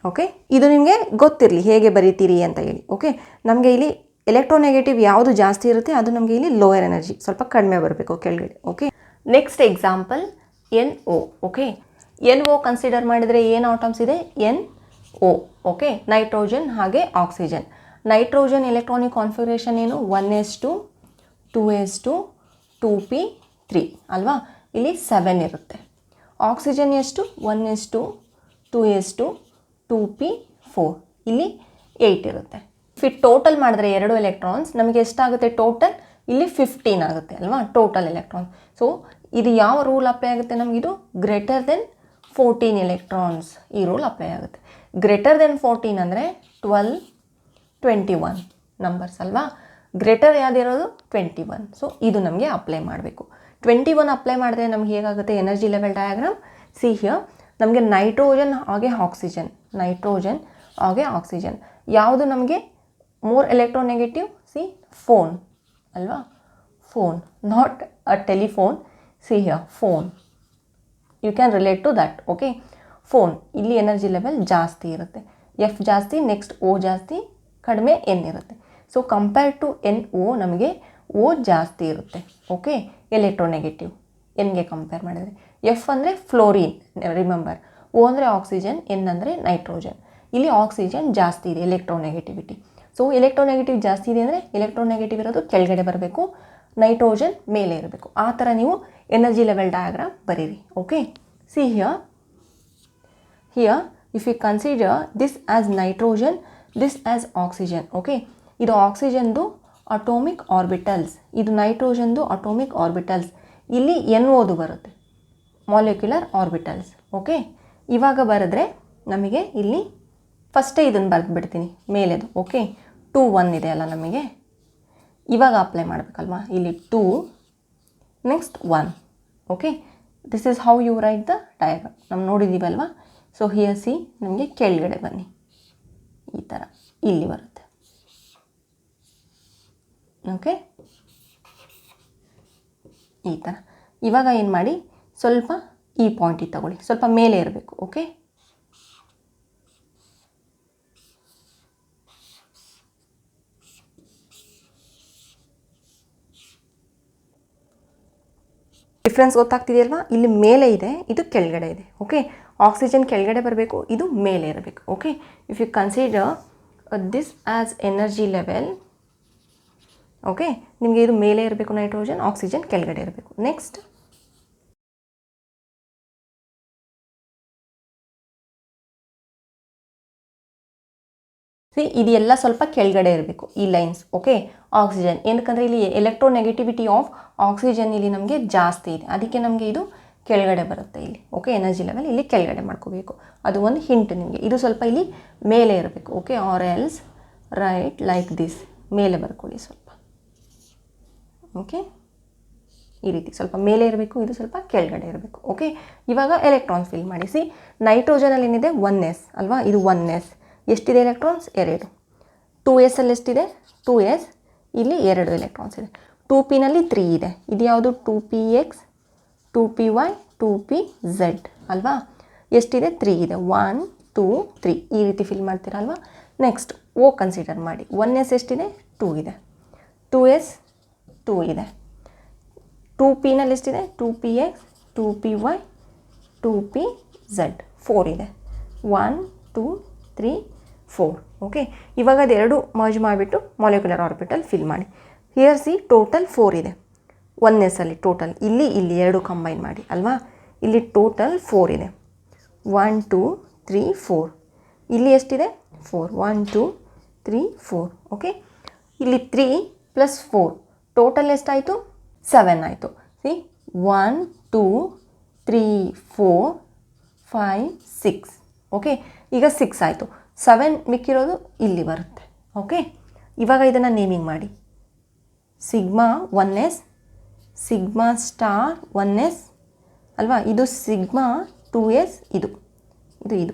Okay, ಇದು ನಿಮಗೆ ಗೊತ್ತಿರಲಿ ಹೇಗೆ ಬರೀತೀರಿ ಅಂತ ಹೇಳಿ. ಓಕೆ, ನಮಗೆ ಇಲ್ಲಿ ಎಲೆಕ್ಟ್ರೋನೆಗೆಟಿವ್ ಯಾವುದು ಜಾಸ್ತಿ ಇರುತ್ತೆ ಅದು ನಮಗೆ ಇಲ್ಲಿ ಲೋಯರ್ ಎನರ್ಜಿ, ಸ್ವಲ್ಪ ಕಡಿಮೆ ಬರಬೇಕು ಕೆಳಗಡೆ. Okay, next example NO. Okay, NO consider ಮಾಡಿದರೆ ಏನು ಆಟಮ್ಸ್ ಇದೆ? NO. ಓಕೆ, ನೈಟ್ರೋಜನ್ ಹಾಗೆ ಆಕ್ಸಿಜನ್. ನೈಟ್ರೋಜನ್ ಎಲೆಕ್ಟ್ರಾನಿಕ್ ಕಾನ್ಫಿಗರೇಷನ್ ಏನು? 1s2 2s2 2p3 ಅಲ್ವಾ? ಇಲ್ಲಿ 7 ಇರುತ್ತೆ. ಆಕ್ಸಿಜನ್ ಎಷ್ಟು? 1s2 2s2 2p4, ಇಲ್ಲಿ 8 ಇರುತ್ತೆ. ಟೋಟಲ್ ಮಾಡಿದ್ರೆ ಎರಡು ಎಲೆಕ್ಟ್ರಾನ್ಸ್ ನಮಗೆ ಎಷ್ಟಾಗುತ್ತೆ ಟೋಟಲ್? ಇಲ್ಲಿ 15 ಆಗುತ್ತೆ ಅಲ್ವಾ ಟೋಟಲ್ ಎಲೆಕ್ಟ್ರಾನ್ಸ್. ಸೊ ಇದು ಯಾವ ರೂಲ್ ಅಪ್ಲೈ ಆಗುತ್ತೆ ನಮಗಿದು? ಗ್ರೇಟರ್ ದೆನ್ 14 ಎಲೆಕ್ಟ್ರಾನ್ಸ್ ಈ ರೂಲ್ ಅಪ್ಲೈ ಆಗುತ್ತೆ. ಗ್ರೇಟರ್ ದೆನ್ 14 ಅಂದರೆ 12 21 ನಂಬರ್ಸ್ ಅಲ್ವಾ? ಗ್ರೇಟರ್ ಯಾವುದಿರೋದು? 21. ಸೊ ಇದು ನಮಗೆ ಅಪ್ಲೈ ಮಾಡಬೇಕು. 21 ಅಪ್ಲೈ ಮಾಡಿದ್ರೆ ನಮ್ಗೆ ಹೇಗಾಗುತ್ತೆ energy level diagram? See here, ನಮಗೆ ನೈಟ್ರೋಜನ್ ಹಾಗೆ ಆಕ್ಸಿಜನ್, ನೈಟ್ರೋಜನ್ ಹಾಗೆ ಆಕ್ಸಿಜನ್ ಯಾವುದು ನಮಗೆ ಮೋರ್ ಎಲೆಕ್ಟ್ರೋನೆಗೆಟಿವ್? ಸಿ ಫೋನ್ ಅಲ್ವಾ? Phone, not a telephone. See here phone, you can relate to that. Okay, phone ಇಲ್ಲಿ ಎನರ್ಜಿ ಲೆವೆಲ್ ಜಾಸ್ತಿ ಇರುತ್ತೆ. ಎಫ್ ಜಾಸ್ತಿ, ನೆಕ್ಸ್ಟ್ O ಜಾಸ್ತಿ, ಕಡಿಮೆ N ಇರುತ್ತೆ. ಸೊ ಕಂಪೇರ್ ಟು NO ನಮಗೆ O ಜಾಸ್ತಿ ಇರುತ್ತೆ. ಓಕೆ, ಎಲೆಕ್ಟ್ರೋನೆಗೆಟಿವ್ ಎನ್ಗೆ ಕಂಪೇರ್ ಮಾಡಿದರೆ. ಎಫ್ ಅಂದರೆ ಫ್ಲೋರಿನ್, ರಿಮೆಂಬರ್. O ಅಂದರೆ ಆಕ್ಸಿಜನ್, N ಅಂದರೆ ನೈಟ್ರೋಜನ್. ಇಲ್ಲಿ ಆಕ್ಸಿಜನ್ ಜಾಸ್ತಿ ಇದೆ ಎಲೆಕ್ಟ್ರೋನೆಗೆಟಿವಿಟಿ. ಸೊ ಎಲೆಕ್ಟ್ರೋನೆಗೆಟಿವ್ ಜಾಸ್ತಿ ಇದೆ ಅಂದರೆ ಎಲೆಕ್ಟ್ರೋನೆಗೆಟಿವ್ ಇರೋದು ಕೆಳಗಡೆ ಬರಬೇಕು, ನೈಟ್ರೋಜನ್ ಮೇಲೆ ಇರಬೇಕು. ಆ ಥರ ನೀವು ಎನರ್ಜಿ ಲೆವೆಲ್ ಡಯಾಗ್ರಾಮ್ ಬರೀರಿ. Okay, C here if you consider this as nitrogen, this as oxygen. Okay, ಇದು ಆಕ್ಸಿಜನ್ದು ಅಟೋಮಿಕ್ ಆರ್ಬಿಟಲ್ಸ್, ಇದು ನೈಟ್ರೋಜನ್ದು ಅಟೋಮಿಕ್ ಆರ್ಬಿಟಲ್ಸ್. ಇಲ್ಲಿ NOದು ಬರುತ್ತೆ, ಮಾಲಿಕ್ಯುಲರ್ ಆರ್ಬಿಟಲ್ಸ್. ಓಕೆ, ಇವಾಗ ಬರೆದ್ರೆ ನಮಗೆ ಇಲ್ಲಿ ಫಸ್ಟೇ ಇದನ್ನು ಬರೆದು ಬಿಡ್ತೀನಿ ಮೇಲೆದು. ಓಕೆ, 2 1 ಇದೆ ಅಲ್ಲ ನಮಗೆ, ಇವಾಗ ಅಪ್ಲೈ ಮಾಡಬೇಕಲ್ವಾ? ಇಲ್ಲಿ 2 next 1. Okay, this is how you write the diagram. ನಾವು ನೋಡಿದ್ದೀವಲ್ವಾ? ಸೊ ಹಿಯರ್ ಸಿ, ನಮಗೆ ಕೆಳಗಡೆ ಬನ್ನಿ, ಈ ಥರ ಇಲ್ಲಿ ಬರುತ್ತೆ. ಓಕೆ, ಈ ಥರ. ಇವಾಗ ಏನು ಮಾಡಿ, ಸ್ವಲ್ಪ ಈ ಪಾಯಿಂಟಿಗೆ ತಗೊಳ್ಳಿ, ಸ್ವಲ್ಪ ಮೇಲೆ ಇರಬೇಕು. ಓಕೆ, ಡಿಫ್ರೆನ್ಸ್ ಗೊತ್ತಾಗ್ತಿದೆಯಲ್ವಾ? ಇಲ್ಲಿ ಮೇಲೆ ಇದೆ, ಇದು ಕೆಳಗಡೆ ಇದೆ. ಓಕೆ, ಆಕ್ಸಿಜನ್ ಕೆಳಗಡೆ ಬರಬೇಕು, ಇದು ಮೇಲೆ ಇರಬೇಕು. Okay, if you consider this as energy level, okay, ನಿಮಗೆ ಇದು ಮೇಲೆ ಇರಬೇಕು ನೈಟ್ರೋಜನ್, ಆಕ್ಸಿಜನ್ ಕೆಳಗಡೆ ಇರಬೇಕು. ನೆಕ್ಸ್ಟ್ ಇದೆಲ್ಲ ಸ್ವಲ್ಪ ಕೆಳಗಡೆ ಇರಬೇಕು ಈ ಲೈನ್ಸ್. ಓಕೆ, ಆಕ್ಸಿಜನ್ ಏನಕ್ಕಂದರೆ ಇಲ್ಲಿ ಎಲೆಕ್ಟ್ರೋನೆಗೆಟಿವಿಟಿ ಆಫ್ ಆಕ್ಸಿಜನ್ ಇಲ್ಲಿ ನಮಗೆ ಜಾಸ್ತಿ ಇದೆ, ಅದಕ್ಕೆ ನಮಗೆ ಇದು ಕೆಳಗಡೆ ಬರುತ್ತೆ ಇಲ್ಲಿ. ಓಕೆ, ಎನರ್ಜಿ ಲೆವೆಲ್ ಇಲ್ಲಿ ಕೆಳಗಡೆ ಮಾಡ್ಕೋಬೇಕು, ಅದು ಒಂದು ಹಿಂಟ್ ನಿಮಗೆ. ಇದು ಸ್ವಲ್ಪ ಇಲ್ಲಿ ಮೇಲೆ ಇರಬೇಕು. Okay, or else write like this, ಮೇಲೆ ಬರ್ಕೊಳ್ಳಿ ಸ್ವಲ್ಪ. ಓಕೆ, ಈ ರೀತಿ ಸ್ವಲ್ಪ ಮೇಲೆ ಇರಬೇಕು, ಇದು ಸ್ವಲ್ಪ ಕೆಳಗಡೆ ಇರಬೇಕು. ಓಕೆ, ಇವಾಗ ಎಲೆಕ್ಟ್ರಾನ್ಸ್ ಫಿಲ್ ಮಾಡಿಸಿ. ನೈಟ್ರೋಜನಲ್ಲಿ ಏನಿದೆ? 1s ಅಲ್ವಾ? ಇದು 1s. ಎಷ್ಟಿದೆ ಎಲೆಕ್ಟ್ರಾನ್ಸ್? 2. 2s ಅಲ್ಲಿ ಎಷ್ಟಿದೆ? 2s. ಇಲ್ಲಿ 2 ಎಲೆಕ್ಟ್ರಾನ್ಸ್ ಇದೆ. 2pನಲ್ಲಿ 3 ಇದೆ. ಇದು ಯಾವುದು? 2px 2py 2pz ಅಲ್ವಾ? ಎಷ್ಟಿದೆ? 3 ಇದೆ. 1 2 3 ಈ ರೀತಿ ಫಿಲ್ ಮಾಡ್ತೀರಾ ಅಲ್ವಾ? ನೆಕ್ಸ್ಟ್ O ಕನ್ಸಿಡರ್ ಮಾಡಿ. 1s ಎಷ್ಟಿದೆ? 2 ಇದೆ. 2s 2 ಇದೆ. 2pನಲ್ಲಿ ಎಷ್ಟಿದೆ? 2px 2py 2pz 4 ಇದೆ. 1 2 3 4. ಓಕೆ, ಇವಾಗ ಅದೆರಡು ಮರ್ಜ್ ಮಾಡಿಬಿಟ್ಟು ಮಾಲಿಕ್ಯುಲರ್ ಆರ್ಬಿಟಲ್ ಫಿಲ್ ಮಾಡಿ. ಹಿಯರ್ ಸಿ, ಟೋಟಲ್ 4 ಇದೆ 1s ಅಲ್ಲಿ ಟೋಟಲ್. ಇಲ್ಲಿ 2 ಕಂಬೈನ್ ಮಾಡಿ ಅಲ್ವಾ? ಇಲ್ಲಿ ಟೋಟಲ್ 4 ಇದೆ. 1 2 3 4. ಇಲ್ಲಿ ಎಷ್ಟಿದೆ? 4. 1 2 3 4. ಓಕೆ, ಇಲ್ಲಿ 3 + 4 ಟೋಟಲ್ ಎಷ್ಟಾಯಿತು? 7 ಆಯಿತು. ಸಿ, 1 2 3 4 5 6. ಓಕೆ, ಈಗ 6 ಆಯಿತು. 7 ಮಿಕ್ಕಿರೋದು ಇಲ್ಲಿ ಬರುತ್ತೆ. ಓಕೆ, ಇವಾಗ ಇದನ್ನು ನೇಮಿಂಗ್ ಮಾಡಿ. Sigma 1s, sigma star 1s ಅಲ್ವಾ? ಇದು ಸಿಗ್ಮಾ 2s, ಇದು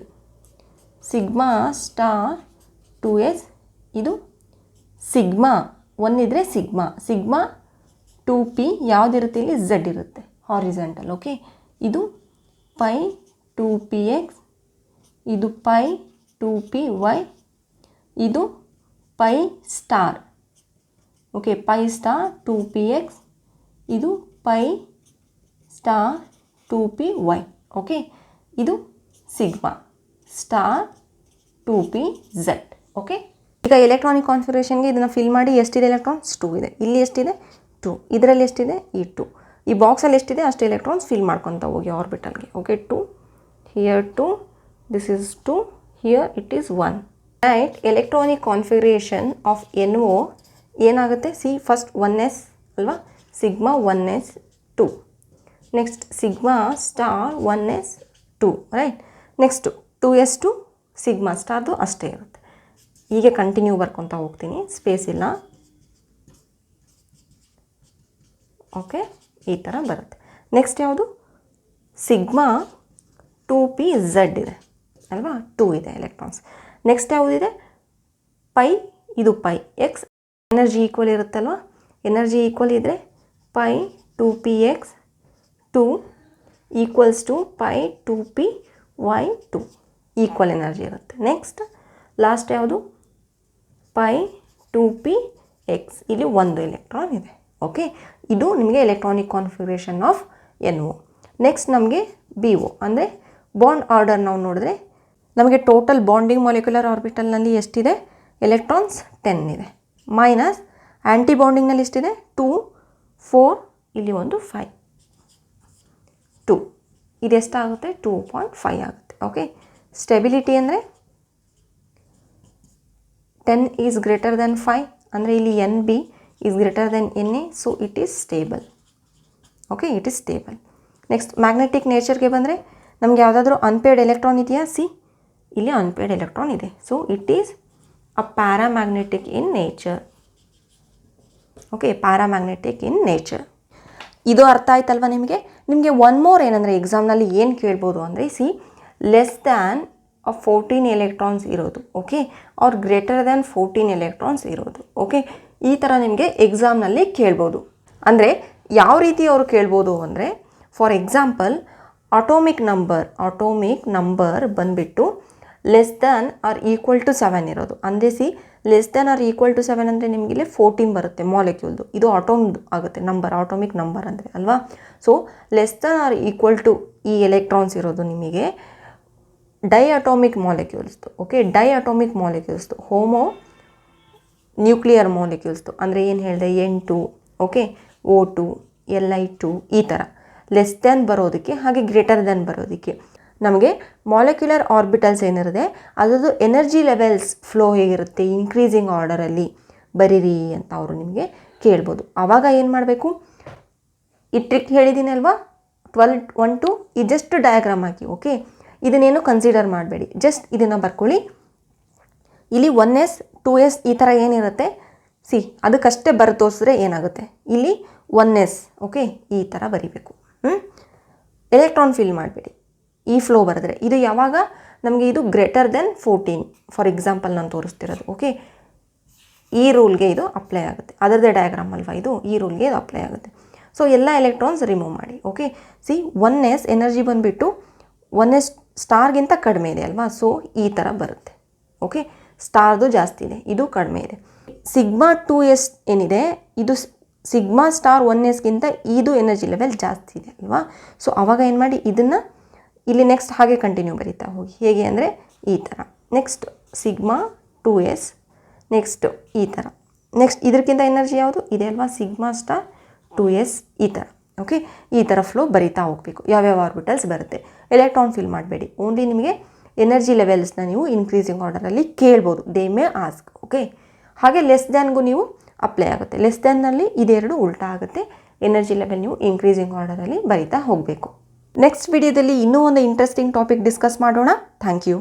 ಸಿಗ್ಮಾ ಸ್ಟಾರ್ 2s, ಇದು ಸಿಗ್ಮಾ 1 ಇದ್ದರೆ ಸಿಗ್ಮಾ 2p ಯಾವುದಿರುತ್ತೆ? ಇಲ್ಲಿ z ಇರುತ್ತೆ, ಹಾರಿಜಾಂಟಲ್. ಓಕೆ, ಇದು ಪೈ 2px, ಇದು ಪೈ 2py, ಇದು pi star. Okay, pi star 2px, ಇದು ಪೈ ಸ್ಟಾರ್ 2py. ಓಕೆ, ಇದು ಸಿಗ್ಮಾ ಸ್ಟಾರ್ 2pz. ಓಕೆ, ಈಗ ಎಲೆಕ್ಟ್ರಾನಿಕ್ ಕಾನ್ಫಿಗರೇಷನ್ಗೆ ಇದನ್ನು ಫಿಲ್ ಮಾಡಿ ಎಷ್ಟಿದೆ ಎಲೆಕ್ಟ್ರಾನ್ಸ್? 2 ಇದೆ. ಇಲ್ಲಿ ಎಷ್ಟಿದೆ? 2. ಇದರಲ್ಲಿ ಎಷ್ಟಿದೆ? ಈ 2. ಈ ಬಾಕ್ಸಲ್ಲಿ ಎಷ್ಟಿದೆ ಅಷ್ಟು ಎಲೆಕ್ಟ್ರಾನ್ಸ್ ಫಿಲ್ ಮಾಡ್ಕೊತ ಹೋಗಿ ಆರ್ಬಿಟಲ್ಗೆ. Okay, 2 here 2, this is 2, here it is 1. Right, electronic configuration of NO ಏನಾಗುತ್ತೆ? ಸಿ ಫಸ್ಟ್ 1s ಅಲ್ವಾ, sigma 1s 2, next sigma star 1s 2, right. Next 2s two sigma ಸ್ಟಾರ್ದು ಅಷ್ಟೇ ಇರುತ್ತೆ. ಹೀಗೆ ಕಂಟಿನ್ಯೂ ಬರ್ಕೊತಾ ಹೋಗ್ತೀನಿ, ಸ್ಪೇಸ್ ಇಲ್ಲ. ಓಕೆ, ಈ ಥರ ಬರುತ್ತೆ. ನೆಕ್ಸ್ಟ್ ಯಾವುದು? ಸಿಗ್ಮಾ 2pz ಇದೆ ಅಲ್ವಾ, 2 ಇದೆ ಎಲೆಕ್ಟ್ರಾನ್ಸ್. ನೆಕ್ಸ್ಟ್ ಯಾವುದಿದೆ? ಪೈ, ಇದು ಪೈ ಎಕ್ಸ್, ಎನರ್ಜಿ ಈಕ್ವಲ್ ಇರುತ್ತಲ್ವ, ಎನರ್ಜಿ ಈಕ್ವಲ್ ಇದ್ದರೆ pi 2px 2 equals to pi 2py 2 equal energy ಇರುತ್ತೆ. ನೆಕ್ಸ್ಟ್ ಲಾಸ್ಟ್ ಯಾವುದು? ಪೈ 2px, ಇಲ್ಲಿ 1 ಎಲೆಕ್ಟ್ರಾನ್ ಇದೆ. ಓಕೆ, ಇದು ನಿಮಗೆ electronic configuration of NO. Next ನಮಗೆ BO ಅಂದರೆ ಬಾಂಡ್ ಆರ್ಡರ್ ನಾವು ನೋಡಿದ್ರೆ ನಮಗೆ ಟೋಟಲ್ ಬಾಂಡಿಂಗ್ ಮಾಲಿಕ್ಯುಲರ್ ಆರ್ಬಿಟಲ್ನಲ್ಲಿ ಎಷ್ಟಿದೆ? ಎಲೆಕ್ಟ್ರಾನ್ಸ್ 10 ಇದೆ. ಮೈನಸ್ ಆ್ಯಂಟಿ ಬಾಂಡಿಂಗ್ನಲ್ಲಿ ಎಷ್ಟಿದೆ? 2 4, ಇಲ್ಲಿ ಒಂದು 5 2, ಇದೆಷ್ಟಾಗುತ್ತೆ? 2.5 ಆಗುತ್ತೆ. ಓಕೆ, ಸ್ಟೆಬಿಲಿಟಿ ಅಂದರೆ 10 ಈಸ್ ಗ್ರೇಟರ್ ದೆನ್ 5 ಅಂದರೆ ಇಲ್ಲಿ NB is greater than NA, so it is stable. Okay, it is stable. Next magnetic ನೇಚರ್ಗೆ ಬಂದರೆ ನಮಗೆ ಯಾವುದಾದ್ರೂ ಅನ್ಪೇಯ್ಡ್ ಎಲೆಕ್ಟ್ರಾನ್ ಇದೆಯಾ? ಸಿ, ಇಲ್ಲಿ ಅನ್ಪೇಯ್ಡ್ ಎಲೆಕ್ಟ್ರಾನ್ ಇದೆ. So it is a paramagnetic in nature. Okay, paramagnetic in nature. ಇದು ಅರ್ಥ ಆಯ್ತಲ್ವ ನಿಮಗೆ? ನಿಮಗೆ ಒನ್ ಮೋರ್ ಏನಂದರೆ ಎಕ್ಸಾಮ್ನಲ್ಲಿ ಏನು ಕೇಳ್ಬೋದು ಅಂದರೆ, ಸಿ ಲೆಸ್ ದ್ಯಾನ್ 14 ಎಲೆಕ್ಟ್ರಾನ್ಸ್ ಇರೋದು, okay, or greater than 14 electrons ಇರೋದು. ಓಕೆ, ಈ ಥರ ನಿಮಗೆ ಎಕ್ಸಾಮ್ನಲ್ಲಿ ಕೇಳ್ಬೋದು. ಅಂದರೆ ಯಾವ ರೀತಿ ಅವರು ಕೇಳ್ಬೋದು ಅಂದರೆ, ಫಾರ್ ಎಕ್ಸಾಂಪಲ್ ಆಟೋಮಿಕ್ ನಂಬರ್ ಬಂದುಬಿಟ್ಟು less than or equal to 7 ಇರೋದು. ಅಂದರೆ see less than or equal to 7 ಅಂದರೆ ನಿಮಗಿಲ್ಲಿ 14 ಬರುತ್ತೆ ಮಾಲಿಕ್ಯೂಲ್ದು. ಇದು ಆಟೋಮ್ದು ಆಗುತ್ತೆ ನಂಬರ್, ಆಟೋಮಿಕ್ ನಂಬರ್ ಅಂದರೆ ಅಲ್ವಾ. So less than or equal to ಈ ಎಲೆಕ್ಟ್ರಾನ್ಸ್ ಇರೋದು ನಿಮಗೆ ಡೈ ಅಟೋಮಿಕ್ ಮಾಲಿಕ್ಯೂಲ್ಸ್ದು. ಓಕೆ, ಡೈ ಅಟೋಮಿಕ್ ಮಾಲಿಕ್ಯೂಲ್ಸ್ದು, ಹೋಮೋ ನ್ಯೂಕ್ಲಿಯರ್ ಮಾಲಿಕ್ಯೂಲ್ಸ್ದು ಅಂದರೆ ಏನು ಹೇಳಿದೆ? N2, ಓಕೆ, O2, Li2, ಈ ಥರ ಲೆಸ್ ದ್ಯಾನ್ ಬರೋದಕ್ಕೆ ಹಾಗೆ ಗ್ರೇಟರ್ ದ್ಯಾನ್ ಬರೋದಕ್ಕೆ ನಮಗೆ ಮಾಲಿಕ್ಯುಲರ್ ಆರ್ಬಿಟಲ್ಸ್ ಏನಿರುತ್ತೆ ಅದರದ್ದು ಎನರ್ಜಿ ಲೆವೆಲ್ಸ್ ಫ್ಲೋ ಹೇಗಿರುತ್ತೆ ಇನ್ಕ್ರೀಸಿಂಗ್ ಆರ್ಡರಲ್ಲಿ ಬರೀರಿ ಅಂತ ಅವರು ನಿಮಗೆ ಕೇಳ್ಬೋದು. ಆವಾಗ ಏನು ಮಾಡಬೇಕು? ಈ ಟ್ರಿಕ್ ಹೇಳಿದ್ದೀನಿ ಅಲ್ವಾ, 12 ಈ ಜಸ್ಟ್ ಡಯಾಗ್ರಾಮ್ ಹಾಕಿ. ಓಕೆ, ಇದನ್ನೇನು ಕನ್ಸಿಡರ್ ಮಾಡಬೇಡಿ, ಜಸ್ಟ್ ಇದನ್ನು ಬರ್ಕೊಳ್ಳಿ. ಇಲ್ಲಿ 1s 2s ಈ ಥರ ಏನಿರುತ್ತೆ, ಸಿ ಅದಕ್ಕಷ್ಟೇ ಬರೆದು ತೋರಿಸಿದ್ರೆ ಏನಾಗುತ್ತೆ? ಇಲ್ಲಿ 1s, ಓಕೆ, ಈ ಥರ ಬರಿಬೇಕು. ಎಲೆಕ್ಟ್ರಾನ್ ಫಿಲ್ ಮಾಡಬೇಡಿ, ಈ ಫ್ಲೋ ಬರೆದ್ರೆ ಇದು ಯಾವಾಗ ನಮಗೆ ಇದು ಗ್ರೇಟರ್ ದೆನ್ 14 ಫಾರ್ ಎಕ್ಸಾಂಪಲ್ ನಾನು ತೋರಿಸ್ತಿರೋದು. ಓಕೆ, ಈ ರೂಲ್ಗೆ ಇದು ಅಪ್ಲೈ ಆಗುತ್ತೆ. ಅದರದ್ದೇ ಡಯಾಗ್ರಾಮ್ ಅಲ್ವಾ ಇದು, ಈ ರೂಲ್ಗೆ ಇದು ಅಪ್ಲೈ ಆಗುತ್ತೆ. ಸೊ ಎಲ್ಲ ಎಲೆಕ್ಟ್ರಾನ್ಸ್ ರಿಮೂವ್ ಮಾಡಿ. ಓಕೆ, ಸಿ 1s ಎನರ್ಜಿ ಬಂದುಬಿಟ್ಟು 1s ಸ್ಟಾರ್ಗಿಂತ ಕಡಿಮೆ ಇದೆ ಅಲ್ವಾ, ಸೊ ಈ ಥರ ಬರುತ್ತೆ. ಓಕೆ, ಸ್ಟಾರ್ದು ಜಾಸ್ತಿ ಇದೆ, ಇದು ಕಡಿಮೆ ಇದೆ. ಸಿಗ್ಮಾ 2s ಏನಿದೆ ಇದು ಸಿಗ್ಮಾ ಸ್ಟಾರ್ 1sಗಿಂತ ಇದು ಎನರ್ಜಿ ಲೆವೆಲ್ ಜಾಸ್ತಿ ಇದೆ ಅಲ್ವಾ. ಸೊ ಆವಾಗ ಏನು ಮಾಡಿ ಇದನ್ನು ಇಲ್ಲಿ ನೆಕ್ಸ್ಟ್ ಹಾಗೆ ಕಂಟಿನ್ಯೂ ಬರೀತಾ ಹೋಗಿ. ಹೇಗೆ ಅಂದರೆ ಈ ಥರ, ನೆಕ್ಸ್ಟ್ ಸಿಗ್ಮಾ 2s, ನೆಕ್ಸ್ಟ್ ಈ ಥರ, ನೆಕ್ಸ್ಟ್ ಇದಕ್ಕಿಂತ ಎನರ್ಜಿ ಯಾವುದು ಇದೆ ಅಲ್ವಾ, ಸಿಗ್ಮಾ ಸ್ಟಾರ್ 2s, ಈ ಥರ. ಓಕೆ, ಈ ಥರ ಫ್ಲೋ ಬರೀತಾ ಹೋಗಬೇಕು. ಯಾವ್ಯಾವ ಆರ್ಬಿಟಲ್ಸ್ ಬರುತ್ತೆ. ಎಲೆಕ್ಟ್ರಾನ್ ಫಿಲ್ ಮಾಡಬೇಡಿ, ಓನ್ಲಿ ನಿಮಗೆ ಎನರ್ಜಿ ಲೆವೆಲ್ಸ್ನ ನೀವು ಇನ್ಕ್ರೀಸಿಂಗ್ ಆರ್ಡರಲ್ಲಿ ಕೇಳ್ಬೋದು, ದೇ ಮೇ ಆಸ್ಕ್. ಓಕೆ, ಹಾಗೆ ಲೆಸ್ ದ್ಯಾನ್ಗೂ ನೀವು ಅಪ್ಲೈ ಆಗುತ್ತೆ. ಲೆಸ್ ದ್ಯಾನ್ನಲ್ಲಿ ಇದೆರಡು ಉಲ್ಟಾ ಆಗುತ್ತೆ. ಎನರ್ಜಿ ಲೆವೆಲ್ ನೀವು ಇನ್ಕ್ರೀಸಿಂಗ್ ಆರ್ಡರಲ್ಲಿ ಬರಿತಾ ಹೋಗಬೇಕು. ನೆಕ್ಸ್ಟ್ ವಿಡಿಯೋದಲ್ಲಿ ಇನ್ನೂ ಒಂದು ಇಂಟ್ರೆಸ್ಟಿಂಗ್ ಟಾಪಿಕ್ ಡಿಸ್ಕಸ್ ಮಾಡೋಣ. Thank you.